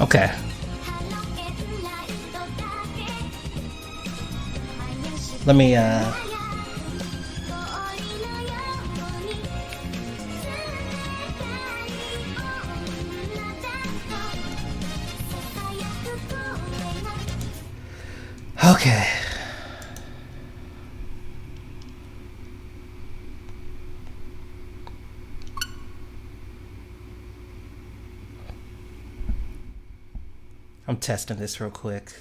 Okay. Let me okay. I'm testing this real quick.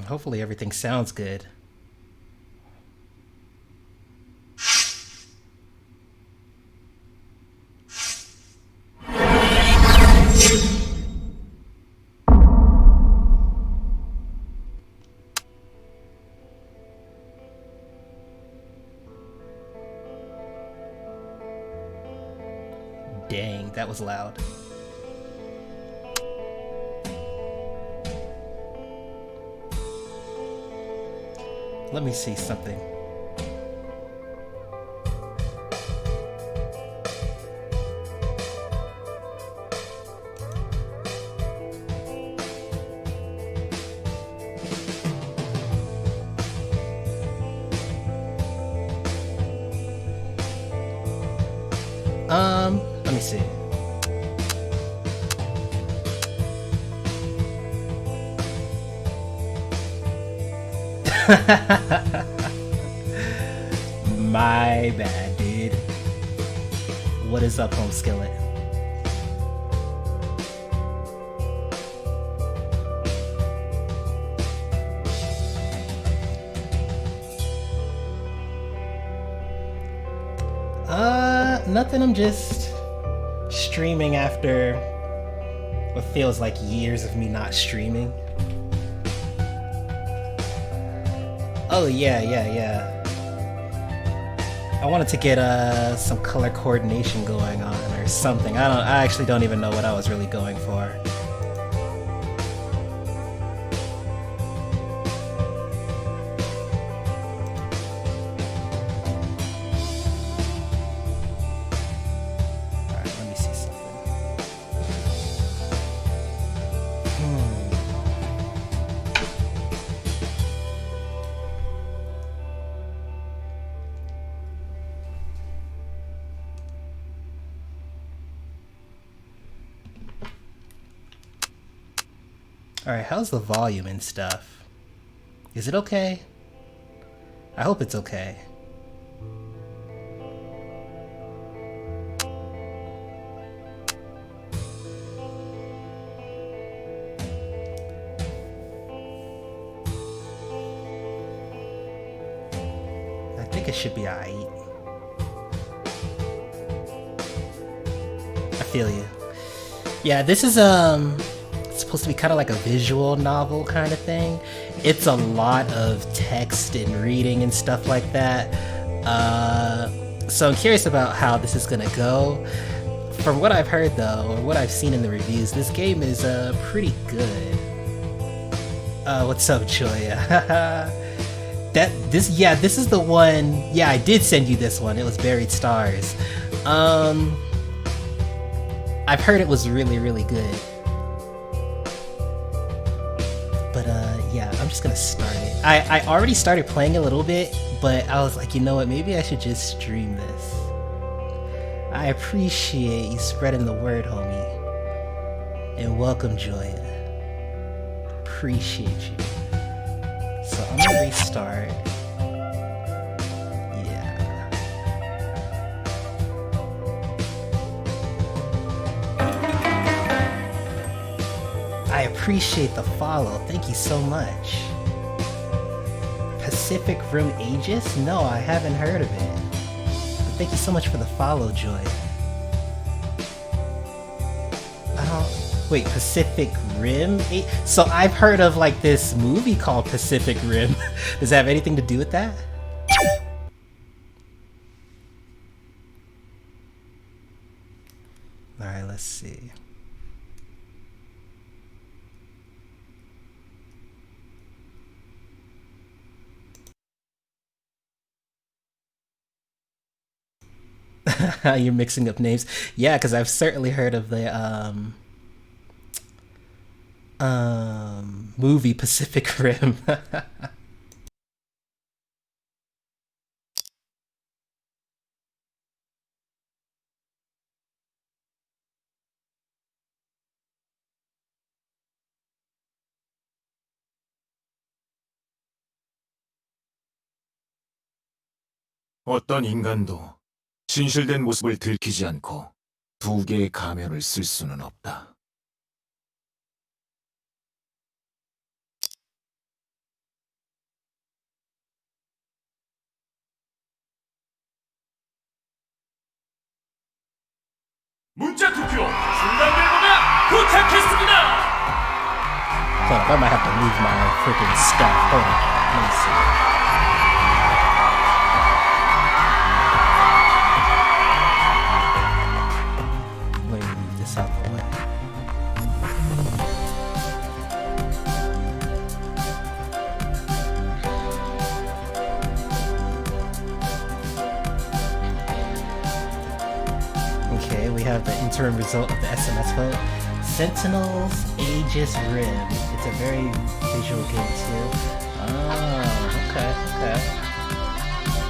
Hopefully everything sounds good. Dang, that was loud. Let me see something. Let me see. My bad, dude. What is up, Home Skillet? Nothing. I'm just streaming after what feels like years of me not streaming. Oh yeah. I wanted to get some color coordination going on or something. I actually don't even know what I was really going for. Alright, let me see something. Alright, how's the volume and stuff? Is it okay? I hope it's okay. I think it should be alright. I feel you. Yeah, this is supposed to be kind of like a visual novel kind of thing. It's a lot of text and reading and stuff like that. So I'm curious about how this is gonna go. From what I've heard though, or what I've seen in the reviews, this game is pretty good. What's up, Joya? This is the one. Yeah, I did send you this one. It was Buried Stars. I've heard it was really, really good. But yeah, I'm just gonna start it. I already started playing a little bit, but I was like, you know what, maybe I should just stream this. I appreciate you spreading the word, homie. And welcome, Joya. Appreciate you. So I'm gonna restart. I appreciate the follow. Thank you so much. Pacific Rim Aegis? No, I haven't heard of it. But thank you so much for the follow, Joy. Wait, Pacific Rim? So I've heard of like this movie called Pacific Rim. Does that have anything to do with that? Alright, let's see. You're mixing up names. Yeah, because I've certainly heard of the movie Pacific Rim. 어떤 인간도 진실된 모습을 들키지 않고 두 개의 가면을 쓸 수는 없다. 문자 투표 중간 결과가 도착했습니다. Hold up, I might have to move my freaking stuff. Hold on, let me see. Let me move this out the way. Okay, we have the interim result of the SMS vote. Sentinels Aegis Rim. It's a very visual game too. Oh, okay.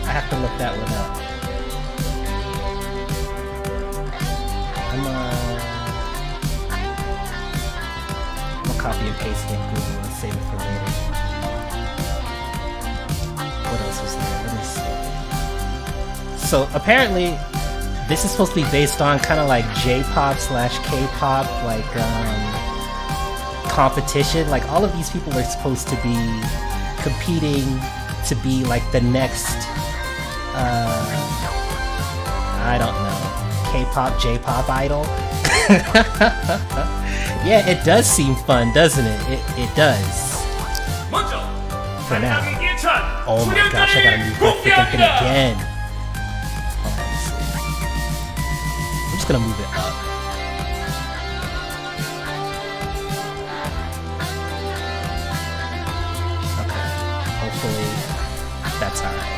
I have to look that one up. I'm gonna copy and paste it in Google and save it for later. What else was there? Let me see. So apparently this is supposed to be based on kind of like J-pop slash K-pop like competition. Like all of these people are supposed to be competing to be like the next I don't know, K-pop, J-pop idol. Yeah, it does seem fun, doesn't it? It does. For now. Oh my gosh, I gotta move my freaking thing again. I'm just gonna move it up. Okay, hopefully that's alright.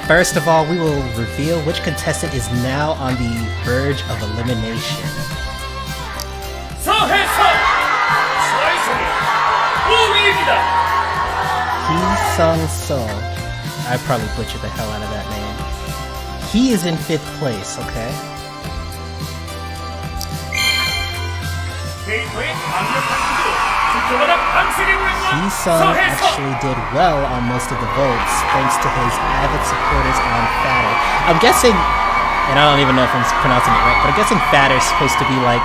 First of all, we will reveal which contestant is now on the verge of elimination. Hee Sung So. I probably butchered the hell out of that name. He is in 5th place, okay? Hee Sung actually did well on most of the votes, thanks to his avid supporters on Fatter. I'm guessing, and I don't even know if I'm pronouncing it right, but I'm guessing Fatter is supposed to be like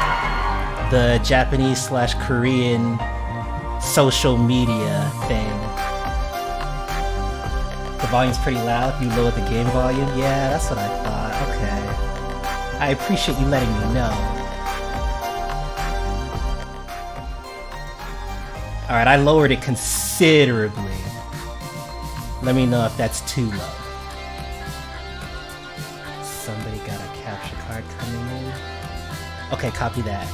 the Japanese slash Korean social media thing. The volume's pretty loud. You lowered the game volume? Yeah, that's what I thought. Okay. I appreciate you letting me know. Alright, I lowered it considerably. Let me know if that's too low. Somebody got a capture card coming in. Okay, copy that.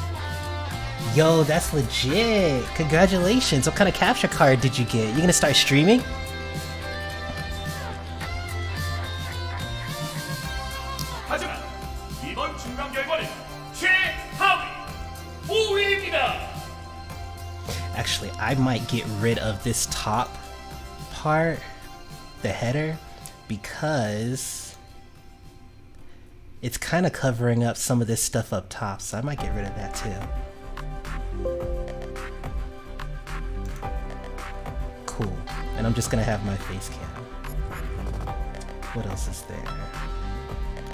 Yo, that's legit. Congratulations. What kind of capture card did you get? You gonna start streaming? Actually, I might get rid of this top part, the header, because it's kind of covering up some of this stuff up top, so I might get rid of that too. Cool. And I'm just gonna have my face cam. What else is there?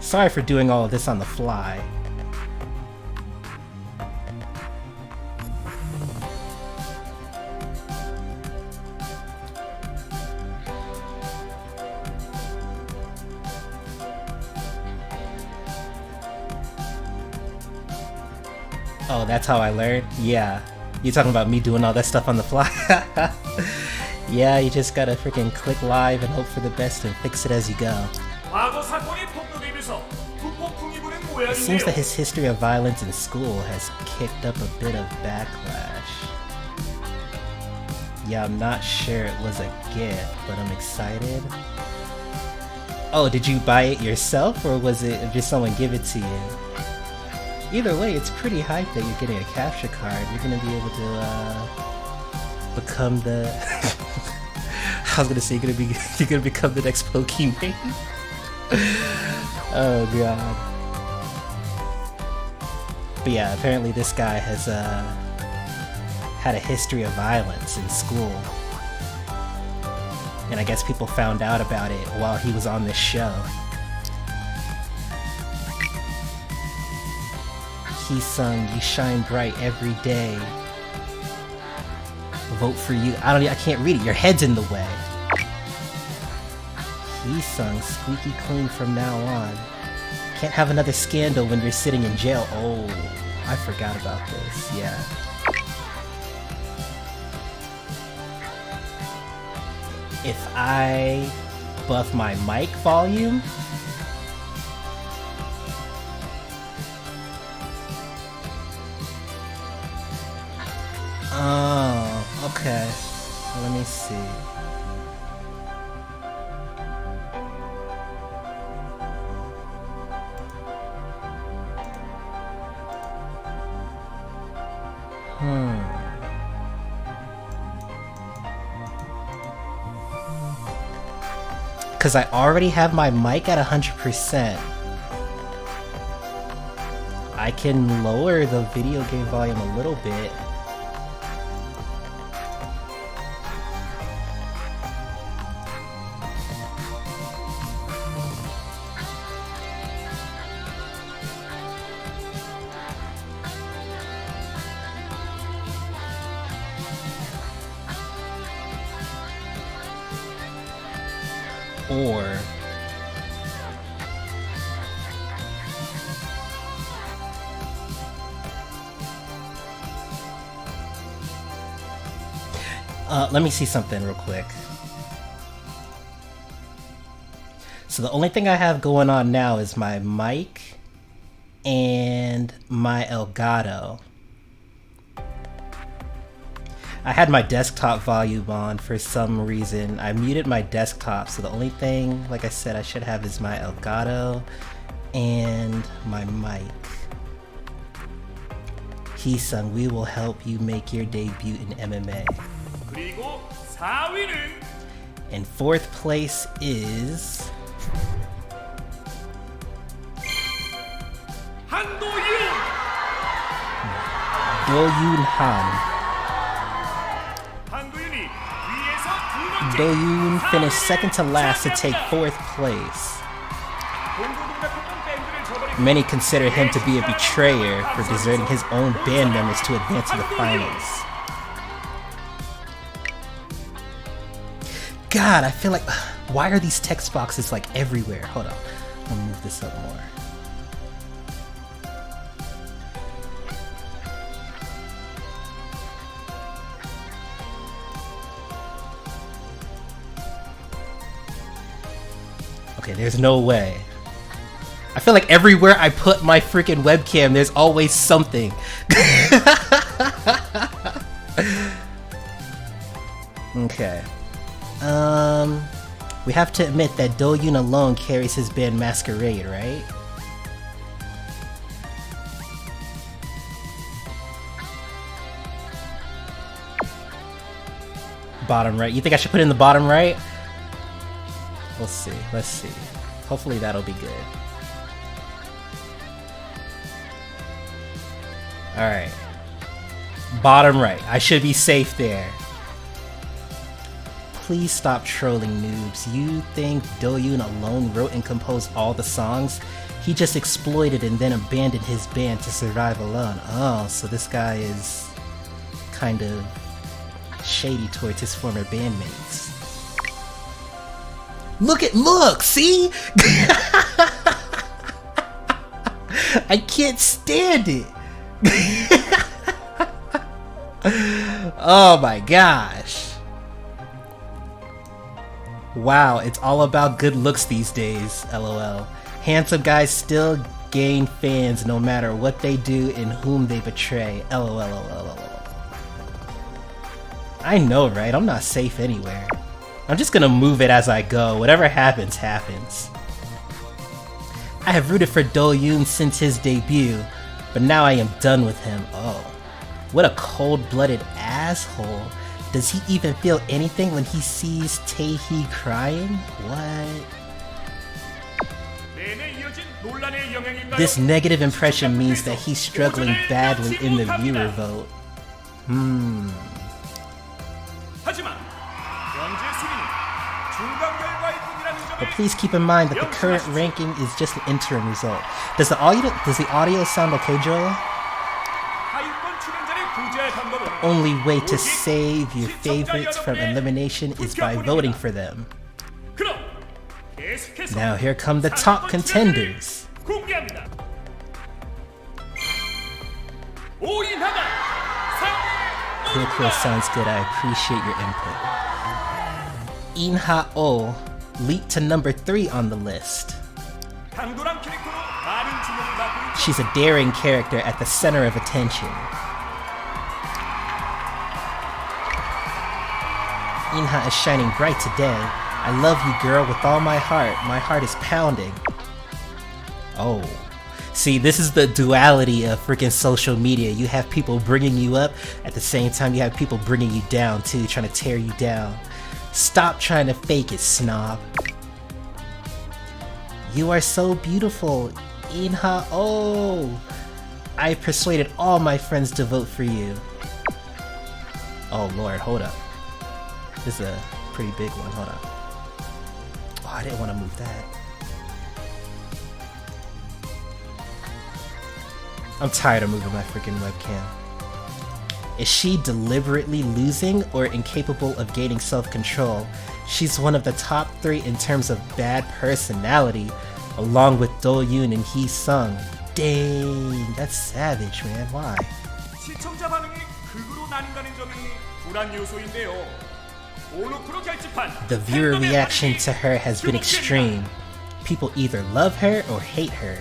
Sorry for doing all of this on the fly. Oh, that's how I learned? Yeah. You talking about me doing all that stuff on the fly? Yeah, you just gotta freaking click live and hope for the best and fix it as you go. It seems that his history of violence in school has kicked up a bit of backlash. Yeah, I'm not sure it was a gift, but I'm excited. Oh, did you buy it yourself, or was it just someone give it to you? Either way, it's pretty hype that you're getting a capture card. You're gonna be able to become the I was gonna say you're gonna become the next Pokemon. Oh god. But yeah, apparently this guy has had a history of violence in school. And I guess people found out about it while he was on this show. He sung "You Shine Bright Every Day. Vote for you." I can't read it. Your head's in the way. He sung "Squeaky Clean from now on. Can't have another scandal when you're sitting in jail." Oh, I forgot about this. Yeah. If I buff my mic volume, oh, okay. Let me see. Because I already have my mic at 100%. I can lower the video game volume a little bit. Or let me see something real quick. So the only thing I have going on now is my mic and my Elgato. I had my desktop volume on for some reason. I muted my desktop, so the only thing, like I said, I should have is my Elgato and my mic. He sung "We Will Help You Make Your Debut in MMA." And fourth place is Do-yoon Han. Do-yoon finished second to last to take fourth place. Many consider him to be a betrayer for deserting his own band members to advance to the finals. God, I feel like, why are these text boxes like everywhere? Hold on, I'll move this up more. Okay, there's no way. I feel like everywhere I put my freaking webcam, there's always something. Okay. We have to admit that Do-yoon alone carries his band Masquerade, right? Bottom right. You think I should put it in the bottom right? We'll see. Let's see. Hopefully that'll be good. Alright. Bottom right. I should be safe there. Please stop trolling, noobs. You think Do-yoon alone wrote and composed all the songs? He just exploited and then abandoned his band to survive alone. Oh, so this guy is kind of shady towards his former bandmates. Look, see? I can't stand it. Oh my gosh. Wow, it's all about good looks these days, lol. Handsome guys still gain fans no matter what they do and whom they betray, lol. I know, right? I'm not safe anywhere. I'm just gonna move it as I go. Whatever happens, happens. I have rooted for Do-yoon since his debut, but now I am done with him. Oh, what a cold-blooded asshole. Does he even feel anything when he sees Tae-hee crying? What? This negative impression means that he's struggling badly in the viewer vote. But please keep in mind that the current ranking is just an interim result. Does the audio sound okay, Joya? The only way to save your favorites from elimination is by voting for them. Now here come the top contenders. Cool, sounds good. I appreciate your input. In-ha-oh leaped to number 3 on the list. She's a daring character at the center of attention. In-ha is shining bright today. I love you, girl, with all my heart. My heart is pounding. Oh. See, this is the duality of freaking social media. You have people bringing you up, at the same time you have people bringing you down too, trying to tear you down. Stop trying to fake it, snob. You are so beautiful, In-ha. Oh, I persuaded all my friends to vote for you. Oh lord, hold up. This is a pretty big one, hold up. Oh, I didn't want to move that. I'm tired of moving my freaking webcam. Is she deliberately losing or incapable of gaining self-control? She's one of the top 3 in terms of bad personality, along with Do-yoon and Hee-sung. Dang, that's savage, man. Why? The viewer reaction to her has been extreme. People either love her or hate her.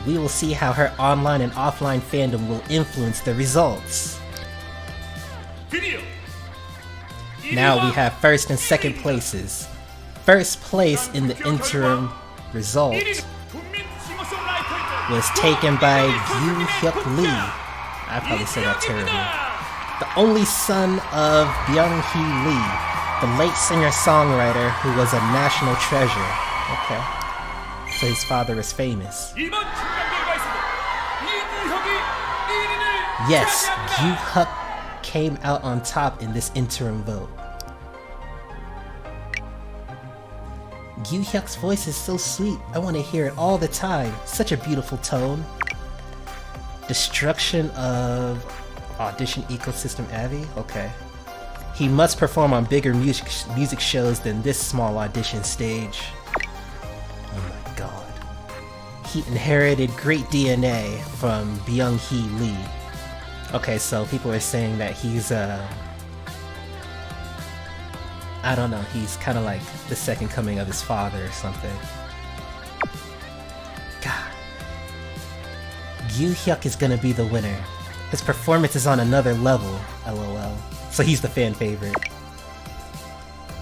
We will see how her online and offline fandom will influence the results. Now we have first and second places. First place in the interim result was taken by Gyu-hyuk Lee. I probably said that terribly. The only son of Byung-hee Lee, the late singer-songwriter who was a national treasure. Okay. So his father is famous. Yes, Gyu-hyuk came out on top in this interim vote. Gyu-hyuk's voice is so sweet. I want to hear it all the time. Such a beautiful tone. Destruction of audition ecosystem Abby? Okay. He must perform on bigger music shows than this small audition stage. Oh my god. He inherited great DNA from Byung-hee Lee. Okay, so people are saying that he's I don't know, he's kind of like the second coming of his father or something. God. Gyu-hyuk is gonna be the winner. His performance is on another level, lol. So he's the fan favorite.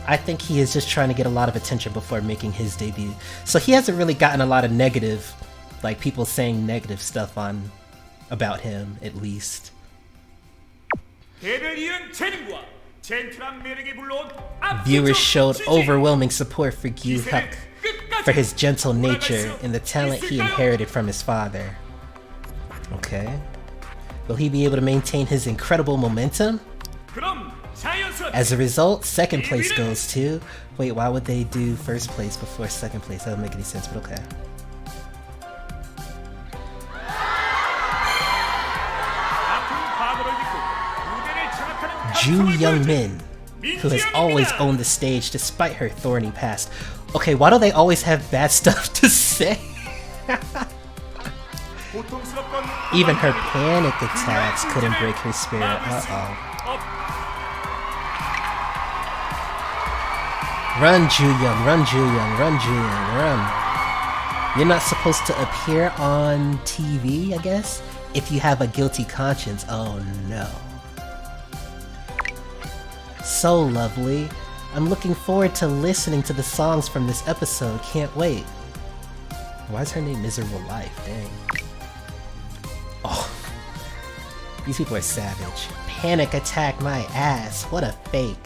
I think he is just trying to get a lot of attention before making his debut. So he hasn't really gotten a lot of negative, like people saying negative stuff on about him, at least. Viewers showed overwhelming support for Gyu-hyuk for his gentle nature and the talent he inherited from his father. Okay. Will he be able to maintain his incredible momentum? As a result, second place goes to... Wait, why would they do first place before second place? That doesn't make any sense, but okay. Ju Young-min, who has always owned the stage despite her thorny past. Okay, why do they always have bad stuff to say? Even her panic attacks couldn't break her spirit. Uh-oh. Run, Ju-young, run, Ju-young, run, Ju-young, run. You're not supposed to appear on TV, I guess, if you have a guilty conscience. Oh no. So lovely. I'm looking forward to listening to the songs from this episode. Can't wait. Why is her name Miserable Life? Dang. Oh. These people are savage. Panic attack my ass. What a fake.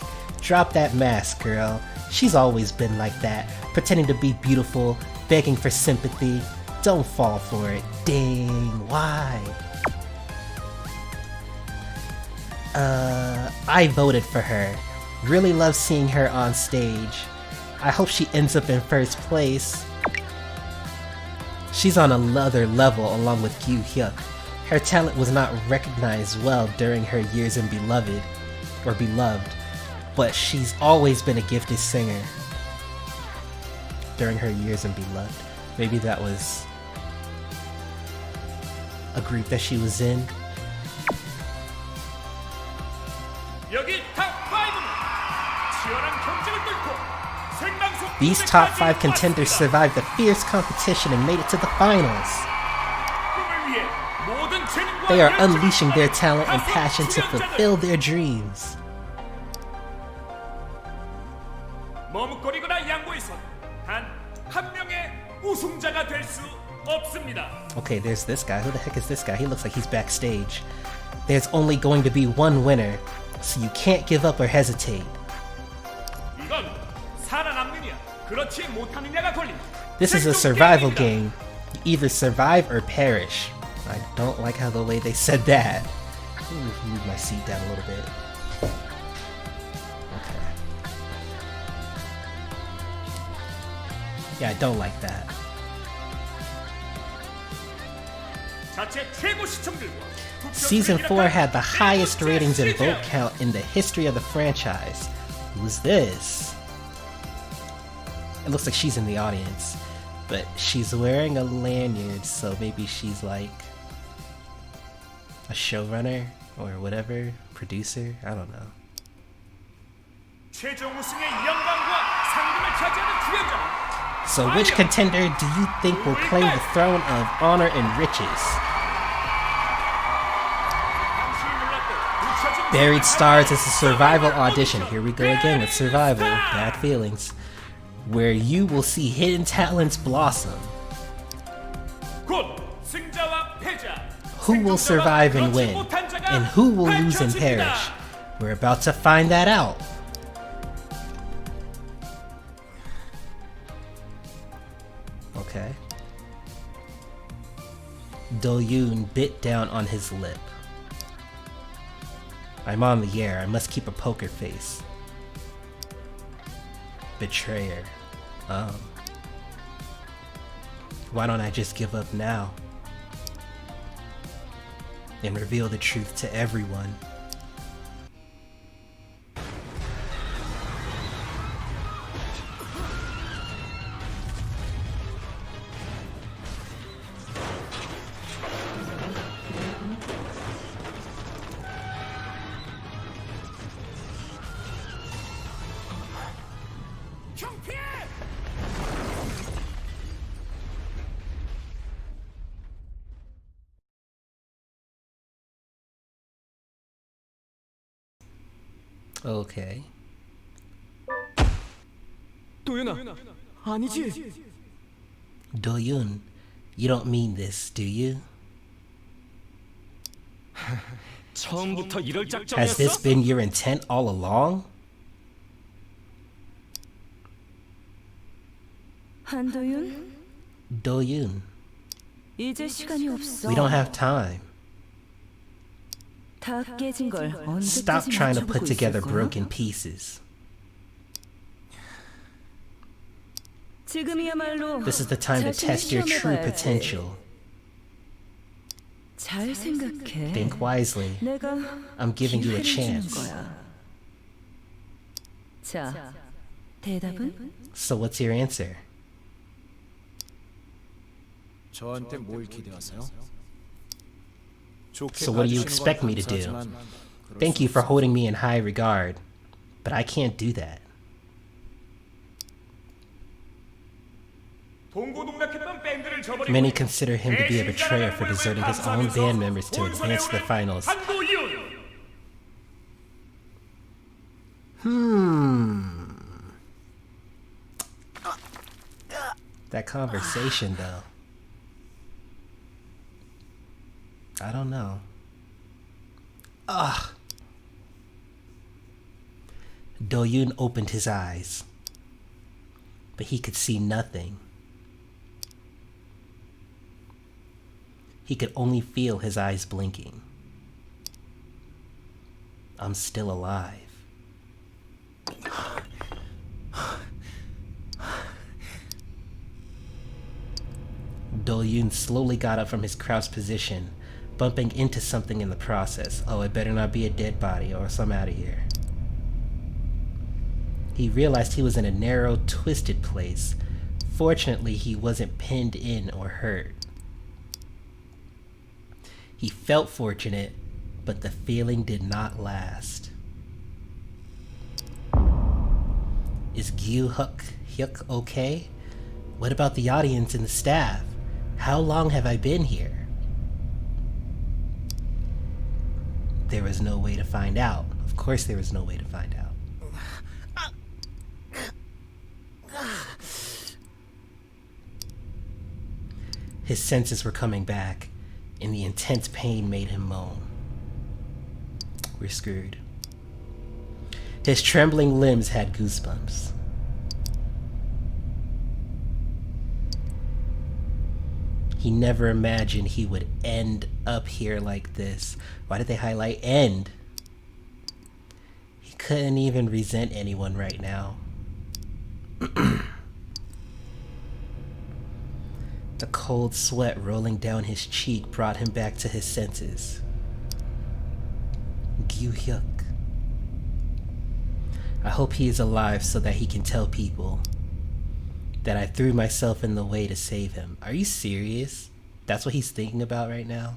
Drop that mask, girl. She's always been like that. Pretending to be beautiful, begging for sympathy. Don't fall for it. Dang, why? I voted for her. Really love seeing her on stage. I hope she ends up in first place. She's on another level along with Gyu Hyuk. Her talent was not recognized well during her years in Beloved, but she's always been a gifted singer. During her years in Beloved. Maybe that was a group that she was in. These top 5 contenders survived the fierce competition and made it to the finals. They are unleashing their talent and passion to fulfill their dreams. Okay, there's this guy. Who the heck is this guy? He looks like he's backstage. There's only going to be one winner, so you can't give up or hesitate. This is a survival game. You either survive or perish. I don't like how the way they said that. Let me move my seat down a little bit. Okay. Yeah, I don't like that. Season 4 had the highest ratings and vote count in the history of the franchise. Who's this? It looks like she's in the audience, but she's wearing a lanyard, so maybe she's like a showrunner or whatever, producer, I don't know. So which contender do you think will claim the throne of honor and riches? Buried Stars is a survival audition. Here we go again with survival, bad feelings, where you will see hidden talents blossom. Who will survive and win, and who will lose and perish? We're about to find that out. Okay. Do-yoon bit down on his lip. I'm on the air, I must keep a poker face. Betrayer. Why don't I just give up now? And reveal the truth to everyone. Okay. 도윤아, 아니지? Do-yoon, you don't mean this, do you? 처음부터 이럴 Has this 작정이었어? been your intent all along? 한도윤, Do-yoon, 이제 시간이 없어. we don't have time. 다 깨진 걸 Stop 언제까지 trying to 맞춰보고 put together 있을 거야? broken pieces. 지금이야말로 This is the time to 자신을 test your true 시험해봐야지. potential. 잘 생각해. Think wisely. 내가 I'm giving you a 기회를 주는 chance. 거야. 자, 대답은? So what's your answer? 저한테 뭘 기대하세요? So what do you expect me to do? Thank you for holding me in high regard, but I can't do that. Many consider him to be a betrayer for deserting his own band members to advance to the finals. That conversation, though. I don't know. Do-yoon opened his eyes, but he could see nothing. He could only feel his eyes blinking. I'm still alive. Do-yoon slowly got up from his crouched position, bumping into something in the process. Oh, it better not be a dead body or I'm out of here. He realized he was in a narrow, twisted place. Fortunately, he wasn't pinned in or hurt. He felt fortunate, but the feeling did not last. Is Gyu-hyuk okay? What about the audience and the staff? How long have I been here? There was no way to find out. Of course there was no way to find out. His senses were coming back, and the intense pain made him moan. We're screwed. His trembling limbs had goosebumps. He never imagined he would end up here like this. Why did they highlight end? He couldn't even resent anyone right now. The cold sweat rolling down his cheek brought him back to his senses. Gyu-hyuk. I hope he is alive so that he can tell people that I threw myself in the way to save him. Are you serious? That's what he's thinking about right now?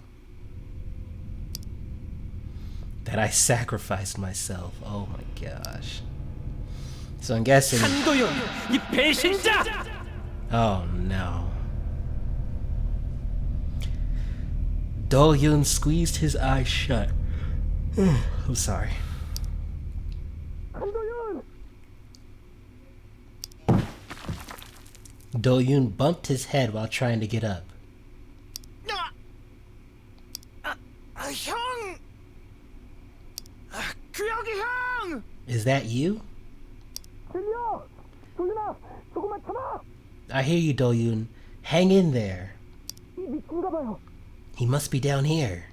That I sacrificed myself. Oh my gosh. So I'm guessing... Oh no. Do-yoon squeezed his eyes shut. I'm sorry. Do-yoon bumped his head while trying to get up. Is that you? I hear you, Do-yoon. Hang in there. He must be down here.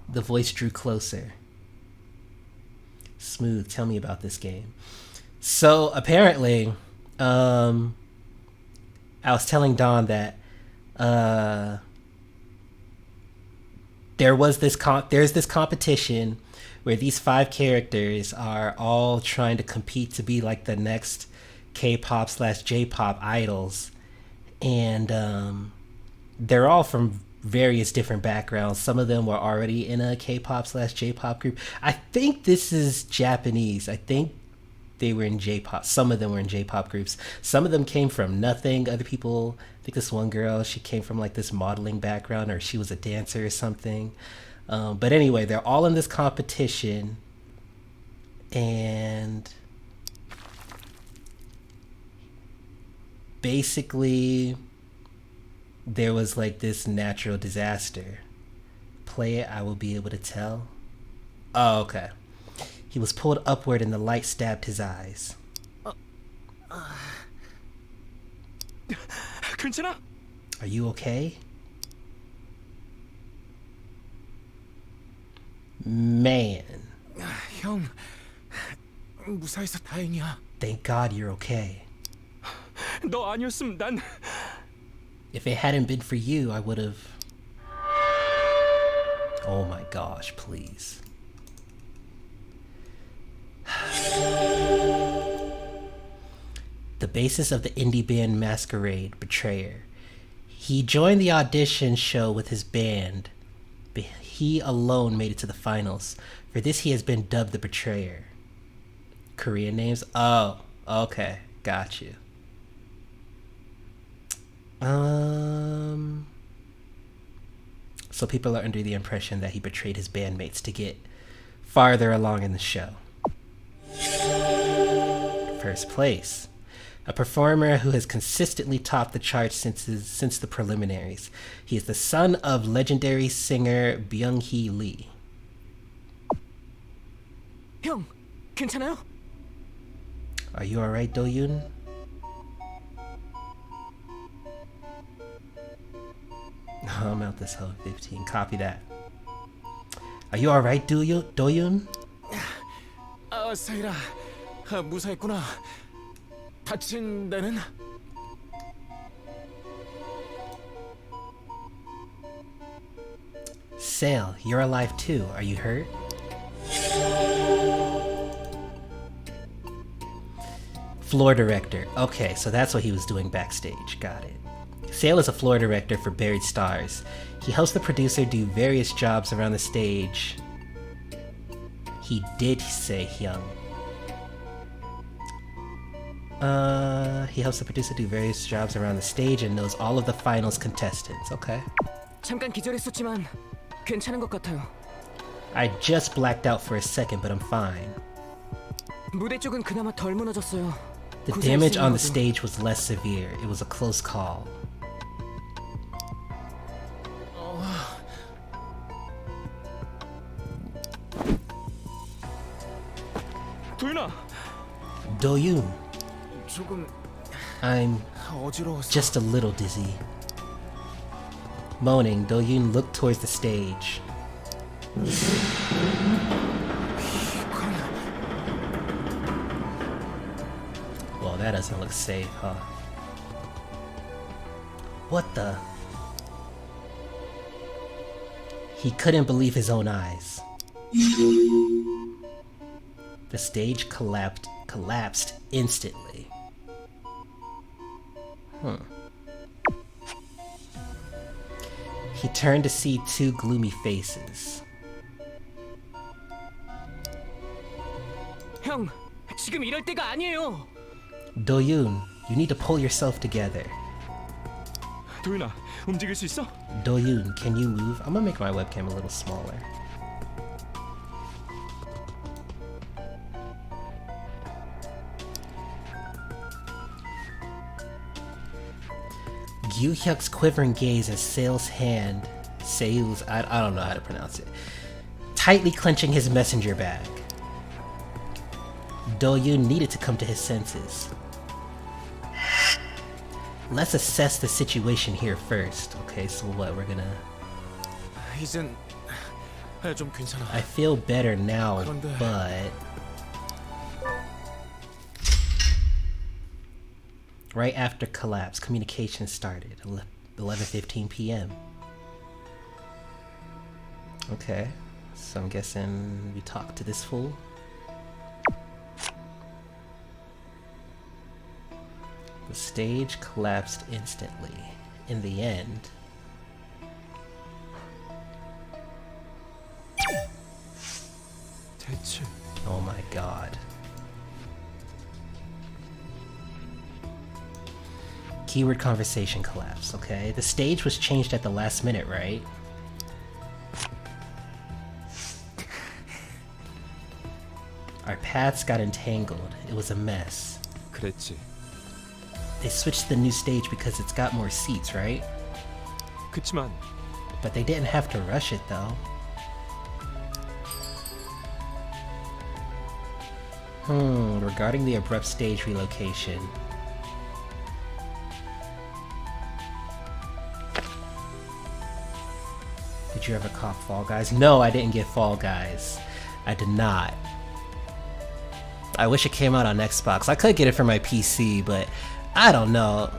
The voice drew closer. Smooth, tell me about this game. So apparently, I was telling Dawn that there's this competition where these 5 characters are all trying to compete to be like the next K-pop/J-pop idols, and they're all from various different backgrounds. Some of them were already in a K-pop/J-pop group. I think this is Japanese. I think they were in J-pop. Some of them were in J-pop groups. Some of them came from nothing. Other people, I think this one girl, she came from like this modeling background, or she was a dancer or something. But anyway, they're all in this competition, and basically there was like this natural disaster. Play it, I will be able to tell. Oh, okay. He was pulled upward and the light stabbed his eyes. 괜찮아? Are you okay? Man. 형, 무사해서 다행이야. Thank God you're okay. 너 아니었으면 난... If it hadn't been for you, I would have... Oh my gosh, please. The basis of the indie band Masquerade, Betrayer. He joined the audition show with his band, but he alone made it to the finals. For this, he has been dubbed the Betrayer. Korean names? Oh, okay. Got you. So people are under the impression that he betrayed his bandmates to get farther along in the show. First place. A performer who has consistently topped the charts since the preliminaries. He is the son of legendary singer Byung-hee Lee. 형, 괜찮아요? Are you alright, Do-yoon? I'm out this whole 15. Copy that. Are you alright, Do-yoon? 아, 사이라. 무사했구나. 다친 데는? Sail, you're alive too. Are you hurt? Floor director. Okay, so that's what he was doing backstage. Got it. Sail is a floor director for Buried Stars. He helps the producer do various jobs around the stage. He did say Hyung. He helps the producer do various jobs around the stage and knows all of the finals contestants. Okay. 잠깐 기절했었지만 괜찮은 것 같아요. I just blacked out for a second, but I'm fine. 무대 쪽은 그나마 덜 무너졌어요. The damage on the stage was less severe. It was a close call. 도윤아. Do-yoon, 조금 I'm 어지러웠어. just a little dizzy. Moaning, Do-yoon looked towards the stage. Well, that doesn't look safe, huh? What the? He couldn't believe his own eyes. The stage collapsed instantly. He turned to see two gloomy faces. 형, 지금 이럴 때가 아니에요. Do-yoon, you need to pull yourself together. 도윤아, 움직일 수 있어? Do-yoon, can you move? I'm gonna make my webcam a little smaller. Gyu-hyuk's quivering gaze as Sail's hand, Sei's, I don't know how to pronounce it, tightly clenching his messenger bag. Do-yoon needed to come to his senses. Let's assess the situation here first. Okay, so what, we're gonna... 이젠 좀 괜찮아. I feel better now, but... Right after collapse, communication started, 11:15 p.m. Okay, so I'm guessing we talked to this fool. The stage collapsed instantly. In the end, 대체 oh my god. Keyword conversation collapse, okay? The stage was changed at the last minute, right? Our paths got entangled. It was a mess. 그랬지. They switched to the new stage because it's got more seats, right? 그치만 But they didn't have to rush it, though. Regarding the abrupt stage relocation. Did you ever cop Fall Guys? No, I didn't get Fall Guys. I did not. I wish it came out on Xbox. I could get it for my PC, but I don't know.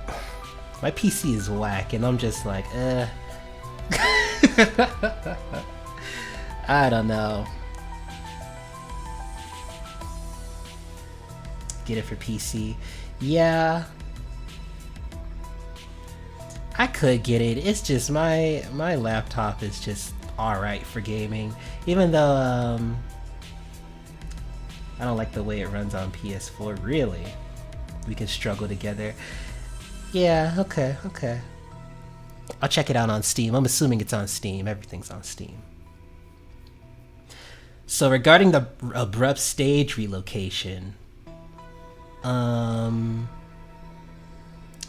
My PC is whack, and I'm just like, I don't know. Get it for PC. Yeah. I could get it. It's just my laptop is just alright for gaming. Even though I don't like the way it runs on PS4, really. We can struggle together. Yeah, okay. I'll check it out on Steam. I'm assuming it's on Steam. Everything's on Steam. So regarding the abrupt stage relocation,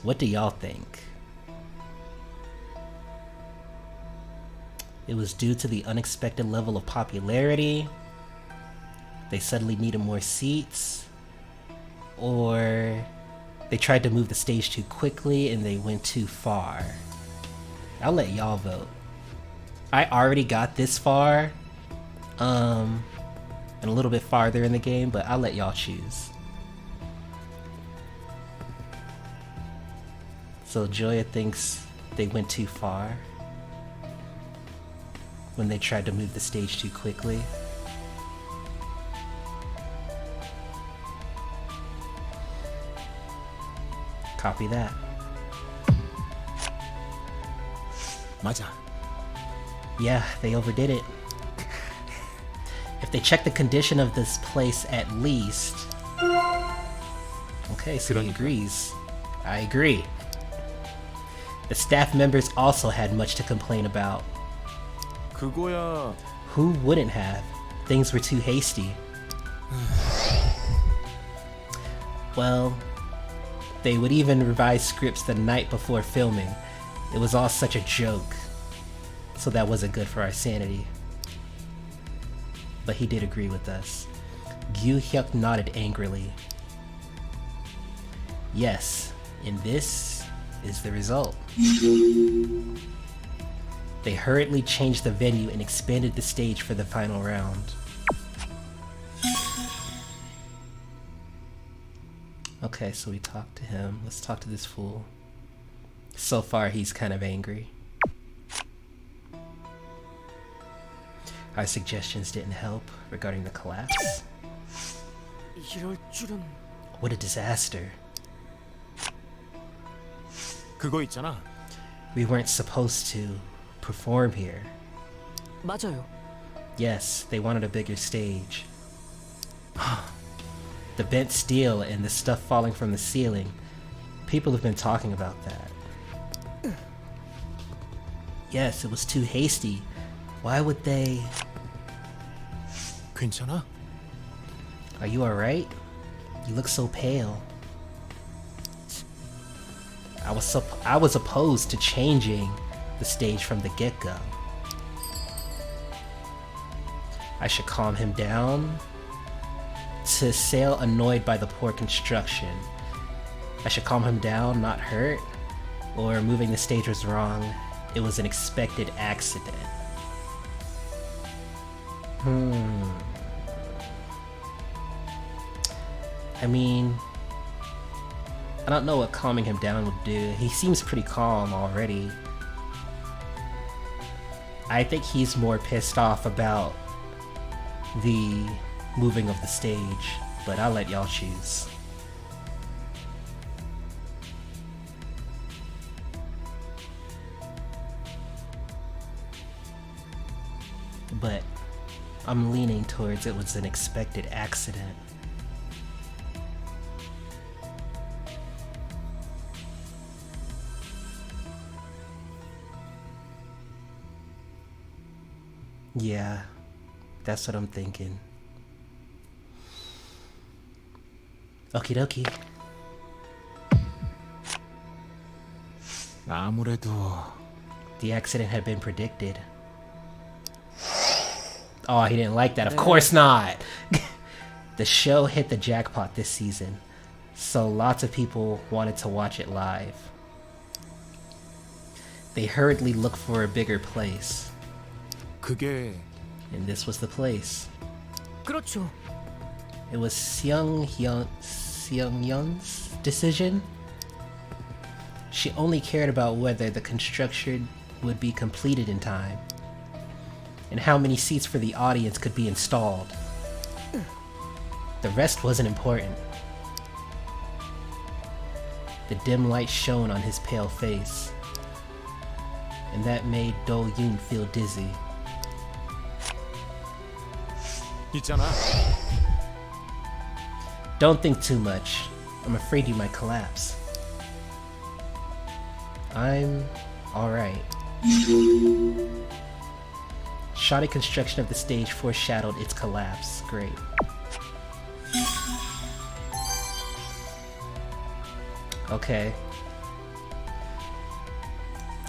what do y'all think? It was due to the unexpected level of popularity, they suddenly needed more seats, or they tried to move the stage too quickly and they went too far. I'll let y'all vote. I already got this far, and a little bit farther in the game, but I'll let y'all choose. So Joya thinks they went too far when they tried to move the stage too quickly. Copy that. 맞아. Yeah, they overdid it. If they check the condition of this place at least... Okay, so he agrees. I agree. The staff members also had much to complain about. 그거야. Who wouldn't have? Things were too hasty. Well, they would even revise scripts the night before filming. It was all such a joke. So that wasn't good for our sanity. But he did agree with us. Gyu Hyuk nodded angrily. Yes, and this is the result. They hurriedly changed the venue and expanded the stage for the final round. Okay, so we talked to him. Let's talk to this fool. So far, he's kind of angry. Our suggestions didn't help regarding the collapse. 이럴 줄은. What a disaster. 그거 있잖아. We weren't supposed to perform here. 맞아요. Yes, they wanted a bigger stage. The bent steel and the stuff falling from the ceiling. People have been talking about that. Yes, it was too hasty. Why would they... 괜찮아? Are you alright? You look so pale. I was opposed to changing the stage from the get-go. I should calm him down. To Sale annoyed by the poor construction. I should calm him down, not hurt. Or moving the stage was wrong. It was an expected accident. I mean, I don't know what calming him down would do. He seems pretty calm already. I think he's more pissed off about the moving of the stage, but I'll let y'all choose. But I'm leaning towards it was an expected accident. Yeah, that's what I'm thinking. Okie dokie. 아무래도 The accident had been predicted. Oh, he didn't like that. Of course not. The show hit the jackpot this season, so lots of people wanted to watch it live. They hurriedly looked for a bigger place, 그게 and this was the place. 그렇죠. It was Seung-yeon's decision. She only cared about whether the construction would be completed in time, and how many seats for the audience could be installed. The rest wasn't important. The dim light shone on his pale face. and that made Do-yoon feel dizzy. 있잖아. Don't think too much. I'm afraid you might collapse. I'm alright. Shoddy construction of the stage foreshadowed its collapse. Great. Okay.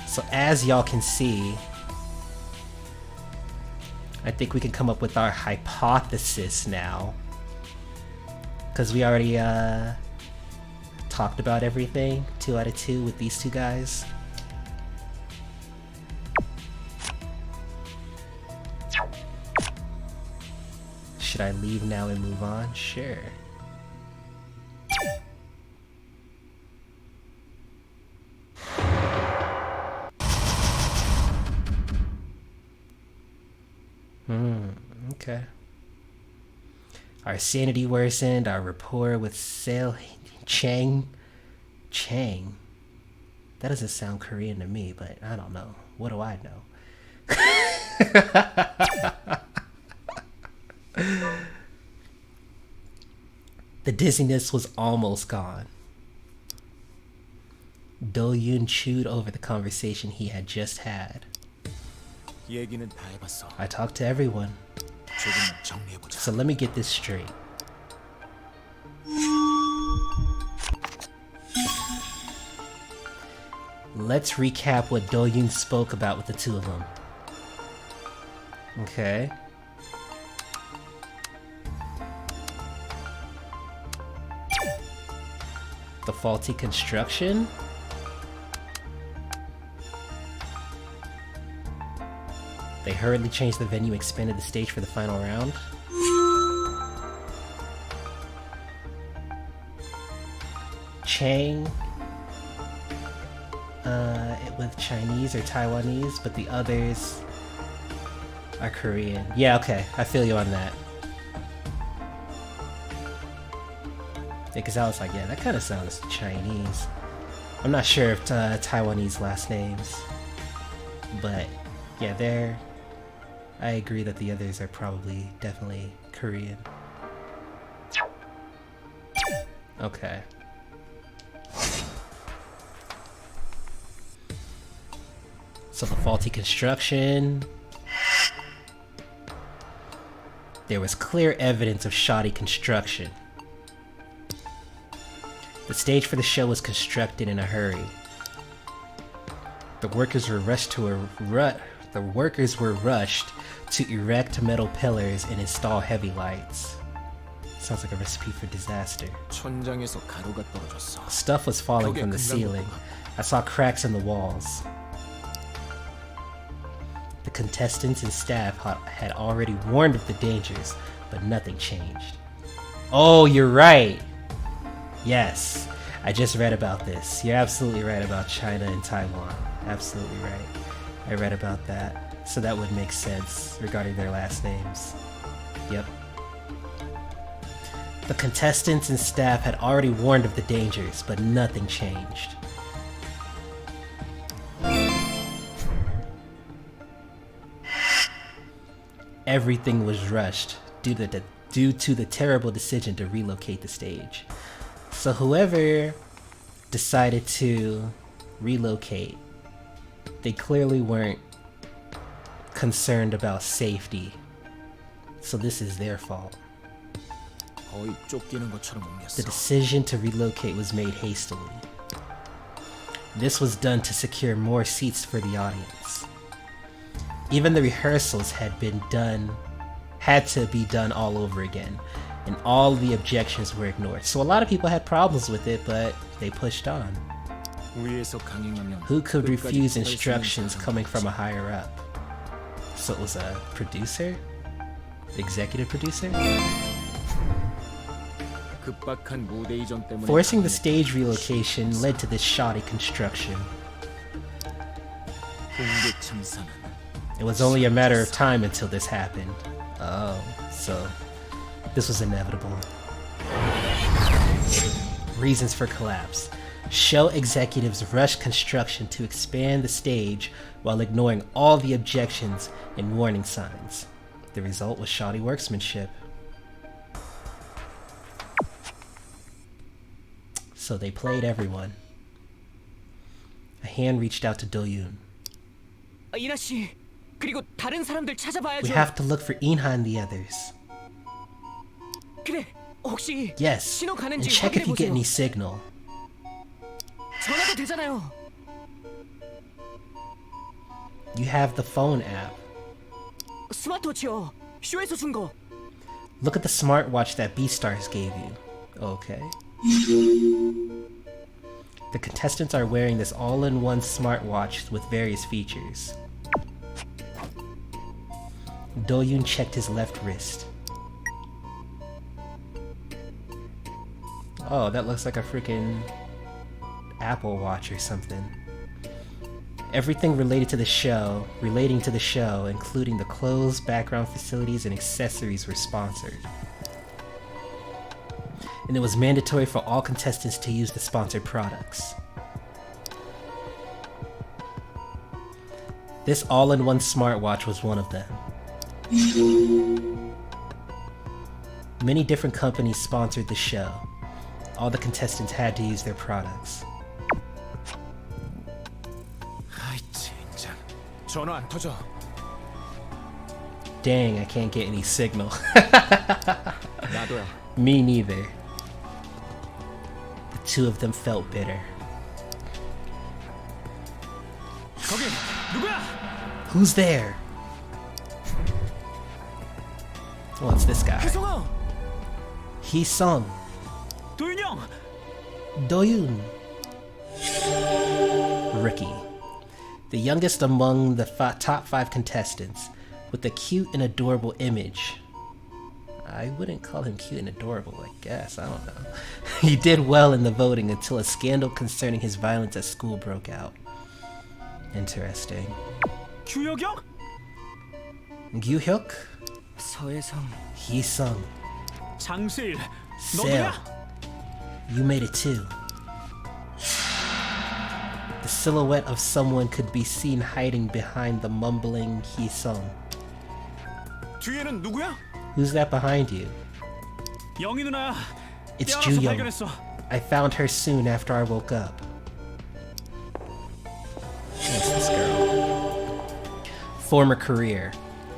So as y'all can see, I think we can come up with our hypothesis now. Because we already talked about everything. 2 out of 2 with these two guys. Should I leave now and move on? Sure. Okay. Our sanity worsened, our rapport with Chang. That doesn't sound Korean to me, but I don't know. What do I know? The dizziness was almost gone. Do-yoon chewed over the conversation he had just had. 얘기는 다 해봤어. I talked to everyone. 조금만 정리해보자. So let me get this straight. Let's recap what Do-yoon spoke about with the two of them. Okay. The faulty construction. They hurriedly changed the venue, expanded the stage for the final round. Chang, with Chinese or Taiwanese, but the others are Korean. Yeah, okay, I feel you on that. Yeah, because I was like, yeah, that kind of sounds Chinese. I'm not sure if Taiwanese last names, but yeah, I agree that the others are probably definitely Korean. Okay. So the faulty construction. There was clear evidence of shoddy construction. The stage for the show was constructed in a hurry. The workers were rushed to erect metal pillars and install heavy lights. Sounds like a recipe for disaster. 천장에서 가루가 떨어졌어. Stuff was falling from the ceiling. I saw cracks in the walls. The contestants and staff had already warned of the dangers, but nothing changed. Oh, you're right! Yes, I just read about this. You're absolutely right about China and Taiwan. Absolutely right. I read about that. So that would make sense regarding their last names. Yep. The contestants and staff had already warned of the dangers, but nothing changed. Everything was rushed due to the terrible decision to relocate the stage. So whoever decided to relocate, they clearly weren't concerned about safety. So this is their fault. 거의 쫓기는 것처럼 옮겼어. The decision to relocate was made hastily. This was done to secure more seats for the audience. Even the rehearsals had to be done all over again, and all the objections were ignored. So a lot of people had problems with it, but they pushed on. 위에서 강행하면 Who could 끝까지 refuse 할 수 있는 instructions 사람은 coming from a higher up? So it was a producer? Executive producer? 급박한 무대 이전 때문에 Forcing the stage relocation led to this shoddy construction. 공개 참사는 It was only a matter of time until this happened. Oh, so this was inevitable. Reasons for collapse. Show executives rushed construction to expand the stage while ignoring all the objections and warning signs. The result was shoddy workmanship. So they played everyone. A hand reached out to Do-yoon. 이나 씨, 그리고 다른 사람들 찾아봐야죠. We have to look for Inha and the others. 그래, 혹시 Yes, 신호 and 가는지 check if you get 확인해 보세요. any signal. 전화도 되잖아요. You have the phone app. 스마트워치요. 쇼에서 준 거. Look at the smartwatch that Beastars gave you. Okay. The contestants are wearing this all-in-one smartwatch with various features. Do-yoon checked his left wrist. Oh, that looks like a freaking Apple Watch or something. Everything relating to the show, including the clothes, background facilities, and accessories were sponsored. And it was mandatory for all contestants to use the sponsored products. This all-in-one smartwatch was one of them. Many different companies sponsored the show. All the contestants had to use their products. 아이 젠장. 전화 안 터져. Dang, I can't get any signal. 나도야. Me neither. The two of them felt bitter. 거기 누구야? Who's there? Oh, it's this guy. 혜성아, Hee-sung. 도윤이 형. Do-yoon. Rookie. The youngest among the top 5 contestants, with a cute and adorable image. I wouldn't call him cute and adorable, I guess. I don't know. He did well in the voting until a scandal concerning his violence at school broke out. Interesting. 규혁 형? Gyu-hyuk? 서혜성. Hee-sung. 장세일. Sale. You made it too. The silhouette of someone could be seen hiding behind the mumbling Hee-sung. 뒤에는 누구야? Who's that behind you? 영희 누나야. It's 깨어나서 Ju-young. 발견했어. I found her soon after I woke up. What's this girl? Former career.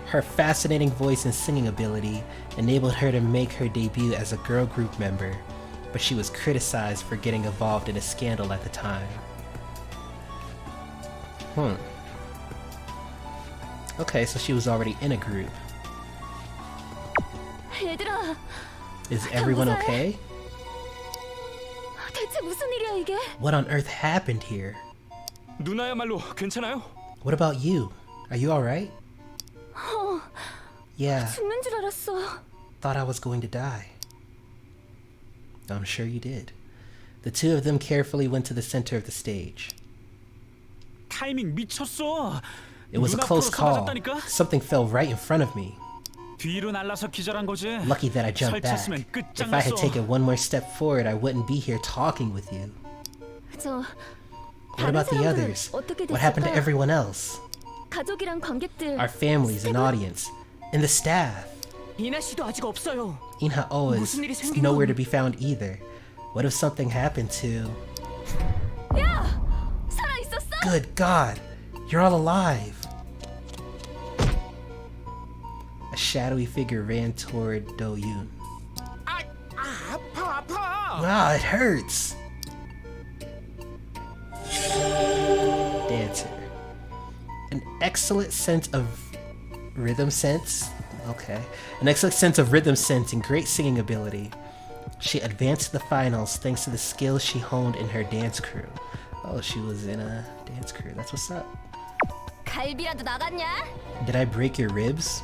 Her fascinating voice and singing ability enabled her to make her debut as a girl group member, but she was criticized for getting involved in a scandal at the time. Okay, so she was already in a group. 얘들아, Is everyone okay? 대체 무슨 일이야 이게? What on earth happened here? 누나야말로 괜찮아요? What about you? Are you alright? Yeah, 죽는 줄 알았어. thought I was going to die. I'm sure you did. The two of them carefully went to the center of the stage. 타이밍 미쳤어. It was a 눈 close 앞으로 call. 쏟아졌다니까? Something fell right in front of me. 뒤로 날라서 기절한 거지. Lucky that I jumped back. 설쳤으면 If I had 끝장났어. taken one more step forward, I wouldn't be here talking with you. 저 What about the 사람들은 others? 어떻게 What happened to 됐을까? everyone else? 가족이랑 관객들. Our families and audience. And the staff. 이나 씨도 아직 없어요. Inha Oh is 무슨 일이 생긴 nowhere 건- to be found either. What if something happened to... 야, 살아 있었어? Good God! You're all alive! A shadowy figure ran toward Do-yoon. 아파. Wow, it hurts! Dancer. An excellent sense of rhythm sense. Okay. An excellent sense of rhythm sense and great singing ability. She advanced to the finals thanks to the skills she honed in her dance crew. Oh, she was in a dance crew. That's what's up. 갈비라도 나갔냐? Did I break your ribs?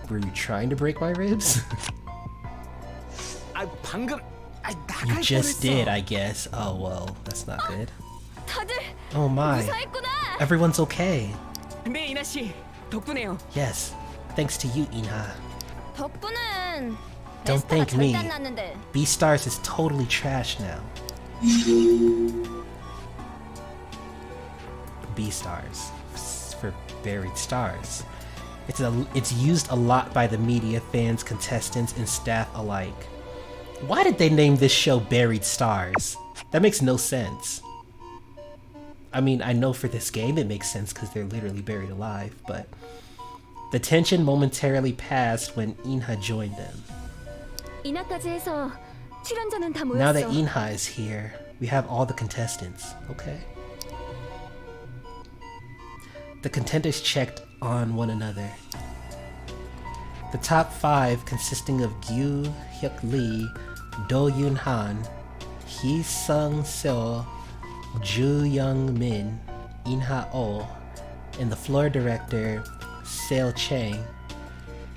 Were you trying to break my ribs? 아 방금 You 나갈 just 뻔했어. did, I guess. Oh, well, that's not good. 다들 Oh my. 무사했구나. Everyone's okay. 네 이나 씨 덕분에요. Yes. Thanks to you, Inha. 덕분은 Don't 베스타가 thank me. 절대 안 났는데. Beastars is totally trash now. B stars for buried stars. It's used a lot by the media, fans, contestants, and staff alike. Why did they name this show Buried Stars? That makes no sense. I mean, I know for this game it makes sense because they're literally buried alive, but the tension momentarily passed when Inha joined them. 이나까지 해서 출연자는 다 모였어. Now that Inha is here, we have all the contestants. Okay. The contenders checked on one another. The top 5, consisting of Gyu Hyuk Lee, Do Yoon Han, Hee Sung Seo, Ju Young Min, Inha Oh, and the floor director, Seo Chang,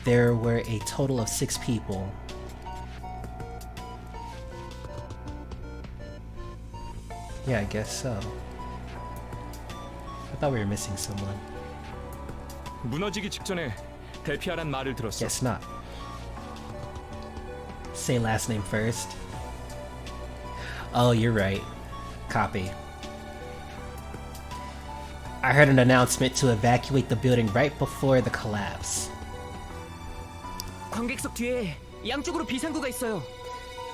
there were a total of 6 people. Yeah, I guess so. I thought we were missing someone. 무너지기 직전에 대피하란 말을 들었어. Guess not. Say last name first. Oh, you're right. Copy. I heard an announcement to evacuate the building right before the collapse. 관객석 뒤에 양쪽으로 비상구가 있어요.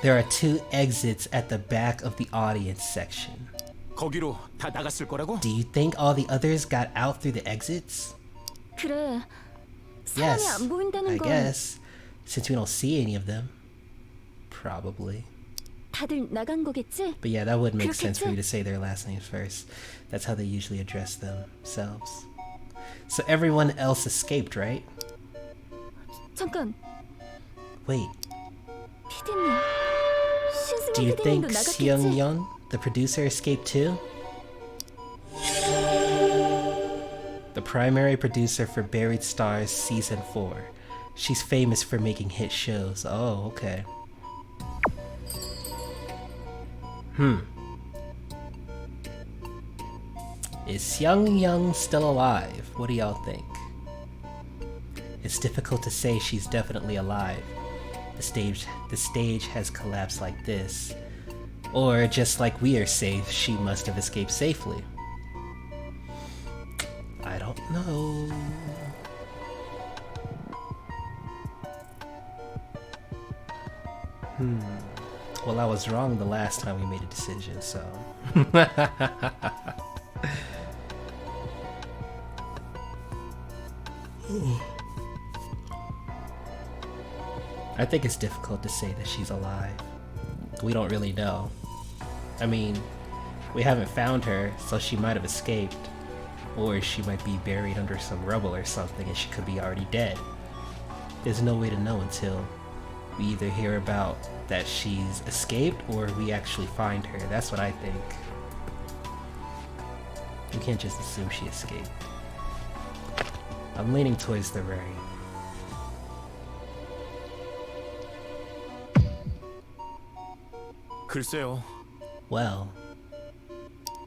There are 2 exits at the back of the audience section. 거기로 다 나갔을 거라고? Do you think all the others got out through the exits? 그래. 사람이 Yes, 안 보인다는 I 건 guess. Since we don't see any of them. Probably. 다들 나간 거겠지? But yeah, that would make sense for 그렇겠지? you to say their last names first. That's how they usually address themselves. So everyone else escaped, right? 잠깐. Wait, 피디님. do you 신승현 think 피디님도 Seung 나갔겠지? Young, the producer, escaped too? The primary producer for Buried Stars Season 4. She's famous for making hit shows. Oh, okay. Is Seung Young still alive? What do y'all think? It's difficult to say she's definitely alive. The stage has collapsed like this. Or just like we are safe, she must have escaped safely. I don't know. Well, I was wrong the last time we made a decision, so... I think it's difficult to say that she's alive. We don't really know. I mean, we haven't found her, so she might have escaped. Or she might be buried under some rubble or something and she could be already dead. There's no way to know until we either hear about that she's escaped or we actually find her. That's what I think. You can't just assume she escaped. I'm leaning towards the right. 글쎄요. Well,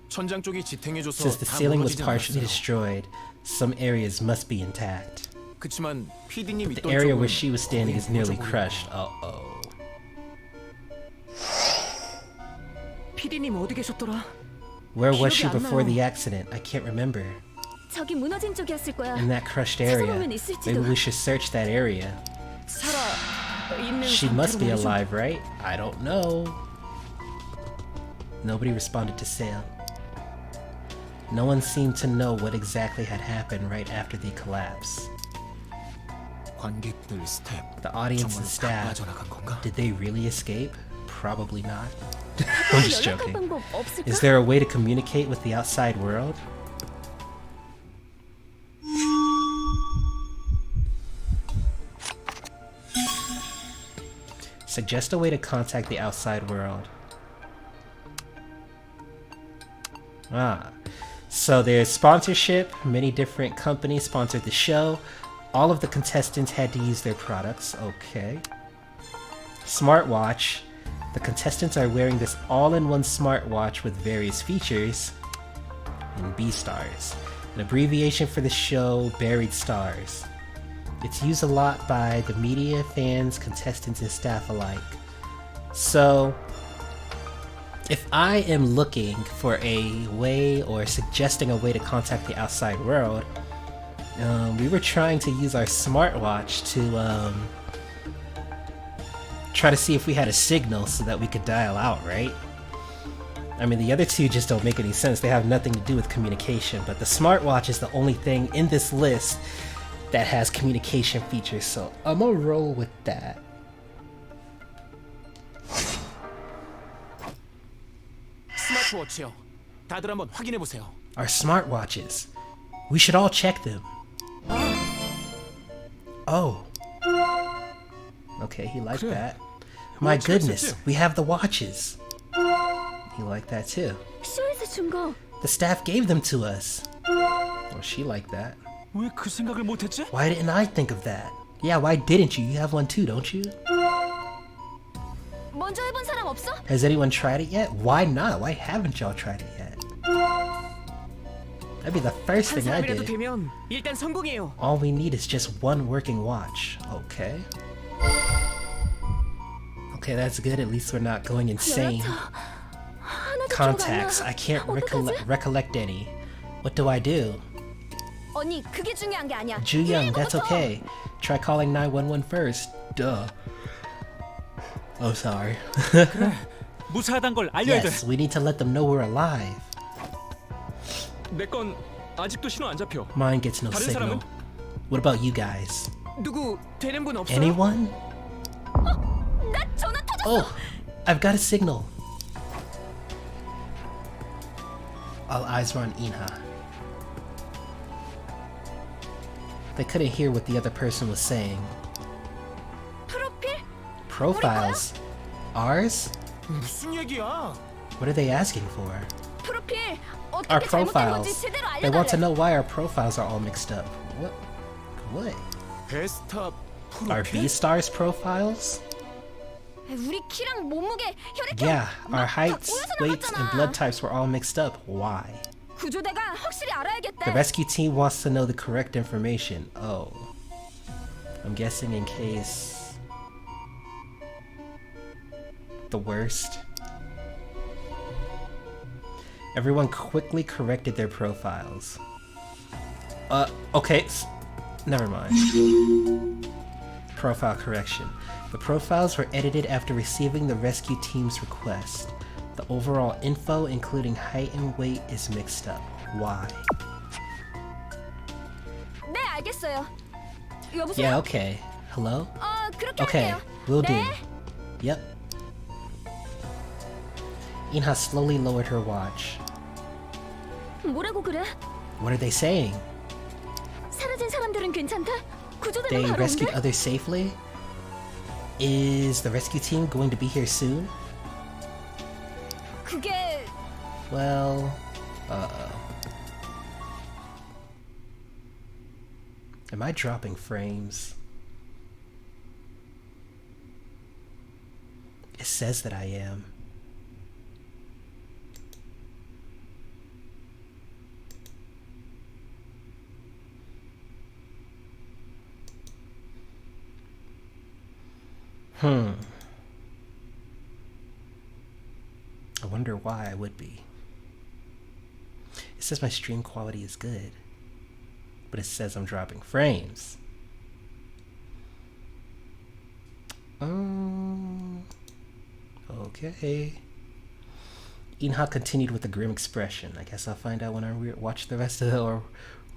천장 쪽이 지탱해줘서 since the 다 ceiling was 무너지진 partially 않았어요. destroyed, some areas must be intact. 그치만 PD님 The 있던 area 쪽은 where she was standing is nearly 무너져 crushed. Uh-oh. 피디님 어디 계셨더라? Where was 기억이 she 안 before 나요. the accident? I can't remember. 저기 무너진 쪽이었을 거야. In that crushed area. 찾아보면 있을지도. Maybe we should search that area. 살아 있는 She must be 상태로 말이죠. alive, right? I don't know. Nobody responded to Sale. No one seemed to know what exactly had happened right after the collapse. 관객들 스텝. The audience and 정말로 다 staff, 빠져나간 건가? did they really escape? Probably not. I'm just 연락할 joking. 방법 없을까? Is there a way to communicate with the outside world? Suggest a way to contact the outside world. So there's sponsorship. Many different companies sponsored the show. All of the contestants had to use their products. Okay. Smartwatch. The contestants are wearing this all-in-one smartwatch with various features. And B-Stars. An abbreviation for the show, Buried Stars. It's used a lot by the media, fans, contestants, and staff alike. So, If I am looking for a way or suggesting a way to contact the outside world, we were trying to use our smartwatch to try to see if we had a signal so that we could dial out, right? I mean, the other two just don't make any sense. They have nothing to do with communication, but the smartwatch is the only thing in this list that has communication features, so I'm gonna roll with that. 스마트워치요. 다들 한번 확인해 보세요. Our smartwatches. We should all check them. Oh. Okay, he liked that. My goodness, we have the watches. He liked that too. 쇼에서 준 거. The staff gave them to us. Well, she liked that. 왜 그 생각을 못했지? Why didn't I think of that? Yeah, why didn't you? You have one too, don't you? 먼저 해본 사람 없어? Has anyone tried it yet? Why not? Why haven't y'all tried it yet? That'd be the first 한 thing I 사람이라도 did. 되면 일단 성공이에요. All we need is just one working watch. Okay. Okay, that's good. At least we're not going insane. 하나도 Contacts. 기억 안 나. I can't 어떡하지? recollect any. What do I do? 언니, 그게 중요한 게 아니야. Ju-young, that's 119부터. okay. Try calling 911 first. Duh. Oh, sorry. 무사하단 걸 알려야 돼. Yes, we need to let them know we're alive. 내 건 아직도 신호 안 잡혀. Mine gets no 다른 signal. 사람은? What about you guys? 누구 되는 분 없어요? Anyone? 나 전화 터졌어. Oh, I've got a signal. All eyes were on Inha. They couldn't hear what the other person was saying. 프로필? Profiles? Ours? 무슨 얘기야? What are they asking for? 프로필 Our 어떻게 잘못된 건지 profiles. 제대로 They want to 알려달래. know why our profiles are all mixed up. What? What? 베스타 Our 프로필? B-Stars profiles? 우리 키랑 몸무게, 혈액형 Yeah, our 막 heights, 다 꼬여서 weights, and 나갔잖아. blood types were all mixed up. Why? 구조대가 확실히 알아야겠대. The rescue team wants to know the correct information. Oh. I'm guessing in case... the worst. Everyone quickly corrected their profiles. Okay. Never mind. Profile correction. The profiles were edited after receiving the rescue team's request. The overall info, including height and weight, is mixed up. Why? 네, 알겠어요. 여보세요? Yeah, okay. Hello? 그렇게 Okay, 할게요. will do. 네. Yep. Inha slowly lowered her watch. 뭐라고 그래? What are they saying? 사라진 사람들은 괜찮대? 구조대는 They 바로 rescued 온대? others safely? Is the rescue team going to be here soon? 그게 Well, uh-oh. Am I dropping frames? It says that I am. I wonder why I would be. It says my stream quality is good, but it says I'm dropping frames. Okay. Inha continued with a grim expression. I guess I'll find out when I watch the rest of the, or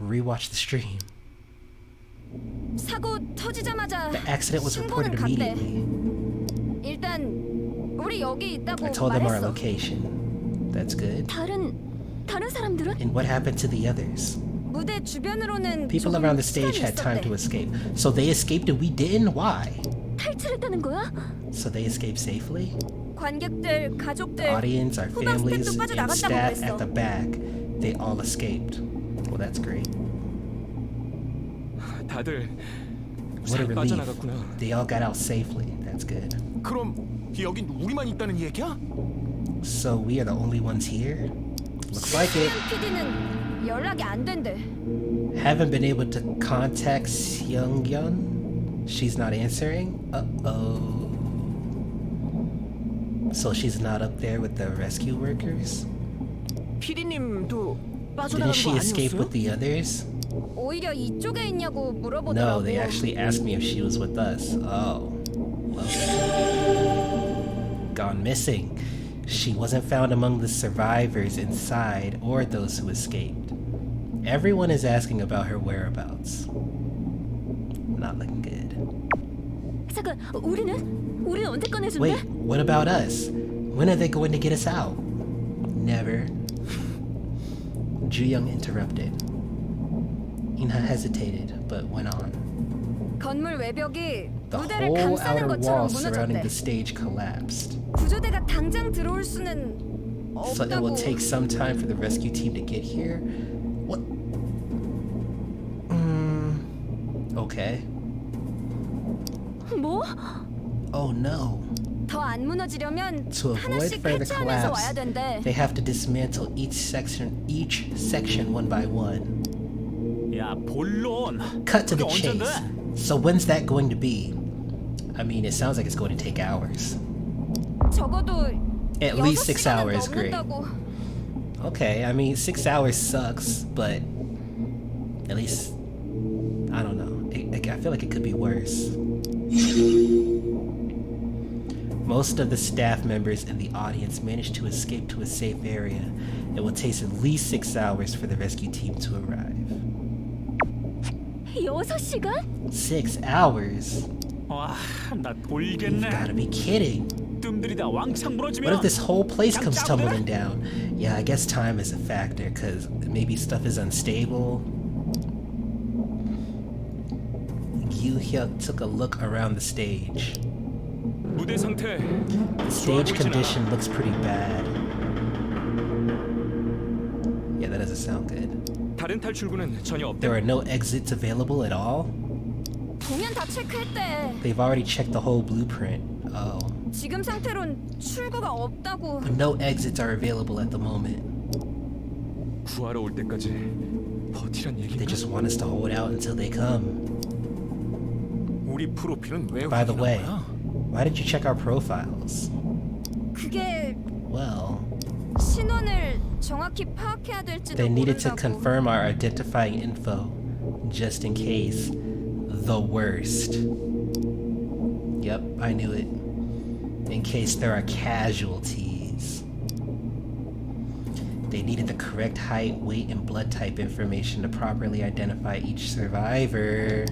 rewatch the stream. 사고 터지자마자 The accident was 신고는 reported 갔대. immediately. 일단 우리 여기 있다고 I told them our 말했어. location. That's good. 다른 사람들은 And what happened to the others? 무대 주변으로는 People 조금 around the stage 시간이 had time to 있었대. escape. So they escaped and we didn't? Why? 탈출했다는 거야? So they escaped safely? 관객들, 가족들, Audience, our 후방 families, 스태프도 and 빠져나갔다고 staff at 그랬어. the back, they all escaped. Well, that's great. 다들 What a 잘 relief. 빠져나갔구나. They all got out safely. That's good. 그럼 여긴 우리만 있다는 얘기야? So we are the only ones here? Looks like it. PD는 연락이 안 된대. Haven't been able to contact Seung-yeon. She's not answering. Uh-oh. So she's not up there with the rescue workers? 피디님도 Didn't 빠져나간 she 거 escape 아니었어요? with the others? 오히려 이쪽에 있냐고 물어보더라고. No, they actually asked me if she was with us. Oh. Well. Gone missing. She wasn't found among the survivors inside or those who escaped. Everyone is asking about her whereabouts. Not looking good. 잠깐, 우리는 언제 꺼내준대? Wait, what about us? When are they going to get us out? Never. Ju-young interrupted. Inha hesitated, but went on. 건물 외벽이 The 무대를 whole 감싸는 outer 것처럼 wall surrounding 무너졌대. the stage collapsed. 구조대가 당장 들어올 수는 So it will 없다고. take some time for the rescue team to get here? What? Okay. 뭐? Oh no. 더 안 무너지려면 To avoid 하나씩 further 해체하면서 와야 collapse, 된대. they have to dismantle each section one by one. 야, 본론. Cut to the 그게 chase. 언젠데? So when's that going to be? I mean, it sounds like it's going to take hours. 적어도 At least 6 6시간은 hours, great. 넘는다고. Okay, I mean, 6 hours sucks, but at least, I don't know. I feel like it could be worse. Most of the staff members in the audience managed to escape to a safe area. It will take at least 6 hours for the rescue team to arrive. 6시간? 6 hours? 와, 나 You've 돌겠네. gotta be kidding. 뜸들이다 왕창 무너지면. What if this whole place comes 깜짝 tumbling 놀래? down? Yeah, I guess time is a factor, because maybe stuff is unstable. Yu-hyuk took a look around the stage. 무대 상태. The stage condition looks pretty bad. Yeah, that doesn't sound good. 다른 탈출구는 전혀 없대. There are no exits available at all? 공연 다 체크했대. They've already checked the whole blueprint. Oh. 지금 상태론 출구가 없다고. But no exits are available at the moment. 구하러 올 때까지 버티란 They 얘기인가? just want us to hold out until they come. 우리 프로필은 왜 By the 확인한 way, 거야? why did you check our profiles? 그게 Well, 신원을 정확히 파악해야 될지도 they needed to 모른다고. confirm our identifying info, just in case. The worst. Yep, I knew it. In case there are casualties. They needed the correct height, weight, and blood type information to properly identify each survivor.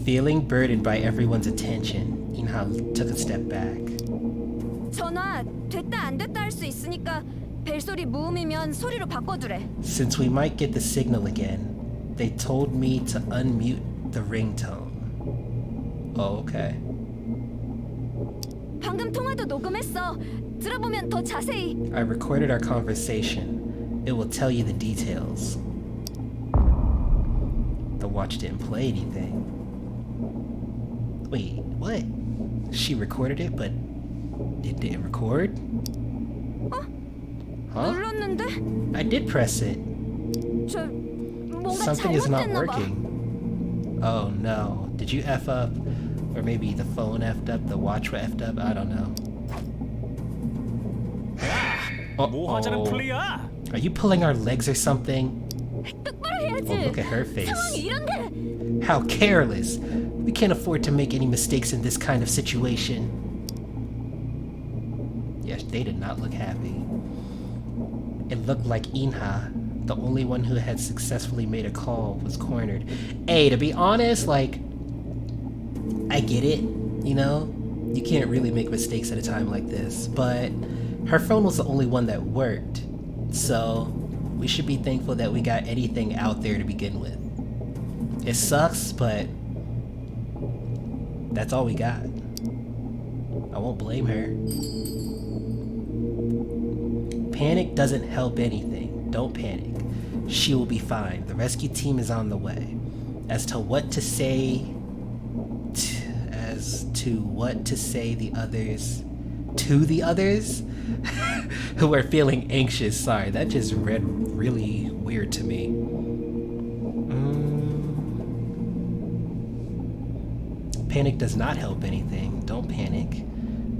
Feeling burdened by everyone's attention, Inha took a step back. 전화 됐다 안 됐다 할 수 있으니까 벨소리 무음이면 소리로 바꿔두래. Since we might get the signal again, they told me to unmute the ringtone. Oh, okay. 방금 통화도 녹음했어. 들어보면 더 자세히. I recorded our conversation. It will tell you the details. The watch didn't play anything. Wait, what? She recorded it, but it didn't record? Huh? 눌렀는데 I did press it. 저 뭔가 Something is not 잘못됐나 봐. working. Oh no. Did you F up? Or maybe the phone F'd up, the watch F'd up? I don't know. 뭐 하자는 Uh-oh. 플레이야? Are you pulling our legs or something? 똑바로 해야지. Oh, look at her face. 상황이 이런데. How careless! We can't afford to make any mistakes in this kind of situation. Yes, they did not look happy. It looked like Inha, the only one who had successfully made a call, was cornered. Hey, to be honest, like, I get it, you know? You can't really make mistakes at a time like this, but her phone was the only one that worked. So, we should be thankful that we got anything out there to begin with. It sucks, but that's all we got. I won't blame her. Panic doesn't help anything. Don't panic. She will be fine. The rescue team is on the way. As to what to say to the others who are feeling anxious. Sorry, that just read really weird to me. Panic does not help anything. Don't panic.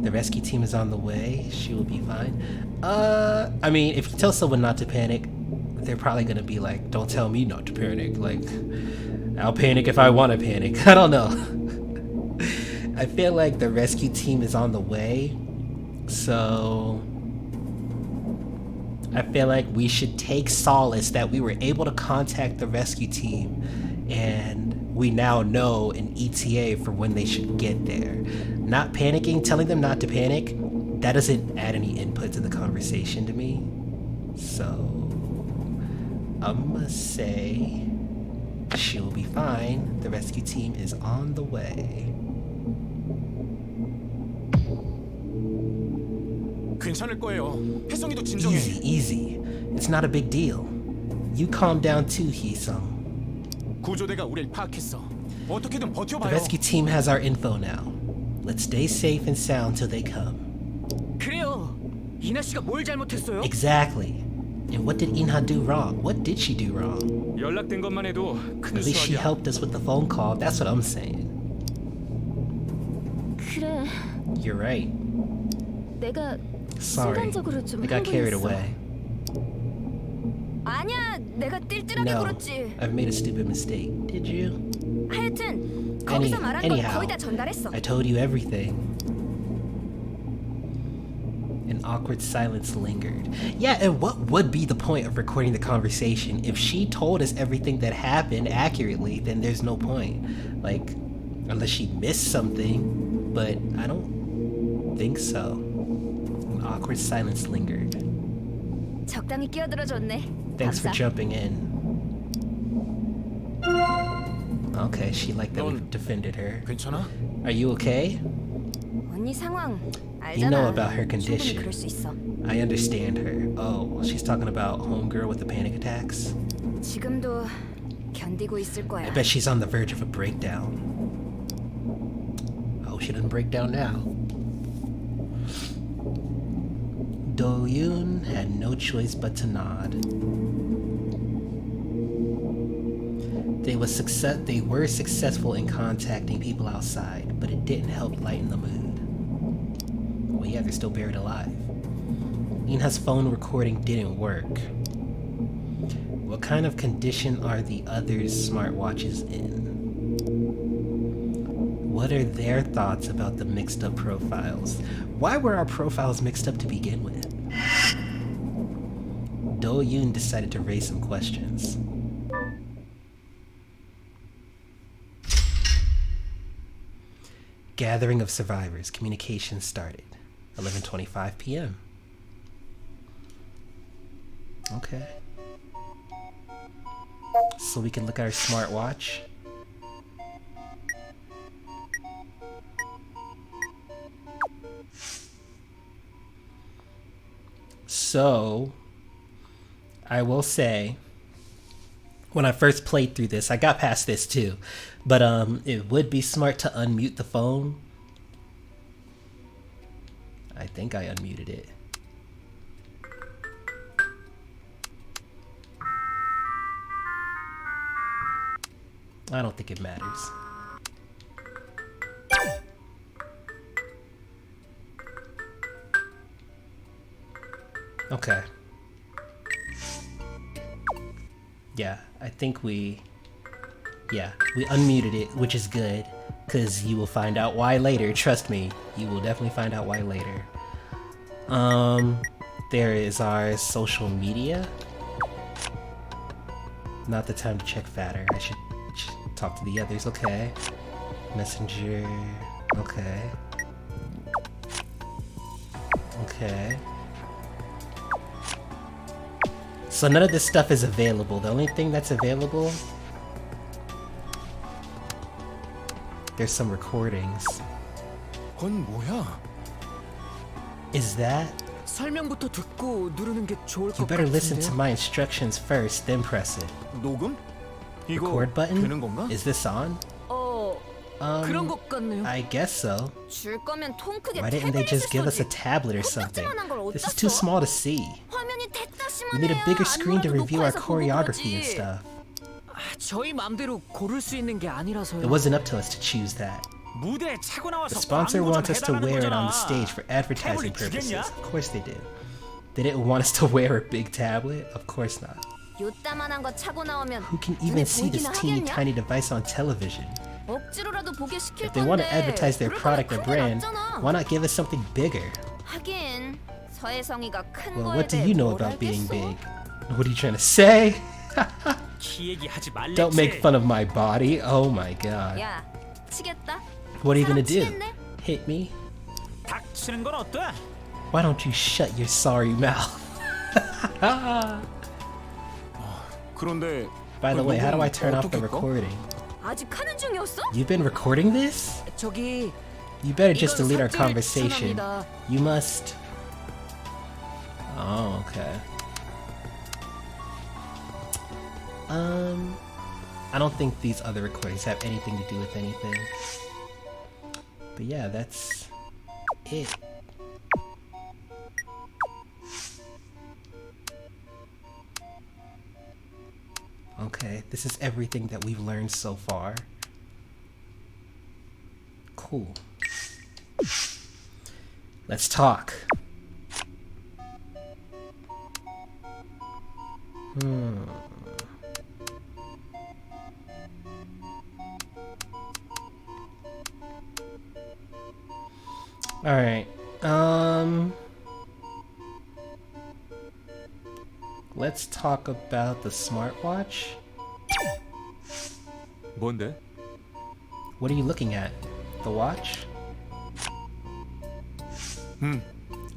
The rescue team is on the way. She will be fine. I mean, if you tell someone not to panic, they're probably gonna be like, don't tell me not to panic. Like, I'll panic if I want to panic. I don't know. I feel like the rescue team is on the way. So I feel like we should take solace that we were able to contact the rescue team and we now know an ETA for when they should get there. Not panicking, telling them not to panic, that doesn't add any input to the conversation to me. So I'm gonna say she'll be fine. The rescue team is on the way. 괜찮을 거예요. 혜성이도 진정해. Easy, easy. It's not a big deal. You calm down too, Hee-sung. 구조대가 우리를 파악했어. 어떻게든 The 버텨봐요. rescue team has our info now. Let's stay safe and sound till they come. 그래요. 이나 씨가 뭘 잘못했어요? Exactly. And what did Inha do wrong? What did she do wrong? 연락된 것만 해도 큰 At least she 수확이야. helped us with the phone call. That's what I'm saying. 그래, You're right. 내가 Sorry. 순간적으로 좀 I got carried 흥분했어. away. 아니야, 내가 띨띨하게 No, 굴었지. I've made a stupid mistake. Did you? 하여튼 거기서 말한 건 anyhow, 거의 다 전달했어. I told you everything. An awkward silence lingered. Yeah, and what would be the point of recording the conversation? If she told us everything that happened accurately, then there's no point. Like, unless she missed something, but I don't think so. An awkward silence lingered. 적당히 끼어들어줬네. Thanks for 감사. jumping in. Okay, she liked that we defended her. 괜찮아? Are you okay? 언니 상황 You know 알잖아. about her 충분히 condition. 그럴 수 있어. I understand her. Oh, she's talking about homegirl with the panic attacks? 지금도 견디고 있을 거야. I bet she's on the verge of a breakdown. I hope she doesn't break down now. Do-yoon had no choice but to nod. They were successful in contacting people outside, but it didn't help lighten the mood. Well, yeah, they're still buried alive. Inha's phone recording didn't work. What kind of condition are the others' smartwatches in? What are their thoughts about the mixed up profiles? Why were our profiles mixed up to begin with? Do-yoon decided to raise some questions. Gathering of survivors. Communication started. 11:25 p.m. Okay. So we can look at our smartwatch. So, I will say, when I first played through this, I got past this too, but it would be smart to unmute the phone. I think I unmuted it. I don't think it matters. Okay. Yeah, I think we unmuted it, which is good, because you will find out why later. Trust me, you will definitely find out why later. There is our social media. Not the time to check fatter. I should talk to the others. Okay. Messenger. Okay. Okay. So none of this stuff is available. The only thing that's available, there's some recordings. 그건 뭐야? Is that? 설명부터 듣고 누르는 게 좋을 You 것 better listen to 같은데요? my instructions first, then press it. 녹음? 이거 Record button? 되는 건가? Is this on? 그런 것 같네요. I guess so. 줄 거면 통 크게 Why didn't they 태블릿을 just give us a 써지. tablet or something? 코딱지만한 걸 This 어디다 is too 써? small to see. 화면이 됐다시만 We need a 해야 bigger screen to 아무래도 review our 녹화해서 보고 choreography and 그러지. stuff. 저희 맘대로 고를 수 있는 게 아니라서요. It wasn't up to us to choose that. 무대에 차고 나와서 The sponsor 광고 좀 wants us to 해달라는 wear it on the 거잖아. stage for advertising 태블릿 purposes. 주겠냐? Of course they do. They didn't want us to wear a big tablet? Of course not. 요따만한 거 차고 나오면 Who can even 눈에 see this 보이기나 teeny 하겠냐? tiny device on television? 억지로라도 보게 시킬 If they want to 건데 advertise their 그럴 product or 거면 brand, 큰일 났잖아. why not give us something bigger? 하긴 서혜성이가 큰 Well, 거에 what do 대해 you know 뭘 about being 알겠어? big? What are you trying to say? 키 얘기하지 말랬지. Don't make fun of my body. Oh my god. 야, 치겠다. What are you gonna 사람 do? 치겠네? Hit me? 닥치는 건 어때? Why don't you shut your sorry mouth? 그런데 By the way, how do I 녹음 turn off the 어떻게 꺼? recording? 아직 하는 중이었어? You've been recording this? 저기 You better just 이건 delete our 삭제를 conversation. 추천합니다. You must. Oh, okay. I don't think these other recordings have anything to do with anything. But yeah, that's it. Okay, this is everything that we've learned so far. Cool. Let's talk. Alright, let's talk about the smartwatch. 뭔데? What are you looking at? The watch?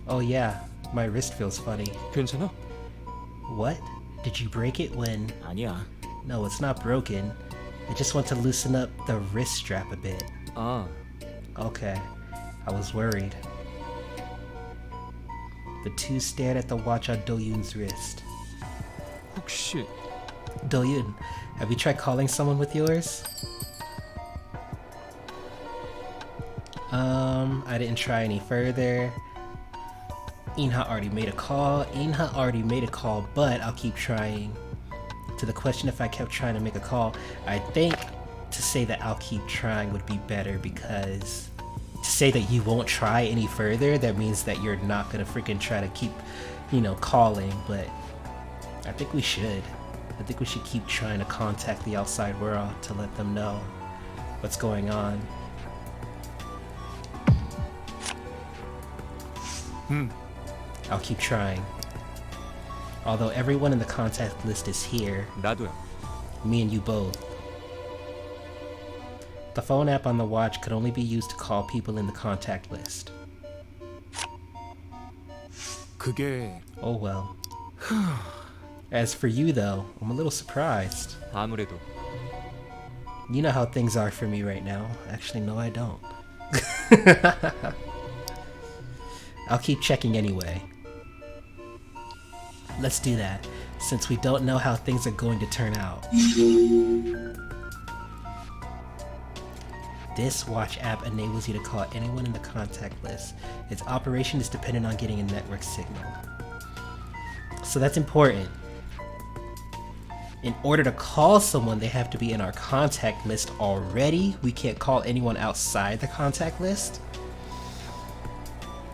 Oh yeah, my wrist feels funny. 괜찮아? What? Did you break it when... 아니야. No, it's not broken. I just want to loosen up the wrist strap a bit. 아, Okay, I was worried. The two stared at the watch on Do-yoon's wrist. 혹시 Do-yoon, have you tried calling someone with yours? I didn't try any further. Inha already made a call, but I'll keep trying. To the question if I kept trying to make a call, I think to say that I'll keep trying would be better, because to say that you won't try any further, that means that you're not gonna freaking try to keep, calling, but I think we should. I think we should keep trying to contact the outside world to let them know what's going on. I'll keep trying. Although everyone in the contact list is here, 나도야. me and you both. The phone app on the watch could only be used to call people in the contact list. 그게 Oh well. As for you though, I'm a little surprised. 아무래도 You know how things are for me right now. Actually, no, I don't. I'll keep checking anyway. Let's do that, since we don't know how things are going to turn out. This watch app enables you to call anyone in the contact list. Its operation is dependent on getting a network signal. So that's important. In order to call someone, they have to be in our contact list already. We can't call anyone outside the contact list.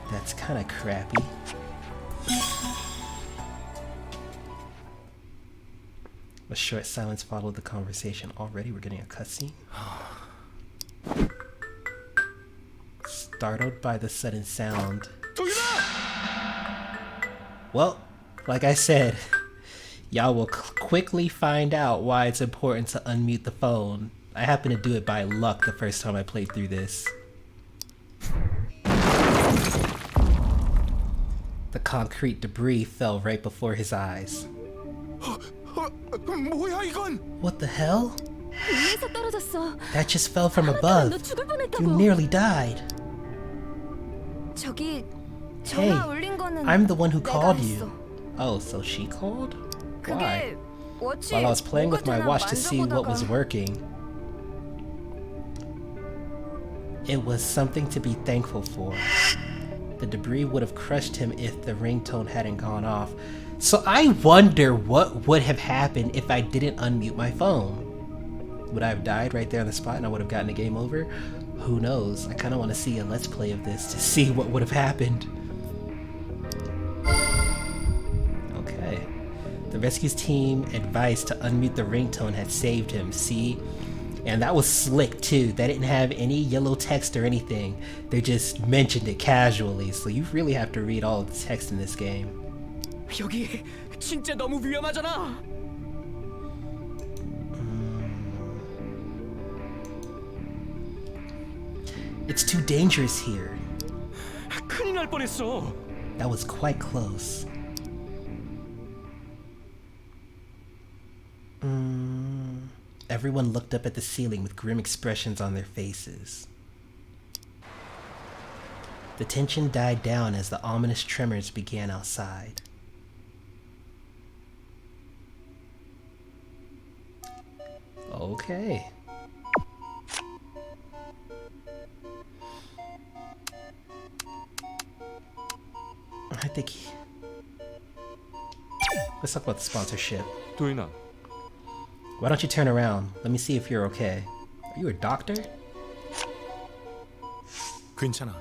That's kind of crappy. A short silence followed the conversation. Already we're getting a cutscene. Startled by the sudden sound. Well, like I said, y'all will quickly find out why it's important to unmute the phone. I happened to do it by luck the first time I played through this. The concrete debris fell right before his eyes. 뭐야 이건? What the hell? 위에서 떨어졌어. That just fell from 너 above. 죽을 You 뻔했다고. nearly died. 저기 Hey, 전화 울린 거는 I'm the one who 내가 called 했어. you. Oh, so she called? Why? 그게 워치 While I was playing with my 뭐가 watch to 되나 see what was 만져보다가 working. It was something to be thankful for. The debris would have crushed him if the ringtone hadn't gone off. So I wonder what would have happened if I didn't unmute my phone. Would I have died right there on the spot and I would have gotten the game over? who knows? I kind of want to see a let's play of this to see what would have happened. Okay. The rescues team advised to unmute the ringtone had saved him. See? And that was slick too. They didn't have any yellow text or anything. They just mentioned it casually. So you really have to read all of the text in this game. 여기 진짜 너무 위험하잖아. It's too dangerous here. 큰일 날 뻔했어. That was quite close. Everyone looked up at the ceiling with grim expressions on their faces. The tension died down as the ominous tremors began outside. Okay. I think let's talk about the sponsorship. 도인아, Why don't you turn around? Let me see if you're okay. Are you a doctor? 괜찮아.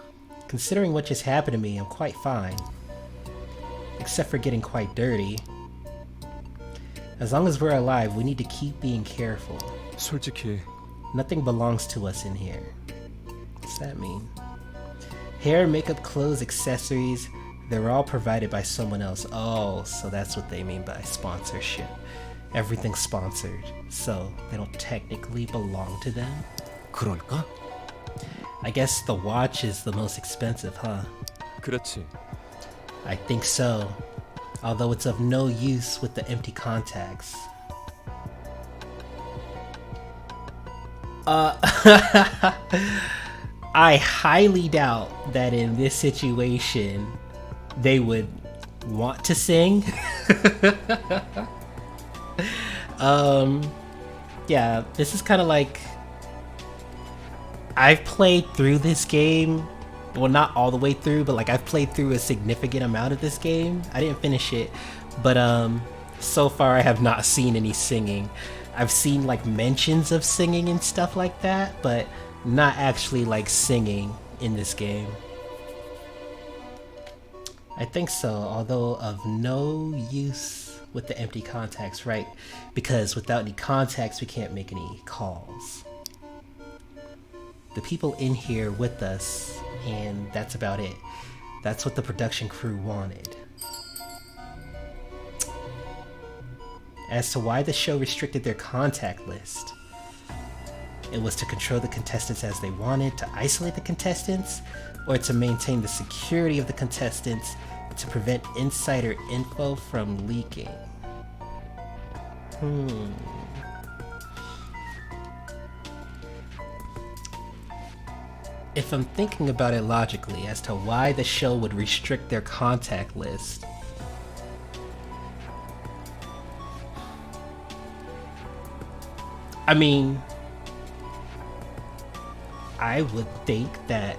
Considering what just happened to me, I'm quite fine. Except for getting quite dirty. As long as we're alive, we need to keep being careful. 솔직히 Nothing belongs to us in here. What's that mean? Hair, makeup, clothes, accessories, they're all provided by someone else. Oh, so that's what they mean by sponsorship. Everything's sponsored, so they don't technically belong to them. 그럴까? I guess the watch is the most expensive, huh? 그렇지. I think so. Although it's of no use with the empty contacts. I highly doubt that in this situation they would want to sing. Yeah, this is kind of like I've played through this game. Well, not all the way through, but like I've played through a significant amount of this game. I didn't finish it, but so far I have not seen any singing. I've seen like mentions of singing and stuff like that, but not actually like singing in this game. I think so, although of no use with the empty contacts, right? Because without any contacts, we can't make any calls. The people in here with us, and that's about it. That's what the production crew wanted. As to why the show restricted their contact list, it was to control the contestants as they wanted, to isolate the contestants, or to maintain the security of the contestants, to prevent insider info from leaking. If I'm thinking about it logically as to why the show would restrict their contact list, I mean, I would think that,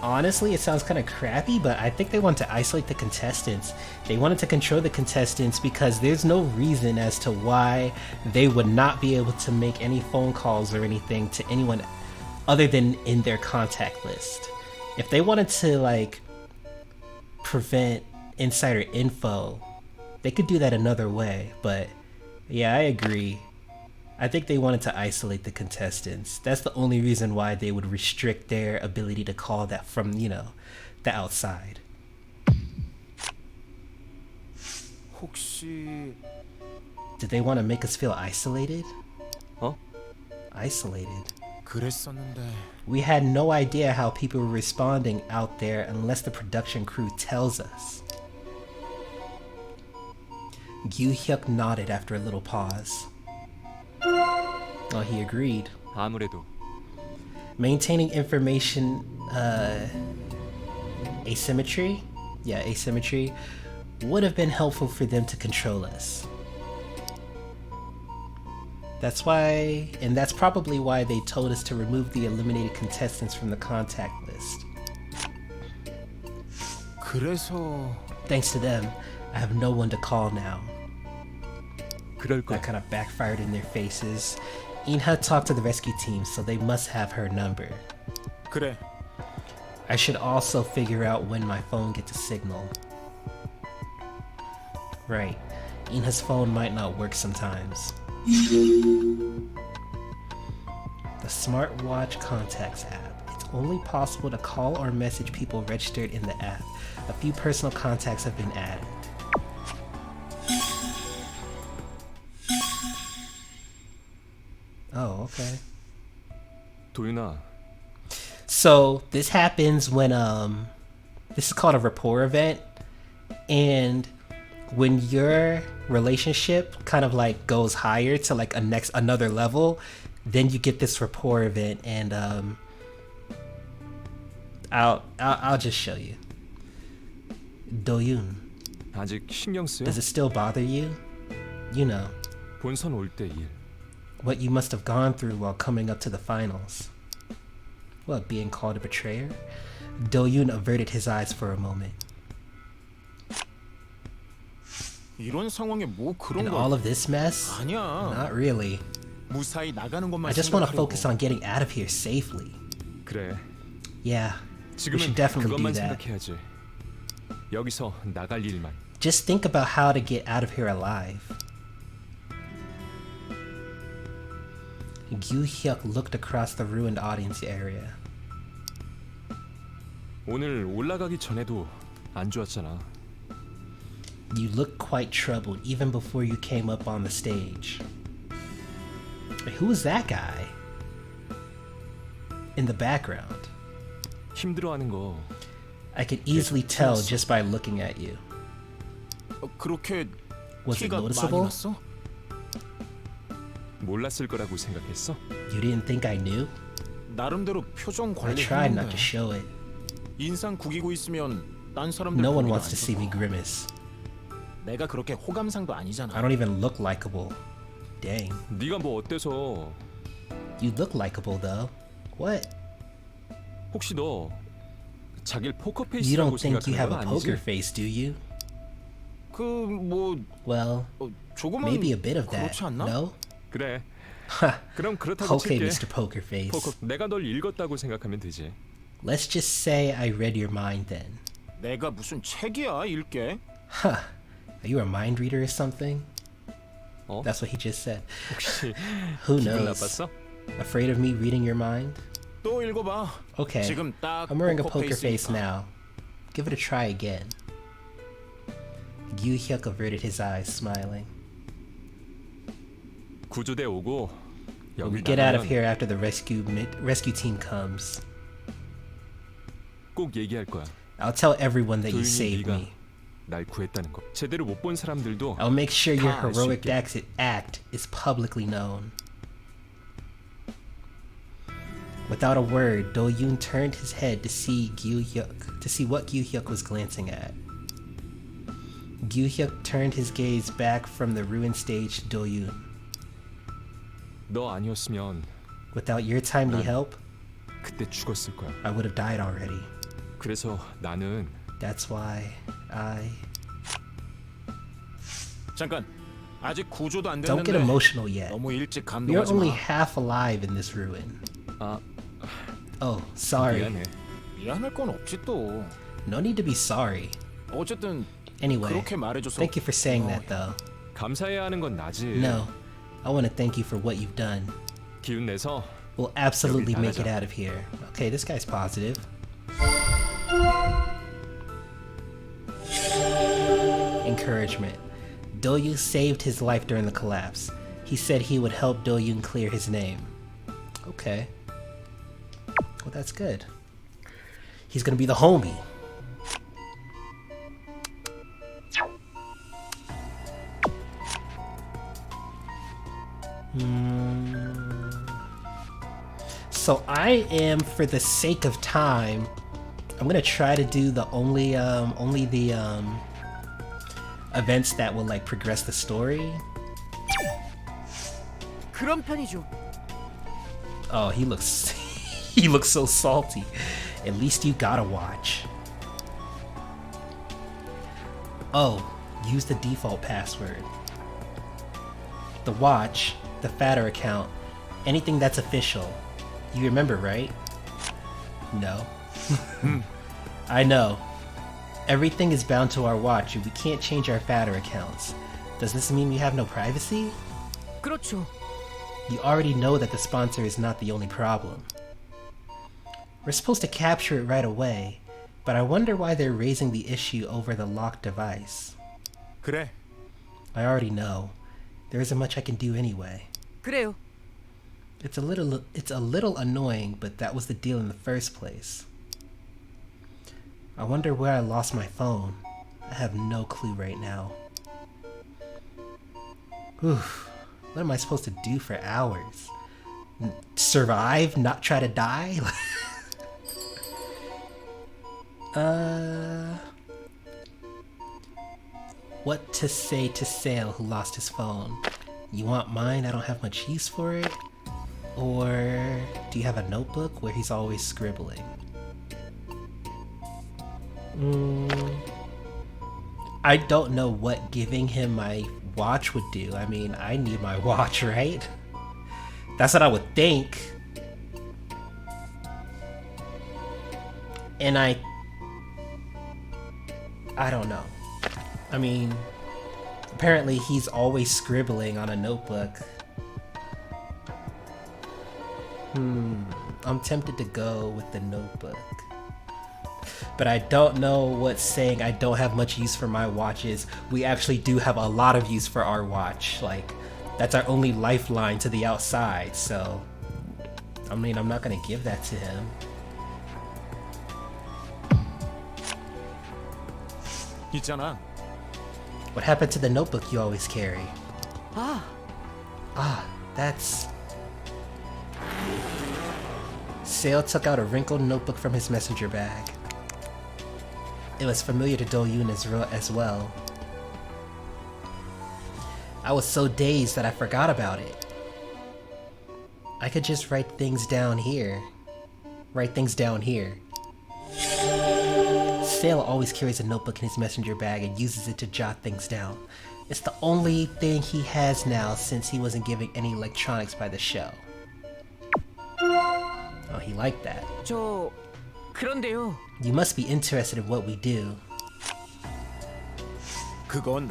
honestly, it sounds kind of crappy, but I think they want to isolate the contestants. They wanted to control the contestants because there's no reason as to why they would not be able to make any phone calls or anything to anyone other than in their contact list. If they wanted to like prevent insider info, they could do that another way. But yeah, I agree. I think they wanted to isolate the contestants. That's the only reason why they would restrict their ability to call that from, you know, the outside. 혹시 Did they want to make us feel isolated? 어? Isolated. 그랬었는데. We had no idea how people were responding out there unless the production crew tells us. Gyu-hyuk nodded after a little pause. Oh, he agreed. 아무래도 Maintaining information asymmetry? Yeah, asymmetry would have been helpful for them to control us. That's why, and that's probably why they told us to remove the eliminated contestants from the contact list. 그래서 Thanks to them, I have no one to call now. 그럴 거야. That kind of backfired in their faces. Inha talked to the rescue team, so they must have her number. 그래. I should also figure out when my phone gets a signal. Right. Inha's phone might not work sometimes. The smartwatch contacts app. It's only possible to call or message people registered in the app. A few personal contacts have been added. Oh, okay. 도윤아, So this happens when this is called a rapport event, and when your relationship kind of like goes higher to like another level, then you get this rapport event, and I'll just show you. 도윤, 아직 신경 쓰여? does it still bother you? You know, 본선 올 때 일. what you must have gone through while coming up to the finals. What, being called a betrayer? Do-yoon averted his eyes for a moment. 이런 상황에 뭐 그런 In 거 all of this mess? 아니야. Not really. 무사히 나가는 것만 I just want to 생각하려고. focus on getting out of here safely. 그래, Yeah, we should 지금은 definitely do 그것만 that. 생각해야지. 여기서 나갈 일만. Just think about how to get out of here alive. Gyu-hyuk looked across the ruined audience area. 오늘 올라가기 전에도 안 좋았잖아. You looked quite troubled even before you came up on the stage. Wait, who was that guy? In the background. 힘들어하는 거 I could easily tell just by looking at you. 그렇게 Was it 티가 많이 noticeable? 났어? 몰랐을 거라고 생각했어? You didn't think I knew? 나름대로 표정 I tried not to 관리했는데 show it. 인상 구기고 있으면 딴 사람들 No one 보기도 wants to 안 see me 좋고. grimace. 내가 그렇게 호감상도 아니잖아. I don't even look likable. Dang. 네가 뭐 어때서? You look likable though. What? 혹시 너 자기를 You 포커페이스라고 don't think you 생각하는 have 건 a 아니지? poker face, do you? 그뭐 Well, 조금은 maybe a bit of that. 그렇지 않나? No? 그래. Ha. 그럼 그렇다고 Okay, 칠게. Mr. Poker Face. 내가 널 읽었다고 생각하면 되지. Let's just say I read your mind then. 내가 무슨 책이야 읽게? Huh. Are you a mind reader or something? 어? That's what he just said. 혹시 Who 기분 knows? 나빴어? Afraid of me reading your mind? 또 읽어봐. Okay. 지금 딱 I'm wearing a poker face 포커페이스니까. now. Give it a try again. Gyu-hyuk averted his eyes, smiling. 구조대 오고 When 여기 we get out of 나가면 here after the rescue team comes, 꼭 얘기할 거야. I'll tell everyone that you 도윤이 saved 네가 me. 날 구했다는 거. 제대로 못 본 사람들도 I'll make sure your 다 알 수 heroic 있게. act is publicly known. Without a word, Do-yoon turned his head to see what Gyu-hyuk was glancing at. Gyu-hyuk turned his gaze back from the ruined stage to Do-yoon. 너 아니었으면 Without your timely 난- help, 그때 죽었을 거야. I would have died already. 그래서 나는 That's why I... 잠깐. 아직 구조도 안 Don't get 됐는데 emotional yet. 너무 일찍 We are 감동하지 only 마. half alive in this ruin. 아 Oh, sorry. 미안해. 미안할 건 없지 또. No need to be sorry. 어쨌든 Anyway, 그렇게 말해줘서 thank you for saying that 고마워. though. 감사해야 하는 건 나지. No, I want to thank you for what you've done. 기운 내서 We'll absolutely 여길 make it 나가자. out of here. Okay, this guy's positive. Encouragement. Do-yoon saved his life during the collapse. He said he would help Do-yoon clear his name. Okay. Well, that's good. He's gonna be the homie. So I am, for the sake of time, I'm gonna try to do the only the events that will like progress the story. 그런 편이죠. Oh, he looks he looks so salty. At least you gotta watch. Oh, use the default password. The watch, the fatter account, Anything that's official. You remember, right? No. I know. Everything is bound to our watch and we can't change our fatter accounts. Does this mean we have no privacy? 그렇죠. You already know that the sponsor is not the only problem. We're supposed to capture it right away, but I wonder why they're raising the issue over the locked device. 그래. I already know. There isn't much I can do anyway. 그래요. It's a little annoying, but that was the deal in the first place. I wonder where I lost my phone. I have no clue right now. Oof. What am I supposed to do for hours? Survive? Not try to die? What to say to Sale who lost his phone? You want mine? I don't have much use for it? Or do you have a notebook where he's always scribbling? I don't know what giving him my watch would do. I mean, I need my watch, right? That's what I would think. And I don't know. I mean, apparently he's always scribbling on a notebook. I'm tempted to go with the notebook. But I don't know what saying I don't have much use for my watch is. We actually do have a lot of use for our watch. Like, that's our only lifeline to the outside, so... I mean, I'm not gonna give that to him. 있잖아. What happened to the notebook you always carry? 아, That's... Sale took out a wrinkled notebook from his messenger bag. It was familiar to Do-yoon as well. I was so dazed that I forgot about it. I could just write things down here. Sale always carries a notebook in his messenger bag and uses it to jot things down. It's the only thing he has now since he wasn't giving any electronics by the show. Oh, he liked that. 그런데요. You must be interested in what we do. 그건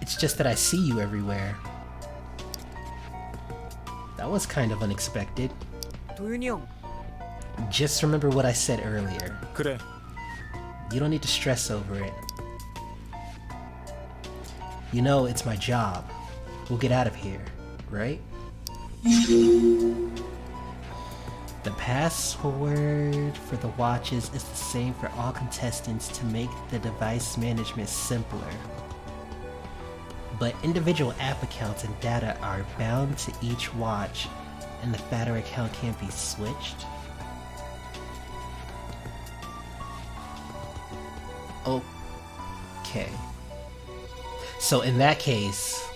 It's just that I see you everywhere. That was kind of unexpected. 도윤이 형, Just remember what I said earlier. 그래. You don't need to stress over it. You know, it's my job. We'll get out of here, right? The password for the watches is the same for all contestants to make the device management simpler. But individual app accounts and data are bound to each watch, and the fatter account can't be switched. Okay. So in that case...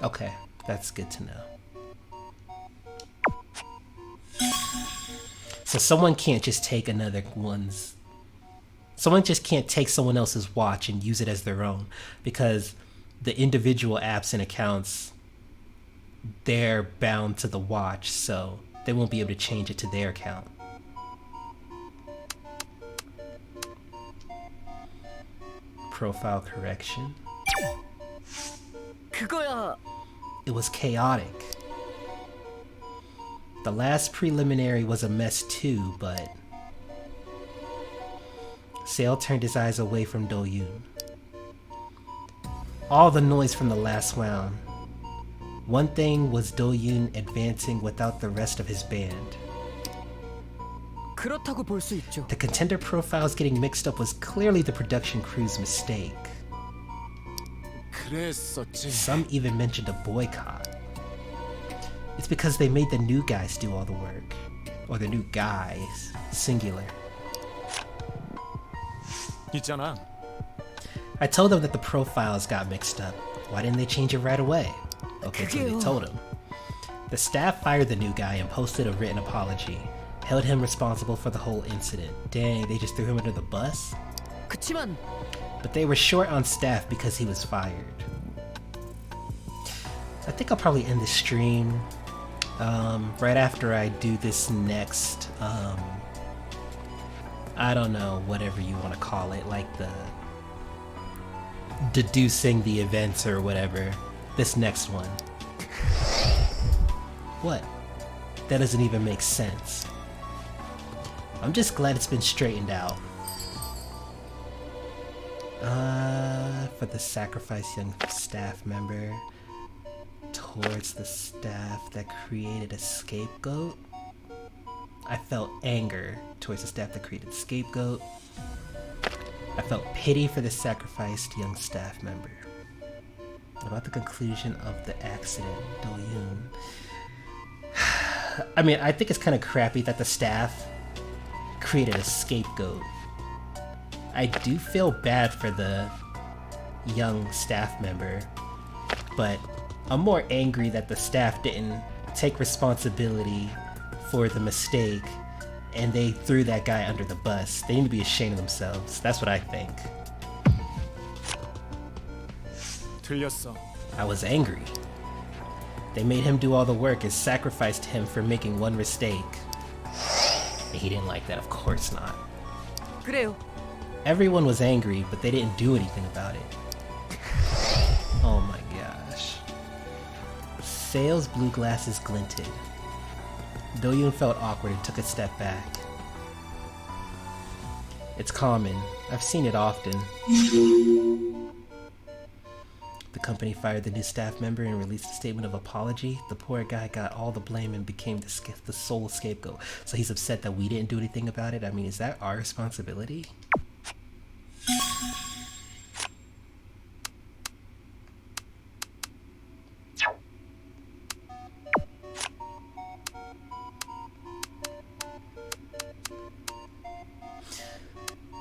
Okay, that's good to know. So someone can't just take someone just can't take someone else's watch and use it as their own, because the individual apps and accounts, they're bound to the watch, so they won't be able to change it to their account. Profile correction. 그거야. It was chaotic. The last preliminary was a mess too, but... Sale turned his eyes away from Do-yoon. All the noise from the last round. One thing was Do-yoon advancing without the rest of his band. 그렇다고 볼 수 있죠. The contender profiles getting mixed up was clearly the production crew's mistake. 그랬었지. Some even mentioned a boycott. It's because they made the new guys do all the work. Or the new guys, singular. 있잖아. I told them that the profiles got mixed up. Why didn't they change it right away? Okay, so they told him. The staff fired the new guy and posted a written apology. Held him responsible for the whole incident. Dang, they just threw him under the bus? 그치만 But they were short on staff because he was fired. I think I'll probably end the stream right after I do this next, I don't know, whatever you want to call it, like the deducing the events or whatever. This next one. What? That doesn't even make sense. I'm just glad it's been straightened out. For the sacrifice young staff member towards the staff that created a scapegoat. I felt anger towards the staff that created the scapegoat. I felt pity for the sacrificed young staff member. About the conclusion of the accident, Do-yoon. I mean, I think it's kind of crappy that the staff created a scapegoat. I do feel bad for the young staff member, but I'm more angry that the staff didn't take responsibility for the mistake and they threw that guy under the bus. They need to be ashamed of themselves. That's what I think. 틀렸어. I was angry. They made him do all the work and sacrificed him for making one mistake. And he didn't like that, of course not. 그래요. Everyone was angry, but they didn't do anything about it. Oh my gosh. Sale's blue glasses glinted. Do-yoon felt awkward and took a step back. It's common. I've seen it often. The company fired the new staff member and released a statement of apology. The poor guy got all the blame and became the sole scapegoat. So he's upset that we didn't do anything about it? I mean, is that our responsibility?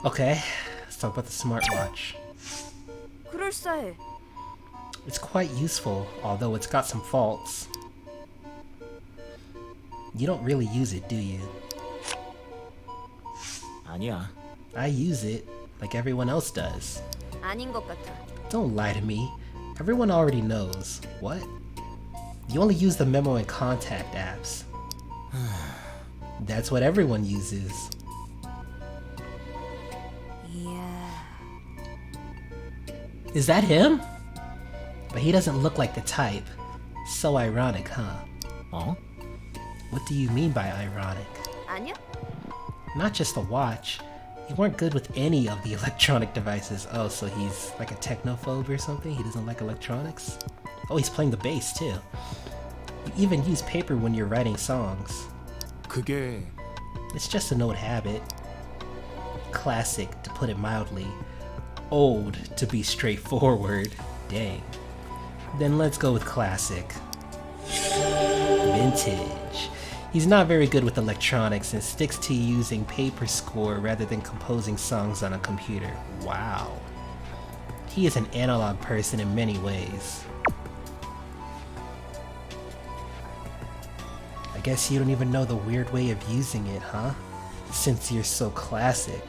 Okay, let's talk about the smartwatch. 그럴싸해. It's quite useful, although it's got some faults. You don't really use it, do you? 아니야. I use it, like everyone else does. 아닌 것 같아. Don't lie to me. Everyone already knows. What? You only use the memo and contact apps. That's what everyone uses. Yeah. Is that him? But he doesn't look like the type. So ironic, huh? 어? What do you mean by ironic? 아니야? Not just the watch. You weren't good with any of the electronic devices. Oh, so he's like a technophobe or something? He doesn't like electronics? Oh, he's playing the bass too. You even use paper when you're writing songs. 그게 It's just an old habit. Classic, to put it mildly. Old, to be straightforward. Dang. Then let's go with classic. Vintage. He's not very good with electronics and sticks to using paper score rather than composing songs on a computer. Wow. He is an analog person in many ways. I guess you don't even know the weird way of using it, huh? Since you're so classic.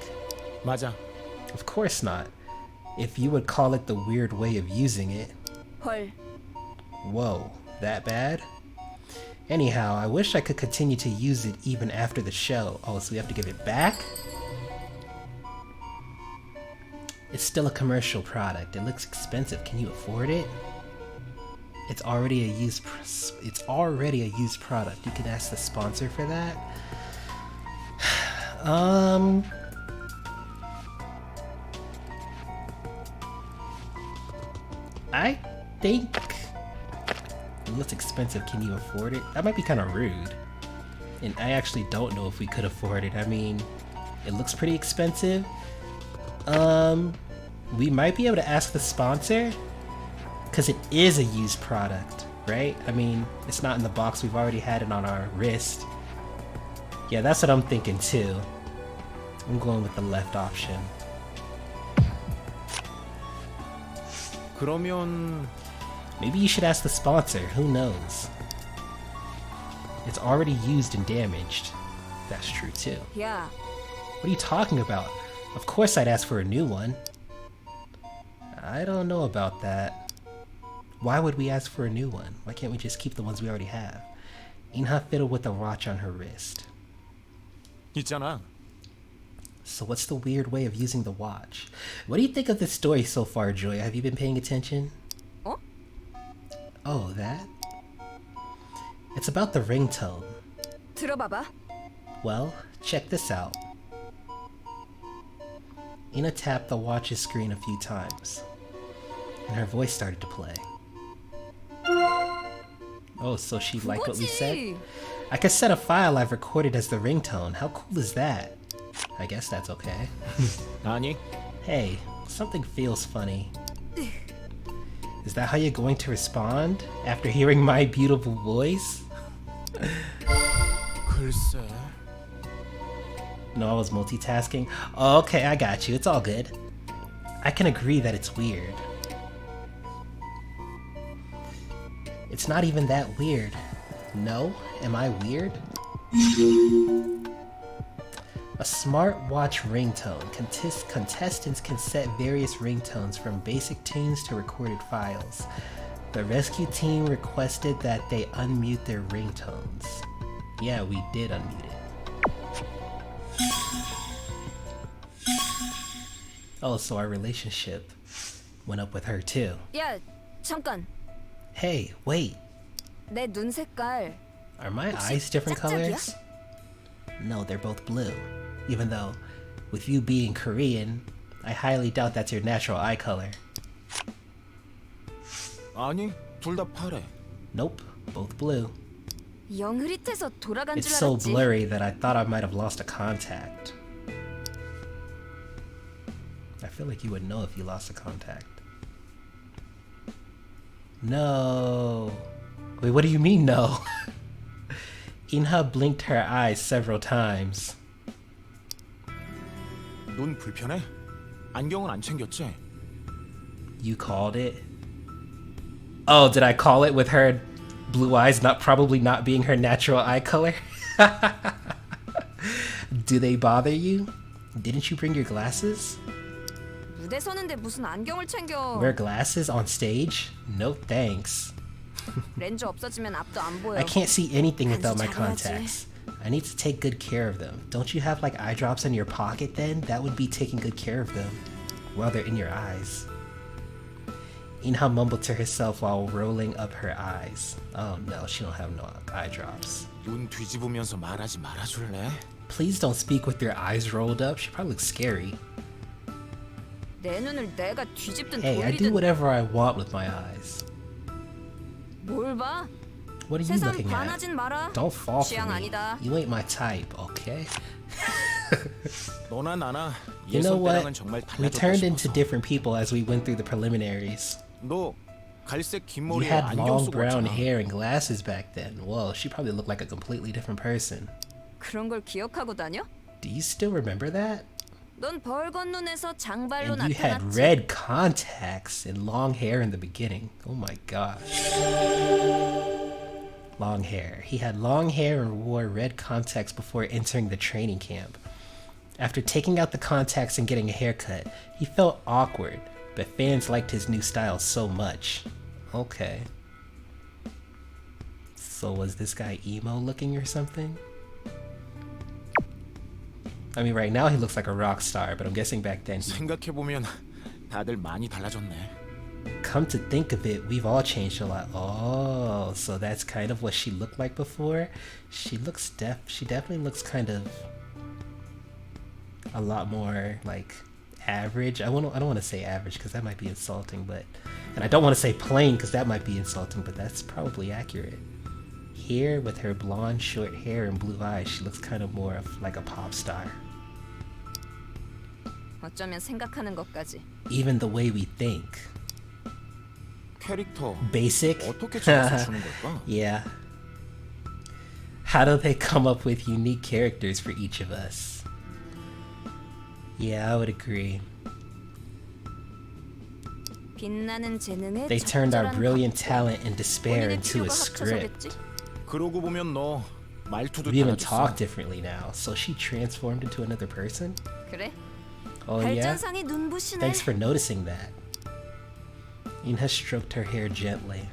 맞아. Of course not. If you would call it the weird way of using it. 헐. Whoa, that bad? Anyhow, I wish I could continue to use it even after the show. Oh, so we have to give it back? It's still a commercial product. It looks expensive. Can you afford it? It's already a used product. You can ask the sponsor for that. I think it looks expensive. Can you afford it? That might be kind of rude. And I actually don't know if we could afford it. I mean, it looks pretty expensive. We might be able to ask the sponsor because it is a used product, right? I mean, it's not in the box. We've already had it on our wrist. Yeah, that's what I'm thinking too. I'm going with the left option. 그러면 Maybe you should ask the sponsor, who knows? It's already used and damaged. That's true too. 야, What are you talking about? Of course I'd ask for a new one. I don't know about that. Why would we ask for a new one? Why can't we just keep the ones we already have? Inha fiddled with the watch on her wrist. 있잖아. So what's the weird way of using the watch? What do you think of this story so far, Joy? Have you been paying attention? 어? Oh, that? It's about the ringtone. 들어봐봐. Well, check this out. Ina tapped the watch's screen a few times, and her voice started to play. Oh, so she liked what we said? 그거지. I can set a file I've recorded as the ringtone. How cool is that? I guess that's okay. 아니, Hey, something feels funny. Is that how you're going to respond after hearing my beautiful voice? 글쎄. No, I was multitasking. Oh, okay, I got you. It's all good. I can agree that it's weird. It's not even that weird. No? Am I weird? A smartwatch ringtone. Contestants can set various ringtones from basic tunes to recorded files. The rescue team requested that they unmute their ringtones. Yeah, we did unmute it. Oh, so our relationship went up with her too. 야, 잠깐. Hey, wait. 내 눈 색깔. Are my 혹시 eyes different 짝짝이야? colors? No, they're both blue. Even though, with you being Korean, I highly doubt that's your natural eye color. 아니, 둘 다 파래. Nope, both blue. 영 흐릿해서 돌아간 It's 줄 so 알았지. blurry that I thought I might have lost a contact. I feel like you would know if you lost a contact. No. Wait, what do you mean no? Inha blinked her eyes several times. 눈 불편해? 안경은 안 챙겼지? You called it? Oh, did I call it with her blue eyes probably not being her natural eye color? Do they bother you? Didn't you bring your glasses? 무대 서는데 무슨 안경을 챙겨. Wear glasses on stage? No thanks. 렌즈 없어지면 앞도 안 보여. I can't see anything without my 잘해야지. contacts. I need to take good care of them. Don't you have like eye drops in your pocket then? That would be taking good care of them while they're in your eyes. Inha mumbled to herself while rolling up her eyes. Oh no, she don't have no eye drops. 눈 뒤집으면서 말하지 말아줄래? Please don't speak with your eyes rolled up. She probably looks scary. 내 눈을 내가 뒤집든 Hey, I do 돌리든 whatever I want with my eyes. 뭘 봐? What are you 세상 looking at? 반하진 마라. Don't fall for 취향 me. 아니다. You ain't my type, okay? 너나 나나 You know 예선 what? 때랑은 정말 We 달라졌다 turned into 싶어서. different people as we went through the preliminaries. 너 갈색 긴 You 머리에 had 안경 long 쓰고 brown 왔잖아. hair and glasses back then. Whoa, she probably looked like a completely different person. 그런 걸 기억하고 다녀? Do you still remember that? 넌 벌건 눈에서 장발로 And you had 나타났지. red contacts and long hair in the beginning. Oh my gosh. Long hair. He had long hair and wore red contacts before entering the training camp. After taking out the contacts and getting a haircut, he felt awkward, but fans liked his new style so much. Okay. So was this guy emo looking or something? I mean, right now he looks like a rock star, but I'm guessing back then he... 생각해보면 다들 많이 달라졌네. Come to think of it, we've all changed a lot. Oh, so that's kind of what she looked like before? She definitely looks kind of a lot more like average. I don't want to say average because that might be insulting, but and I don't want to say plain because that might be insulting, but that's probably accurate. Here with her blonde short hair and blue eyes, she looks kind of more of like a pop star. 어쩌면 생각하는 것까지. Even the way we think. 캐릭터 Basic? 어떻게 찾아서 주는 걸까? Yeah. How do they come up with unique characters for each of us? Yeah, I would agree. 빛나는 재능에 They turned our 적절한 brilliant 각도. talent and despair 본인의 into a 필요가 script. 합쳐서겠지? 그러고 보면 너 말투도 We even 달라졌어. talk differently now. So she transformed into another person? 그래? Oh yeah? 발전상이 눈부시네. Thanks for noticing that. Inha stroked her hair gently.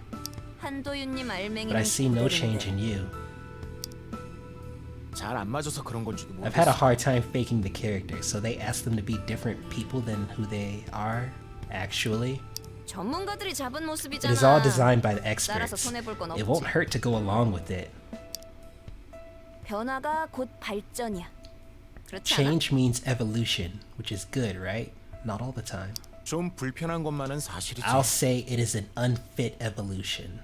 한도윤님 알맹이는 But I see no 그대로인데. change in you. 잘 안 맞아서 그런 건지도 I've had a 모르겠어. hard time faking the character, so they asked them to be different people than who they are, actually. 전문가들이 잡은 It 모습이잖아. is all designed by the 따라서 experts. 손해볼 건 It won't 없지. hurt to go along with it. 변화가 곧 발전이야. 그렇지 않아? Change means evolution, which is good, right? Not all the time. 좀 불편한 것만은 사실이지. I'll say it is an unfit evolution.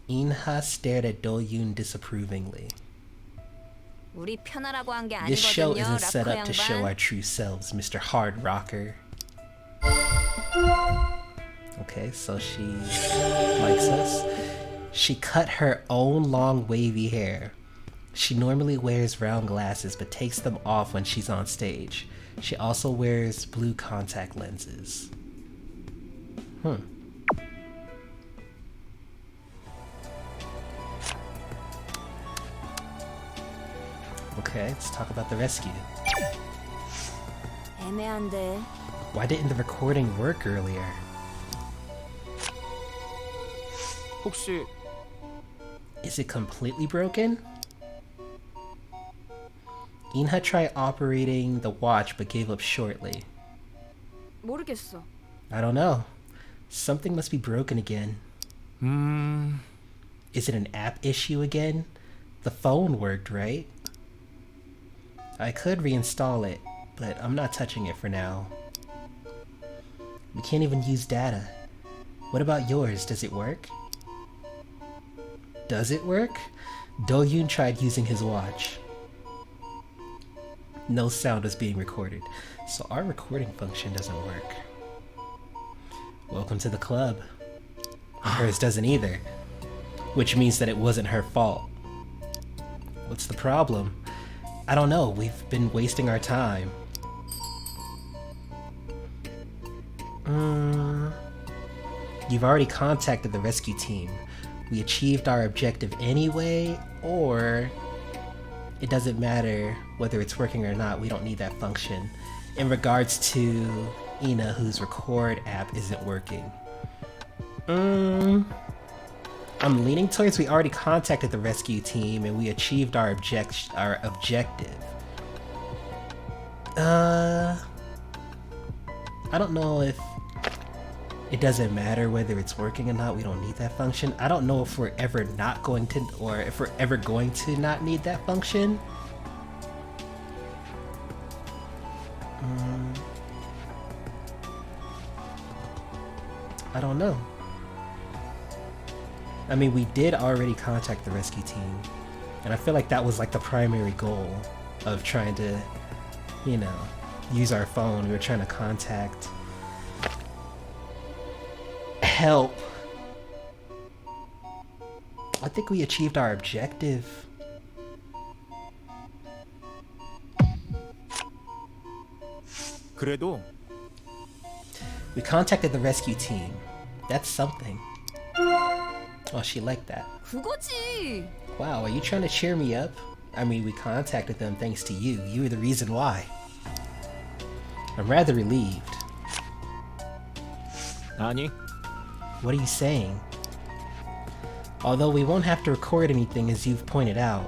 Inha stared at Do-yoon disapprovingly. 우리 편하라고 한 게 This show 아니거든요, isn't set 라커 up to show our 양반. true selves, Mr. Hard Rocker. Okay, so she likes us. She cut her own long wavy hair. She normally wears round glasses but takes them off when she's on stage. She also wears blue contact lenses. Okay, let's talk about the rescue. 애매한데. Why didn't the recording work earlier? 혹시 Is it completely broken? Inha tried operating the watch but gave up shortly. 모르겠어. I don't know. Something must be broken again. Is it an app issue again? The phone worked, right? I could reinstall it, but I'm not touching it for now. We can't even use data. What about yours? Does it work? Does it work? Do-yoon tried using his watch. No sound is being recorded, so our recording function doesn't work. Welcome to the club. Hers doesn't either, which means that it wasn't her fault. What's the problem? I don't know, we've been wasting our time. You've already contacted the rescue team. We achieved our objective anyway, or it doesn't matter whether it's working or not, we don't need that function. In regards to Ina, whose record app isn't working. I'm leaning towards we already contacted the rescue team and we achieved our objective. I don't know if it doesn't matter whether it's working or not, we don't need that function. I don't know if we're ever not going to, or if we're ever going to not need that function. I don't know. I mean, we did already contact the rescue team, and I feel like that was like the primary goal of trying to, you know, use our phone. We were trying to contact help. I think we achieved our objective. 그래도 We contacted the rescue team. That's something. Oh, she liked that. 그거지. Wow, are you trying to cheer me up? I mean, we contacted them thanks to you. You were the reason why. I'm rather relieved. 아니, What are you saying? Although we won't have to record anything as you've pointed out.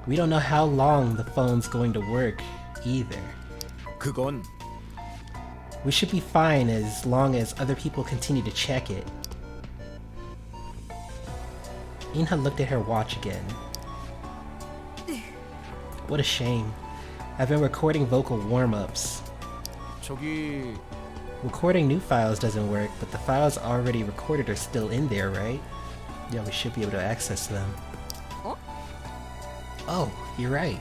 We don't know how long the phone's going to work either. 그건 We should be fine as long as other people continue to check it. Inha looked at her watch again. What a shame. I've been recording vocal warm-ups. 저기 Recording new files doesn't work, but the files already recorded are still in there, right? Yeah, we should be able to access them. 어? Oh, you're right.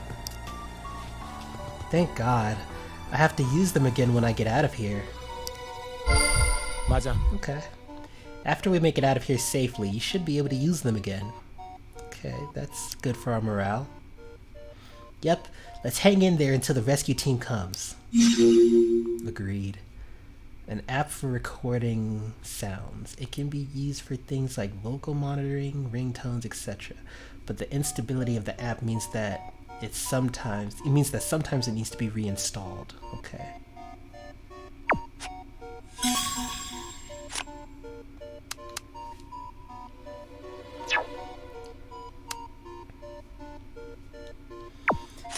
Thank God. I have to use them again when I get out of here. 맞아. Okay. After we make it out of here safely, you should be able to use them again. Okay, that's good for our morale. Yep, let's hang in there until the rescue team comes. Agreed. An app for recording sounds. It can be used for things like vocal monitoring, ringtones, etc. But the instability of the app means that it means that sometimes it needs to be reinstalled. Okay.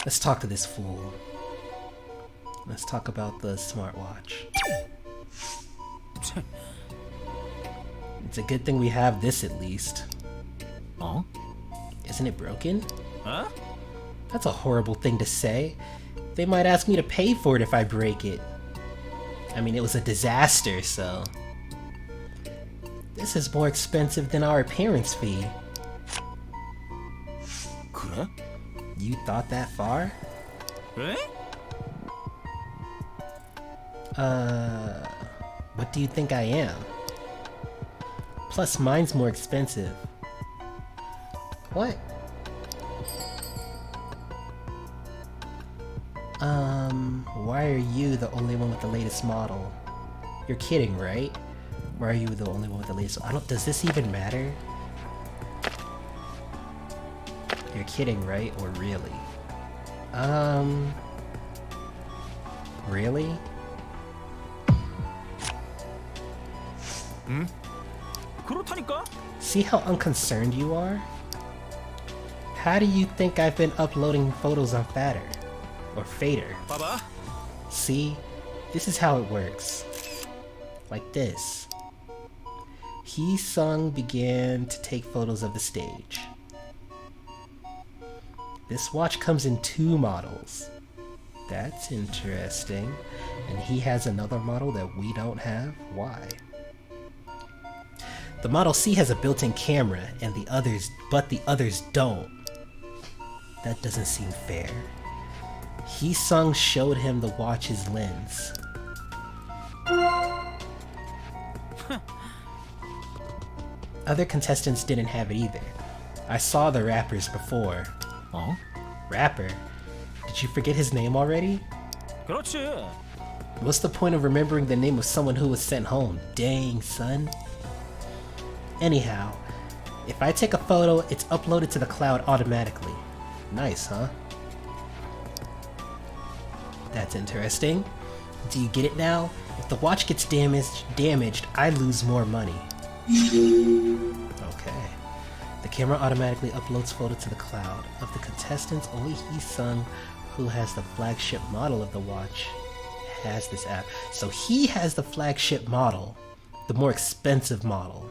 Let's talk to this fool. Let's talk about the smartwatch. It's a good thing we have this at least. 어? Isn't it broken? Huh? That's a horrible thing to say. They might ask me to pay for it if I break it. I mean, it was a disaster, so... This is more expensive than our appearance fee. 그래? You thought that far? 에? What do you think I am? Plus, mine's more expensive. What? Why are you the only one with the latest model? You're kidding, right? Why are you the only one with the latest? Does this even matter? You're kidding, right? Or really? Really? 그렇다니까? See how unconcerned you are? How do you think I've been uploading photos on Fader? Or Fader? 봐봐. See? This is how it works. Like this. Hee-sung began to take photos of the stage. This watch comes in 2 models. That's interesting. And he has another model that we don't have? Why? The Model C has a built-in camera, and the others don't. That doesn't seem fair. Hee-sung showed him the watch's lens. Other contestants didn't have it either. I saw the rappers before. 어? Rapper? Did you forget his name already? 그렇지. What's the point of remembering the name of someone who was sent home? Dang, son. Anyhow, if I take a photo, it's uploaded to the cloud automatically. Nice, huh? That's interesting. Do you get it now? If the watch gets damaged, I lose more money. Okay. The camera automatically uploads photo to the cloud. Of the contestants, only Hee-sung, who has the flagship model of the watch, has this app. So he has the flagship model, the more expensive model.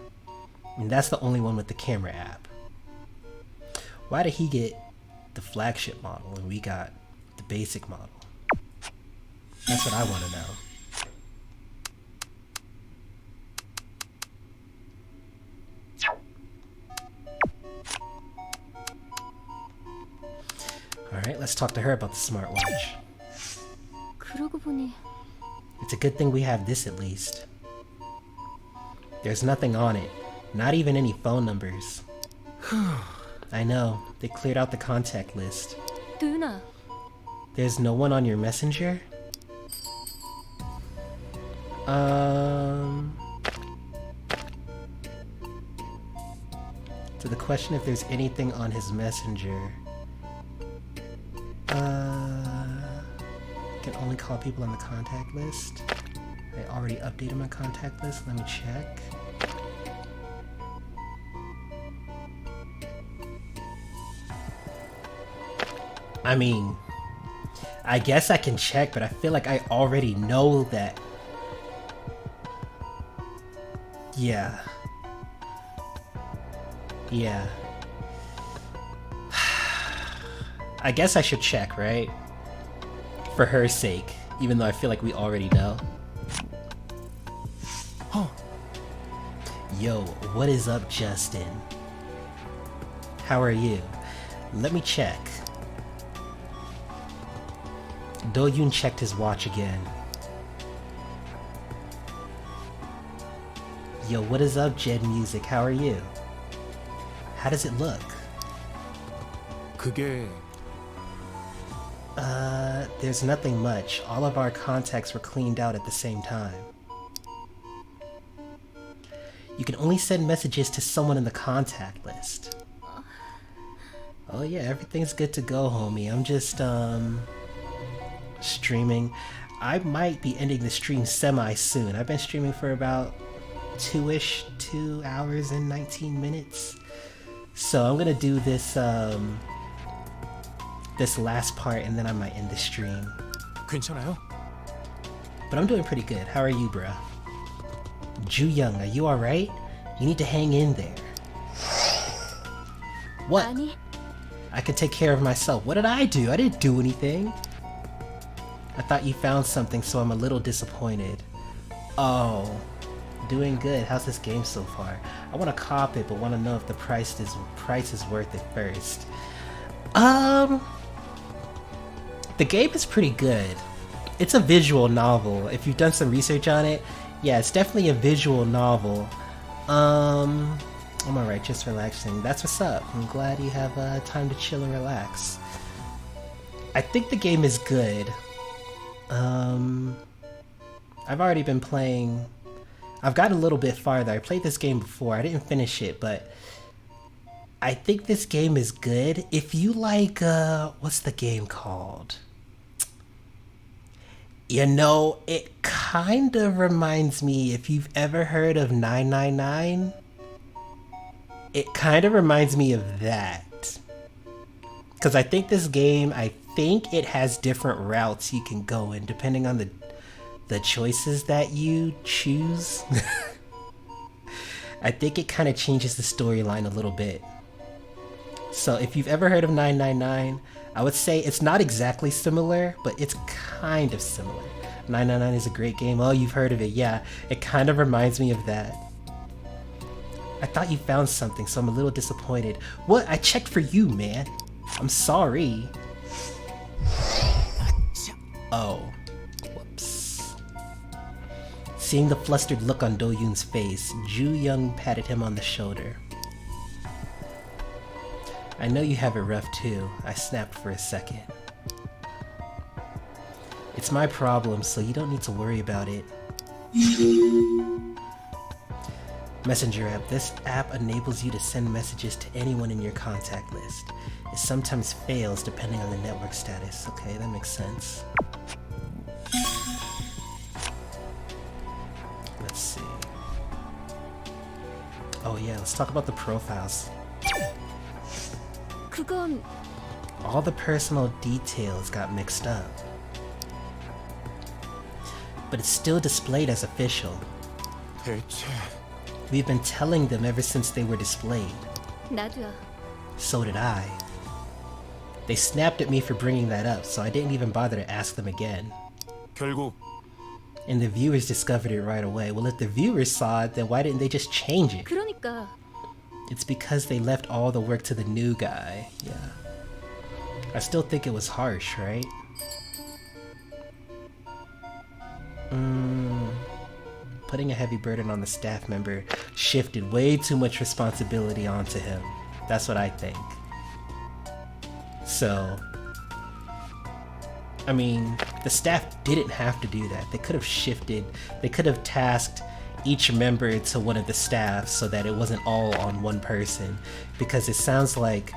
And that's the only one with the camera app. Why did he get the flagship model and we got the basic model? That's what I want to know. Alright, let's talk to her about the smartwatch. 그러고 보니 It's a good thing we have this at least. There's nothing on it. Not even any phone numbers. I know, they cleared out the contact list. 누나. There's no one on your messenger? To the question if there's anything on his messenger. Can only call people on the contact list. I already updated my contact list, let me check. I mean, I guess I can check, but I feel like I already know that. Yeah. Yeah. I guess I should check, right? For her sake, even though I feel like we already know. Oh. Yo, what is up, Justin? How are you? Let me check. Do-yoon checked his watch again. Yo, what is up, Jed Music? How are you? How does it look? 그게 There's nothing much. All of our contacts were cleaned out at the same time. You can only send messages to someone in the contact list. Oh yeah, everything's good to go, homie. I'm just streaming. I might be ending the stream semi soon. I've been streaming for about 2 hours and 19 minutes. So I'm gonna do this this last part and then I might end the stream. 괜찮아요? But I'm doing pretty good. How are you, bruh? Ju Young, are you alright? You need to hang in there. What? 아니, I can take care of myself. What did I do? I didn't do anything. I thought you found something, so I'm a little disappointed. Oh, doing good. How's this game so far? I want to cop it, but want to know if the price is worth it first. The game is pretty good. It's a visual novel. If you've done some research on it, yeah, it's definitely a visual novel. I'm alright, just relaxing. That's what's up. I'm glad you have time to chill and relax. I think the game is good. I've already been playing. I've gotten a little bit farther. I played this game before. I didn't finish it, but I think this game is good. If you like, what's the game called? You know, it kind of reminds me, if you've ever heard of 999, it kind of reminds me of that. Because I think this game, I think it has different routes you can go in depending on the choices that you choose. I think it kind of changes the storyline a little bit. So if you've ever heard of 999, I would say it's not exactly similar, but it's kind of similar. 999 is a great game. Oh, you've heard of it. Yeah, it kind of reminds me of that. I thought you found something, so I'm a little disappointed. What? I checked for you, man. I'm sorry. Oh. Whoops. Seeing the flustered look on Do-yoon's face, Ju Young patted him on the shoulder. I know you have it rough too. I snapped for a second. It's my problem, so you don't need to worry about it. Messenger app. This app enables you to send messages to anyone in your contact list. It sometimes fails depending on the network status. Okay, that makes sense. Let's see. Oh yeah, let's talk about the profiles. 그건 All the personal details got mixed up. But it's still displayed as official. 대체 We've been telling them ever since they were displayed. 나도야. So did I. They snapped at me for bringing that up, so I didn't even bother to ask them again. 결국 And the viewers discovered it right away. Well, if the viewers saw it, then why didn't they just change it? 그러니까 It's because they left all the work to the new guy. Yeah. I still think it was harsh, right? Putting a heavy burden on the staff member shifted way too much responsibility onto him. That's what I think. So, I mean, the staff didn't have to do that. They could have shifted, they could have tasked each member to one of the staff so that it wasn't all on one person, because it sounds like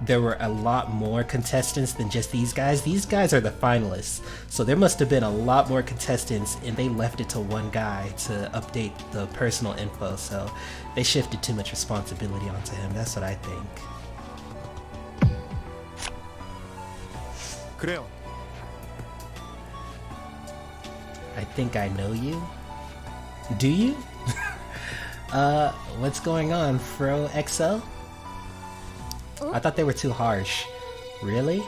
there were a lot more contestants than just these guys. These guys are the finalists, so there must have been a lot more contestants, and they left it to one guy to update the personal info, so they shifted too much responsibility onto him. That's what I think. 그래요. I think I know you. Do you? What's going on, Fro XO? I thought they were too harsh. Really?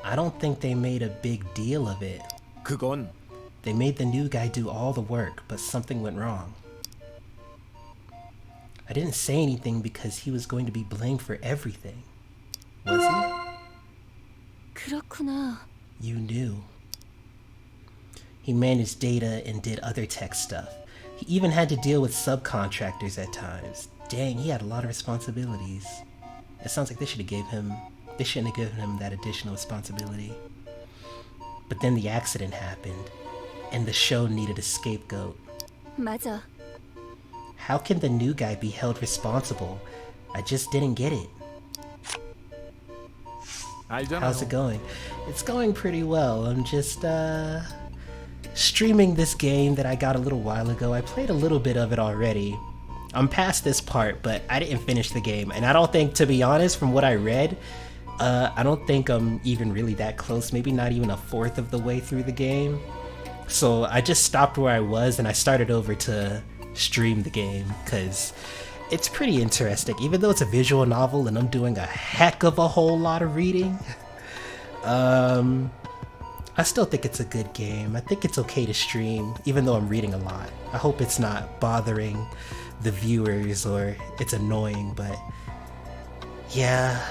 I don't think they made a big deal of it. 그건 They made the new guy do all the work, but something went wrong. I didn't say anything because he was going to be blamed for everything. Was he? 그렇구나. You knew. He managed data and did other tech stuff. He even had to deal with subcontractors at times. Dang, he had a lot of responsibilities. It sounds like they shouldn't have given him that additional responsibility. But then the accident happened, and the show needed a scapegoat. 맞아. How can the new guy be held responsible? I just didn't get it. 알잖아요. How's it going? It's going pretty well. I'm just streaming this game that I got a little while ago. I played a little bit of it already. I'm past this part, but I didn't finish the game. And I don't think, to be honest, from what I read, I don't think I'm even really that close. Maybe not even a fourth of the way through the game. So I just stopped where I was and I started over to stream the game because it's pretty interesting. Even though it's a visual novel and I'm doing a heck of a whole lot of reading, I still think it's a good game. I think it's okay to stream, even though I'm reading a lot. I hope it's not bothering the viewers or it's annoying, but yeah,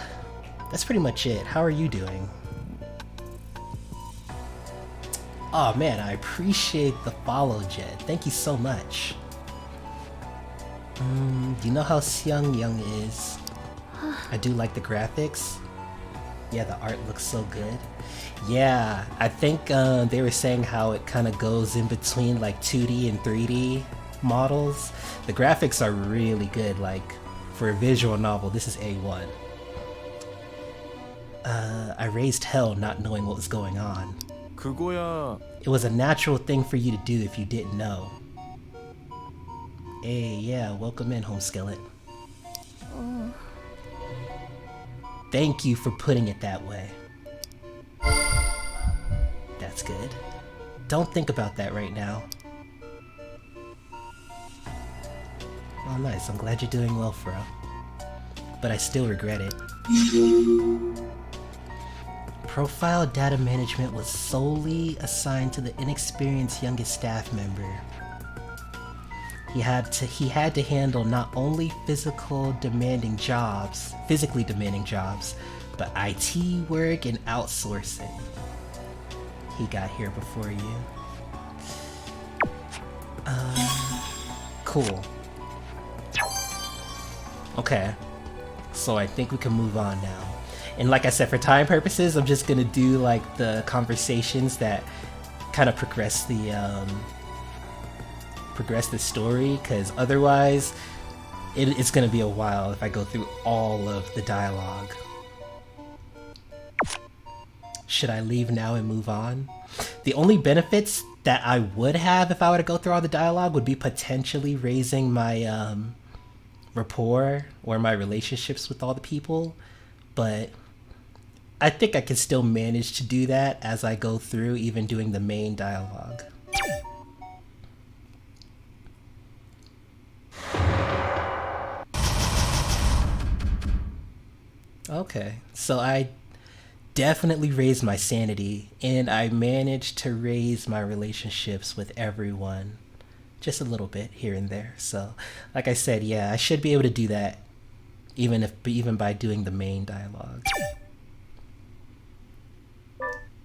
that's pretty much it. How are you doing? Oh man, I appreciate the follow, Jed. Thank you so much. Do you know how Seung Young is? I do like the graphics. Yeah, the art looks so good. Yeah, I think they were saying how it kind of goes in between like 2D and 3D models. The graphics are really good. Like for a visual novel, this is A1. I raised hell not knowing what was going on. 그거야. It was a natural thing for you to do if you didn't know. Hey, yeah, welcome in, Home Skillet. Thank you for putting it that way. That's good. Don't think about that right now. Oh, nice. I'm glad you're doing well, Fro. But I still regret it. Profile data management was solely assigned to the inexperienced youngest staff member. He had to handle not only physically demanding jobs, but IT work and outsourcing. He got here before you. Cool. Okay. So I think we can move on now. And like I said, for time purposes, I'm just gonna do like the conversations that kind of progress the story, because otherwise it's gonna be a while if I go through all of the dialogue. Should I leave now and move on? The only benefits that I would have if I were to go through all the dialogue would be potentially raising my rapport or my relationships with all the people, but I think I can still manage to do that as I go through, even doing the main dialogue. Okay, so I definitely raised my sanity, and I managed to raise my relationships with everyone. Just a little bit here and there. So, like I said, yeah, I should be able to do that even by doing the main dialogue.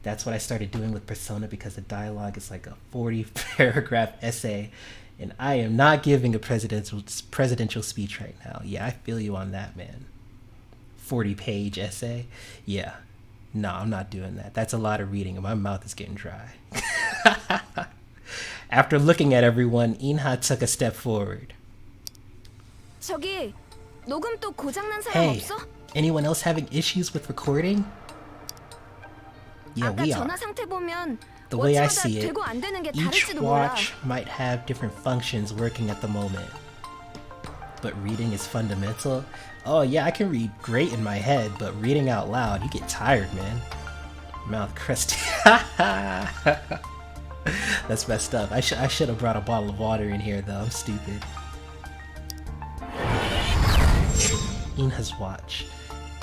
That's what I started doing with Persona, because the dialogue is like a 40-paragraph essay, and I am not giving a presidential speech right now. Yeah, I feel you on that, man. 40-page essay? Yeah. No, I'm not doing that. That's a lot of reading, and my mouth is getting dry. After looking at everyone, Inha took a step forward. 저기, 녹음 또 고장난 사람 Hey, 없어? anyone else having issues with recording? Yeah, 아까 we are. 전화 상태 보면 The way I 워치마다 see it, 되고 안 되는 게 each 다를지도 몰라. watch might have different functions working at the moment. But reading is fundamental. Oh yeah, I can read great in my head, but reading out loud, you get tired, man. Mouth crusty. That's messed up. I should have brought a bottle of water in here though. I'm stupid. Inha's watch.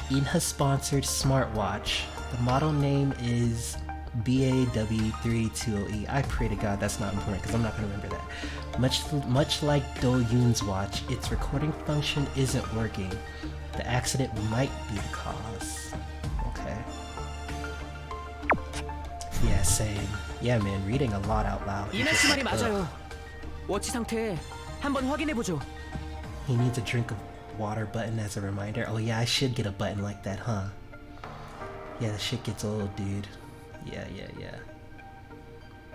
Inha sponsored smartwatch. The model name is BAW320E. I pray to God that's not important because I'm not going to remember that. Much like Do Yoon's watch, its recording function isn't working. The accident might be the cause. Okay. Yeah, same. Yeah, man, reading a lot out loud. 이나 씨 말이 맞아요. 워치 상태 한번 확인해 보죠. He needs a drink of water button as a reminder. Oh yeah, I should get a button like that, huh? Yeah, the shit gets old, dude. Yeah.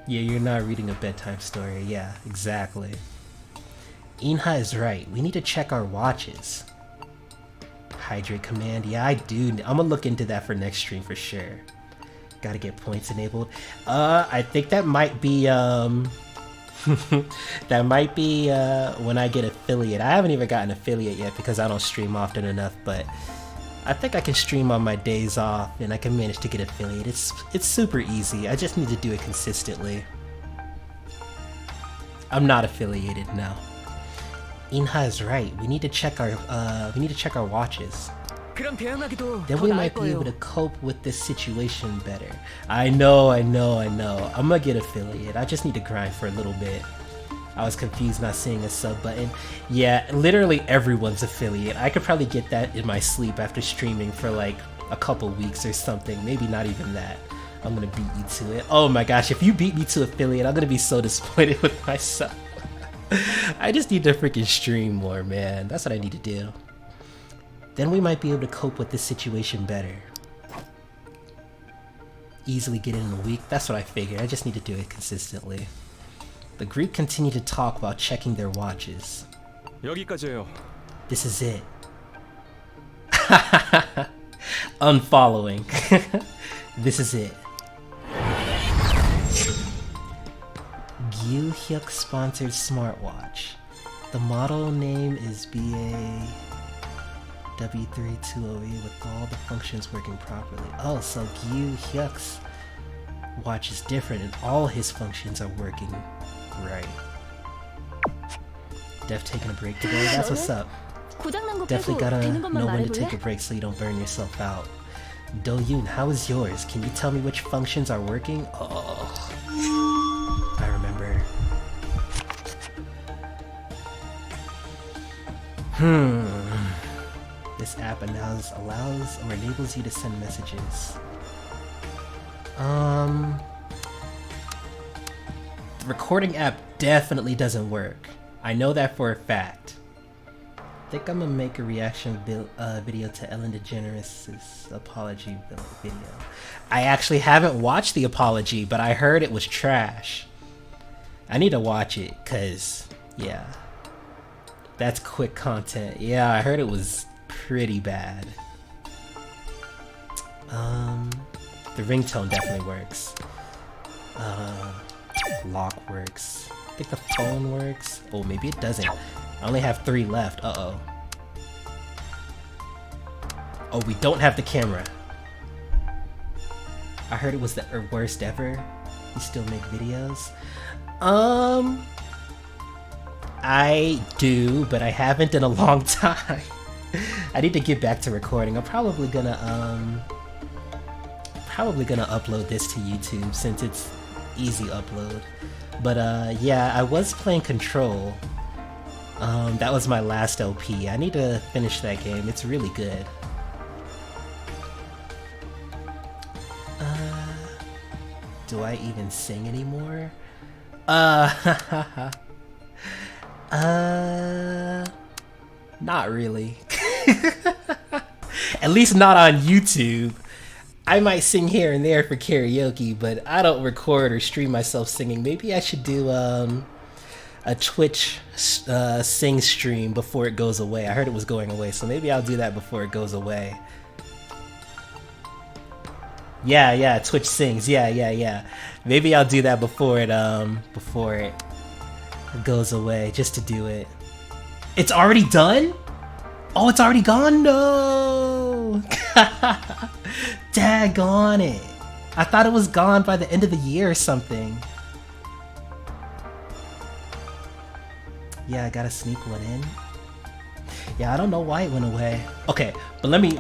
Yeah, you're not reading a bedtime story. Yeah, exactly. Inha is right. We need to check our watches. hydrate command. Yeah, I do. I'm gonna look into that for next stream for sure. Gotta get points enabled. I think that might be that might be when I get affiliate. I haven't even gotten affiliate yet because I don't stream often enough, but I think I can stream on my days off and I can manage to get affiliate. It's super easy. I just need to do it consistently. I'm not affiliated, no. Inha is right. We need to check our watches. 그럼 대응하기도 Then 더 we 나을 might be able to 거예요. cope with this situation better. I know. I'm gonna get affiliate. I just need to grind for a little bit. I was confused not seeing a sub button. Yeah, literally everyone's affiliate. I could probably get that in my sleep after streaming for like a couple weeks or something. Maybe not even that. I'm gonna beat you to it. Oh my gosh, if you beat me to affiliate, I'm gonna be so disappointed with myself. I just need to freaking stream more, man. That's what I need to do. Then we might be able to cope with this situation better. Easily get it in a week. That's what I figured. I just need to do it consistently. The group continued to talk while checking their watches. 여기까지예요. This is it. Unfollowing. This is it. Gyu Hyuk sponsored smartwatch. The model name is BA W3208 with all the functions working properly. Oh, so Gyu Hyuk's watch is different and all his functions are working right. Def taking a break today? That's what's up. 고장난 거 Definitely 빼고 gotta 되는 것만 know when to take a 말해볼래? break so you don't burn yourself out. Do-yoon, how is yours? Can you tell me which functions are working? Oh, I remember. This app allows or enables you to send messages. The recording app definitely doesn't work. I know that for a fact. I think I'm gonna make a reaction video to Ellen DeGeneres' apology video. I actually haven't watched the apology, but I heard it was trash. I need to watch it, cause yeah, that's quick content. Yeah, I heard it was pretty bad. The ringtone definitely works. Lock works. I think the phone works. Oh, maybe it doesn't. I only have 3 left. Uh-oh. Oh, we don't have the camera. I heard it was the worst ever. You still make videos? I do, but I haven't in a long time. I need to get back to recording. I'm probably gonna upload this to YouTube since it's easy upload. But yeah, I was playing Control. That was my last LP. I need to finish that game. It's really good. Do I even sing anymore? Not really. At least not on YouTube. I might sing here and there for karaoke, but I don't record or stream myself singing. Maybe I should do a Twitch sing stream before it goes away. I heard it was going away, so maybe I'll do that before it goes away. Yeah, Twitch sings. Yeah. Maybe I'll do that before it goes away, just to do it. It's already done? Oh, it's already gone? No! Daggone it. I thought it was gone by the end of the year or something. Yeah, I gotta sneak one in. Yeah, I don't know why it went away. Okay, but let me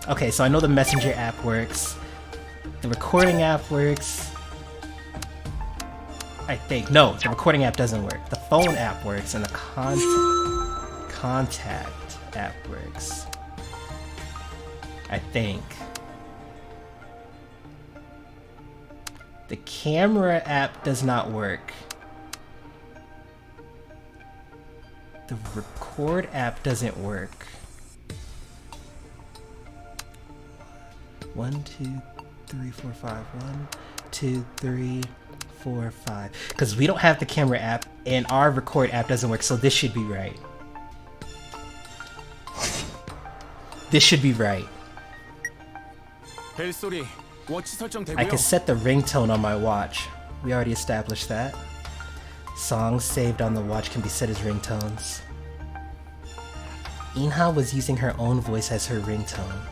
okay, so I know the Messenger app works. The recording app works. I think. No, the recording app doesn't work. The phone app works and the contact app works. I think. The camera app does not work. The record app doesn't work. 1, 2, 3, 4, 5. 1, 2, 3, 4, 5. Because we don't have the camera app and our record app doesn't work, so this should be right. This should be right. 벨소리 워치 I 설정되고요. can set the ringtone on my watch. We already established that. Songs saved on the watch can be set as ringtones. Inha was using her own voice as her ringtone.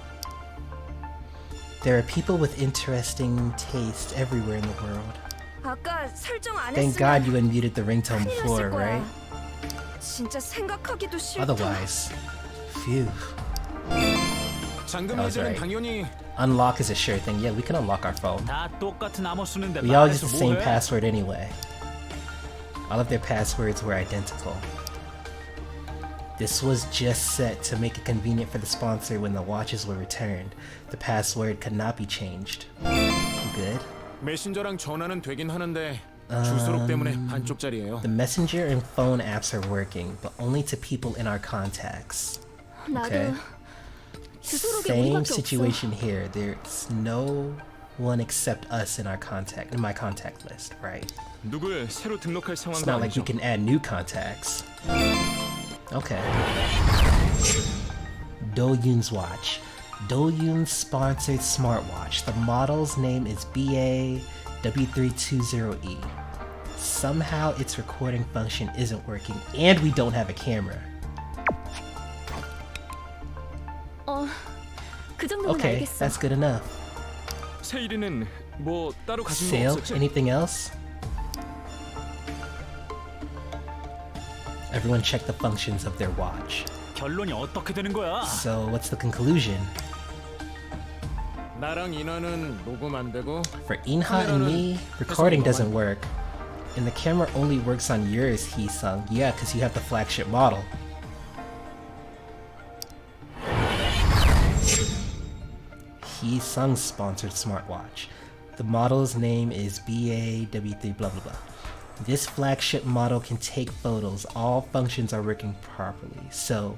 There are people with interesting taste everywhere in the world. 아까 설정 안 Thank God 했으면 you unmuted the ringtone 큰일 before, 났을 거야. right? 진짜 생각하기도 싫다. Otherwise, phew. 잠금 That was 해제는 right. 당연히 Unlock is a sure thing. Yeah, we can unlock our phone. 다 똑같은 암호 쓰는데 We all use 말해서 the same 뭐해? password anyway. All of their passwords were identical. This was just set to make it convenient for the sponsor when the watches were returned. The password could not be changed. Good. 메신저랑 전화는 되긴 하는데 주소록 때문에 반쪽짜리예요. The messenger and phone apps are working, but only to people in our contacts. 나도 Okay. 주소록이 Same 우리밖에 없어. situation here. There's no one except us in my contact list, right? 누굴 새로 등록할 It's 상황도 not like we 아니죠. can add new contacts. Okay. Doyoon's watch. Doyoon's sponsored smartwatch. The model's name is BA W320E. Somehow its recording function isn't working, and we don't have a camera. 그 정도는 Okay, 알겠어. that's good enough. 세일이는 뭐 따로 가진 거 Sale? 없었지? Anything else? Everyone check the functions of their watch. 결론이 어떻게 되는 거야? So, what's the conclusion? 나랑 인하는 녹음 안 되고 For Inha and me, recording doesn't work. And the camera only works on yours, Hee-sung. Yeah, because you have the flagship model. Hee-sung's sponsored smartwatch. The model's name is BAW3 blah blah blah. This flagship model can take photos. All functions are working properly. So,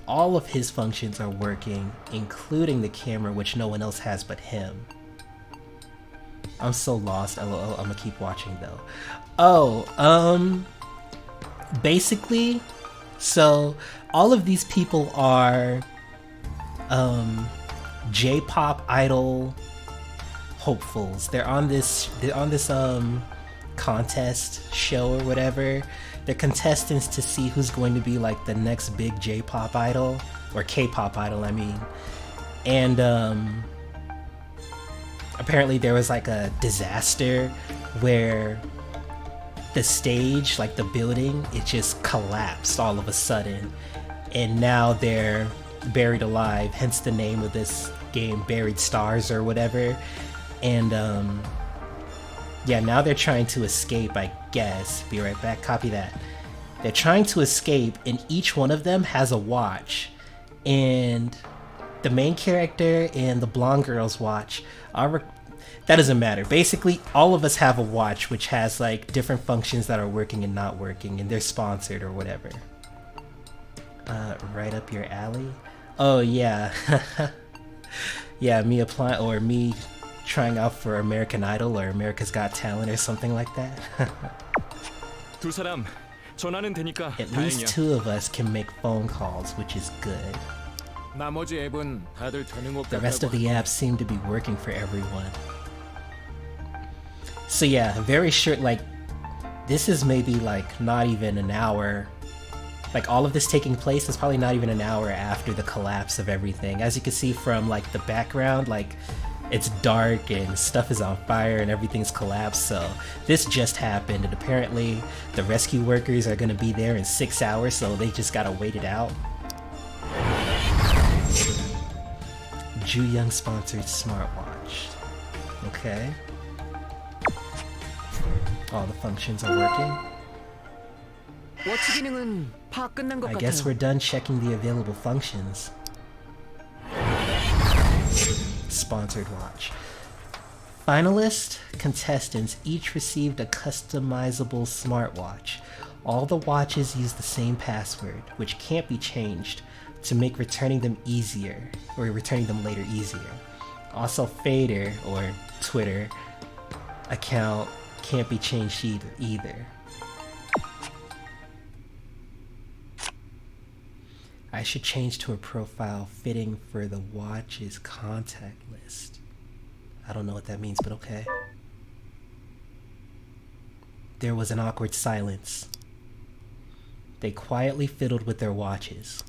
all of his functions are working, including the camera, which no one else has but him. I'm so lost, lol. I'm gonna keep watching though. Oh, basically, so all of these people are J-pop idol hopefuls. They're on this contest show or whatever. They're contestants to see who's going to be like the next big J-pop idol, or K-pop idol, I mean. And apparently there was like a disaster where the stage, like the building, it just collapsed all of a sudden, and now they're buried alive, hence the name of this game, Buried Stars or whatever. And yeah, now they're trying to escape, I guess. Be right back, copy that. They're trying to escape, and each one of them has a watch, and the main character and the blonde girl's watch are that doesn't matter. Basically, all of us have a watch which has like different functions that are working and not working, and they're sponsored or whatever. Right up your alley. Oh yeah. Yeah, me applying, or me trying out for American Idol or America's Got Talent or something like that. 두 사람 전화는 되니까 At least 다행이야. two of us can make phone calls, which is good. 나머지 앱은 다들 되는 것 The rest of 같다고. the apps seem to be working for everyone. So yeah, very short, like, this is maybe like not even an hour. Like all of this taking place is probably not even an hour after the collapse of everything. As you can see from like the background, like it's dark and stuff is on fire and everything's collapsed. So this just happened, and apparently the rescue workers are gonna be there in 6 hours, so they just gotta wait it out. Ju Young sponsored smartwatch. Okay. All the functions are working. 워치 기능은 파악 끝난 것 I 같아요. guess we're done checking the available functions. Sponsored watch. Finalists, contestants each received a customizable smartwatch. All the watches use the same password, which can't be changed, to make returning them easier, or returning them later easier. Also, Fader, or Twitter, account can't be changed either. I I should change to a profile fitting for the watch's contact list. I don't know what that means, but okay. There was an awkward silence. They quietly fiddled with their watches.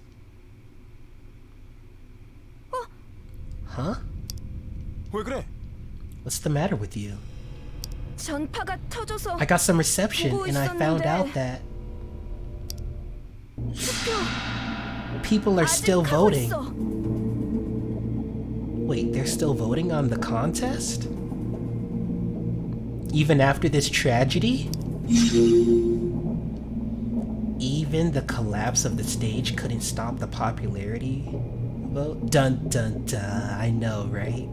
Huh? 왜 그래? What's the matter with you? 전파가 터져서 I got some reception 보고 and I found 있었는데. out that 투표 people are still 아직 하고 voting. 있어. Wait, they're still voting on the contest? Even after this tragedy? Even the collapse of the stage couldn't stop the popularity vote? Dun dun dun, I know, right?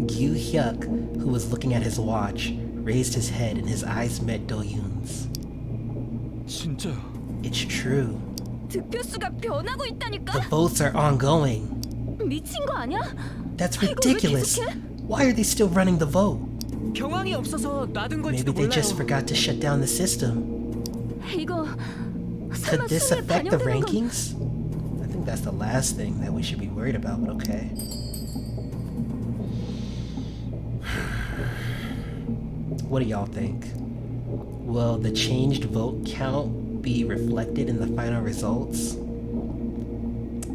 Gyu Hyuk, who was looking at his watch, raised his head and his eyes met Do-yoon's. 진짜 It's true. 득표수가 변하고 The 있다니까? votes are ongoing. 미친 거 아니야? That's 이걸 왜 ridiculous. 계속해? Why are they still running the vote? 경황이 없어서 놔둔 Maybe 걸지도 they 몰라요. just forgot to shut down the system. 이거 Could 설마 this 순위에 affect the 반영되는 건 rankings? I think that's the last thing that we should be worried about, but okay. What do y'all think? Will the changed vote count be reflected in the final results?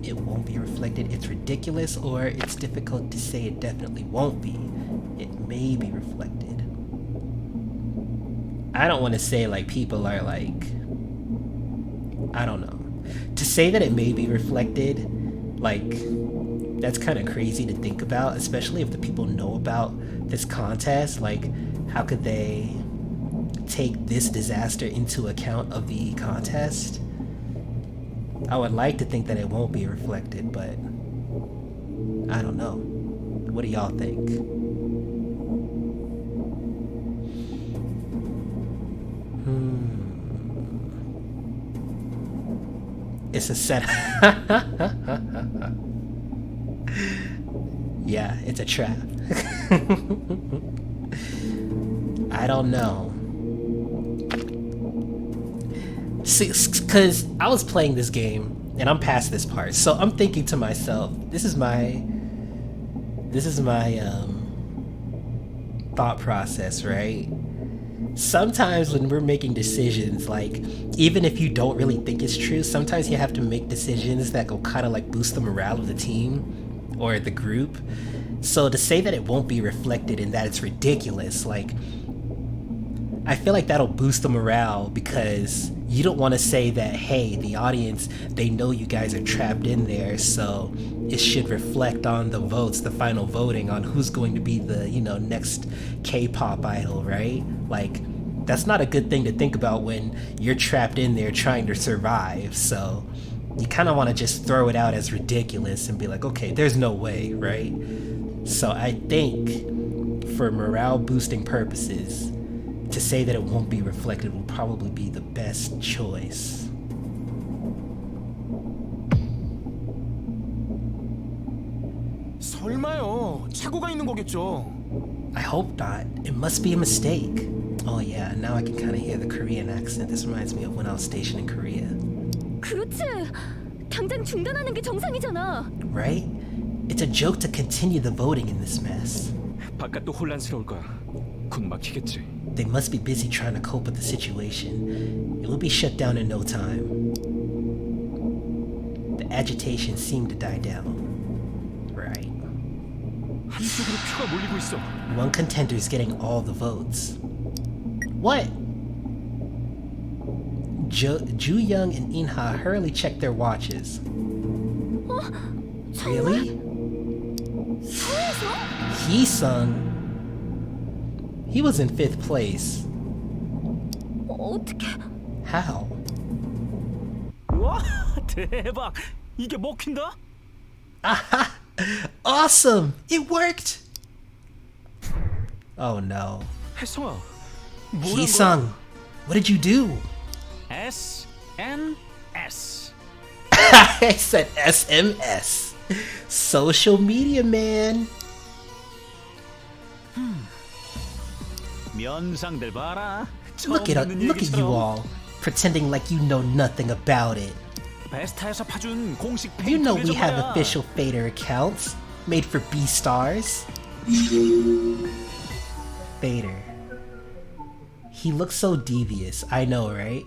It won't be reflected. It's ridiculous, or it's difficult to say it definitely won't be. It may be reflected. I don't want to say like people are like, I don't know. To say that it may be reflected, like, that's kind of crazy to think about, especially if the people know about this contest. Like, how could they take this disaster into account of the contest? I would like to think that it won't be reflected, but I don't know. What do y'all think? It's a setup. Yeah, it's a trap. I don't know. See, because I was playing this game and I'm past this part, so I'm thinking to myself, this is my thought process, right? Sometimes when we're making decisions, like, even if you don't really think it's true, sometimes you have to make decisions that will kind of like boost the morale of the team or the group. So to say that it won't be reflected and that it's ridiculous, like, I feel like that'll boost the morale, because you don't want to say that, hey, the audience, they know you guys are trapped in there, so it should reflect on the votes, the final voting on who's going to be the, you know, next K-pop idol, right? Like, that's not a good thing to think about when you're trapped in there trying to survive. So you kind of want to just throw it out as ridiculous and be like, okay, there's no way, right? So I think for morale boosting purposes, to say that it won't be reflected will probably be the best choice. 설마요. 착오가 있는 거겠죠. I hope not. It must be a mistake. Oh yeah, now I can kind of hear the Korean accent. This reminds me of when I was stationed in Korea. 그렇지. 당장 중단하는 게 정상이잖아. Right? It's a joke to continue the voting in this mess. 바깥도 혼란스러울 거야. 군 막히겠지. They must be busy trying to cope with the situation. It will be shut down in no time. The agitation seemed to die down. Right. 한쪽으로 표가 몰리고 있어. One contender is getting all the votes. What? Ju Young and Inha hurriedly checked their watches. Really? Hee-sung? He was in 5th place. 어떻게? How? 와, 대박. 이게 먹힌다? Awesome! It worked! Oh no. 혜성아, 뭐란 Hee-sung, what did you do? SNS. I said SMS. Social media man. 면상들 봐라. Look at you all. pretending like you know nothing about it. 베스타에서 파준 공식 You know 페이지 we have 정보야. official Fader accounts made for B-stars. Fader. He looks so devious, I know, right?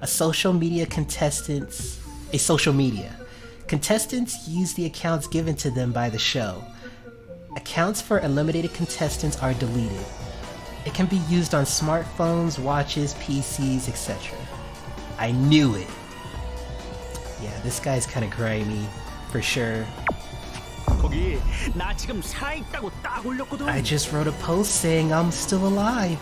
A social media. Contestants use the accounts given to them by the show. Accounts for eliminated contestants are deleted. It can be used on smartphones, watches, PCs, etc. I knew it. Yeah, this guy's kind of grimy, for sure. 거기 나 지금 살아있다고 딱 올렸거든. I just wrote a post saying I'm still alive.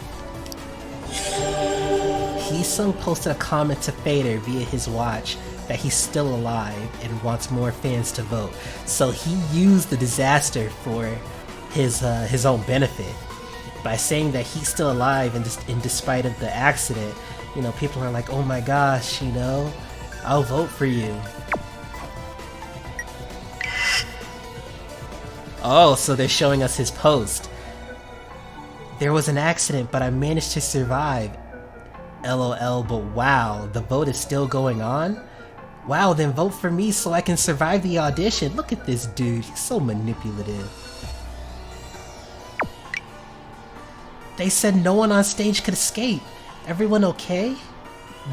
Heesung posted a comment to Fader via his watch that he's still alive and wants more fans to vote. So he used the disaster for his own benefit by saying that he's still alive and in despite of the accident. You know, people are like, oh my gosh, you know, I'll vote for you. Oh, so they're showing us his post. There was an accident, but I managed to survive. LOL, but wow, the vote is still going on? Wow, then vote for me so I can survive the audition. Look at this dude, he's so manipulative. They said no one on stage could escape. Everyone okay?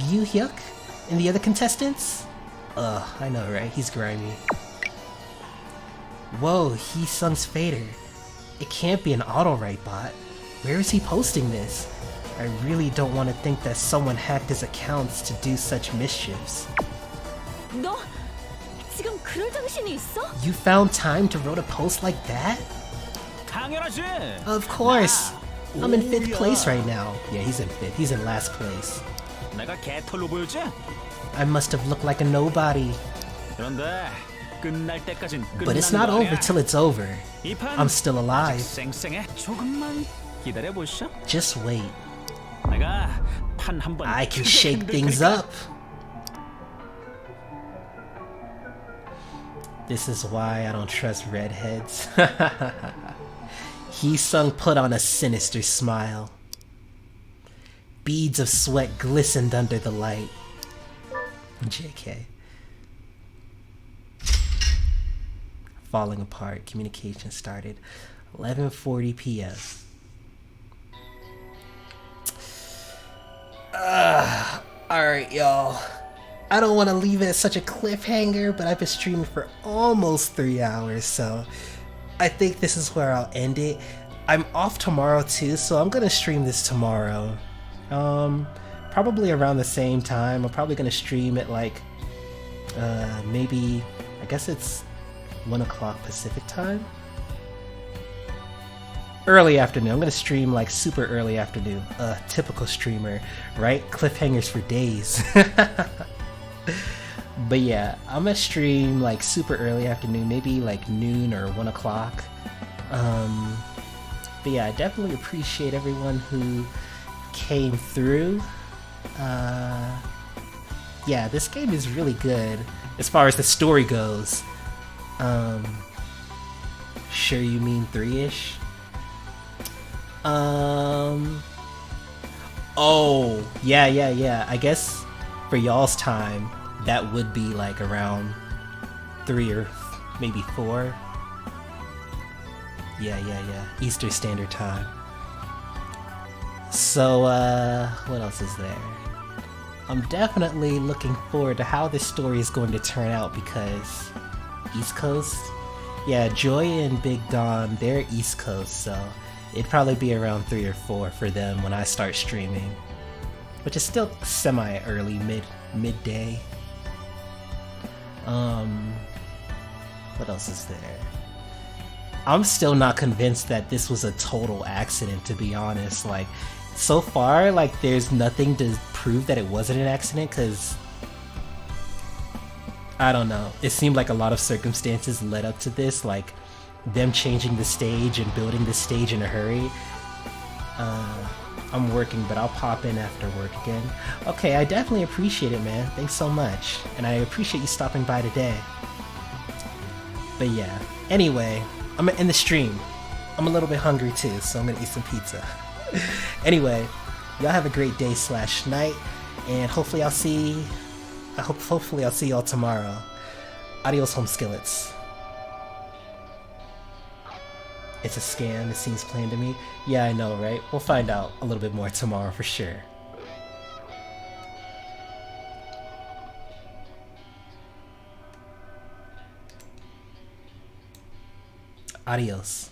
Yu Hyuk? And the other contestants? Ugh, I know, right? He's grimy. Whoa, Heesung's Fader. It can't be an auto-write bot. Where is he posting this? I really don't want to think that someone hacked his accounts to do such mischiefs. 너 지금 그럴 정신이 있어? You found time to write a post like that? 당연하지. Of course! I'm in 5th place right now. Yeah, he's in 5th. He's in last place. 내가 개털로 보였지? I must have looked like a nobody. 그런데 끝날 때까진 But it's not over till it's over. 이판 I'm still alive. 쌩쌩해. 조금만 기다려 보시죠. Just wait. 내가 판 한번 I can shake things up. This is why I don't trust redheads. Heesung put on a sinister smile. Beads of sweat glistened under the light. JK. Falling apart. Communication started 11:40 p.m. Alright, y'all. I don't want to leave it at such a cliffhanger, but I've been streaming for almost 3 hours, so I think this is where I'll end it. I'm off tomorrow too, so I'm gonna stream this tomorrow. Probably around the same time. I'm probably gonna stream at like, maybe, I guess it's 1 o'clock Pacific time? Early afternoon. I'm gonna stream like super early afternoon. Typical streamer, right? Cliffhangers for days. But yeah, I'm gonna stream like super early afternoon, maybe like noon or 1 o'clock. But yeah, I definitely appreciate everyone who came through. Yeah, this game is really good as far as the story goes. Sure you mean 3-ish? Oh, yeah. I guess for y'all's time, that would be like around 3 or maybe 4. Yeah. Eastern Standard Time. So, what else is there? I'm definitely looking forward to how this story is going to turn out because East Coast? Yeah, Joy and Big Don, they're East Coast, so it'd probably be around 3 or 4 for them when I start streaming. Which is still semi-early, midday. What else is there? I'm still not convinced that this was a total accident, to be honest. Like, so far, like, there's nothing to prove that it wasn't an accident, because I don't know. It seemed like a lot of circumstances led up to this, like them changing the stage and building the stage in a hurry. I'm working, but I'll pop in after work again. Okay, I definitely appreciate it, man. Thanks so much. And I appreciate you stopping by today. But yeah, anyway, I'm gonna end the stream. I'm a little bit hungry too, so I'm gonna eat some pizza. Anyway, y'all have a great day / night, and hopefully I'll see y'all tomorrow. Adios, home skillets. It's a scam, it seems plain to me. Yeah, I know, right? We'll find out a little bit more tomorrow for sure. Adios.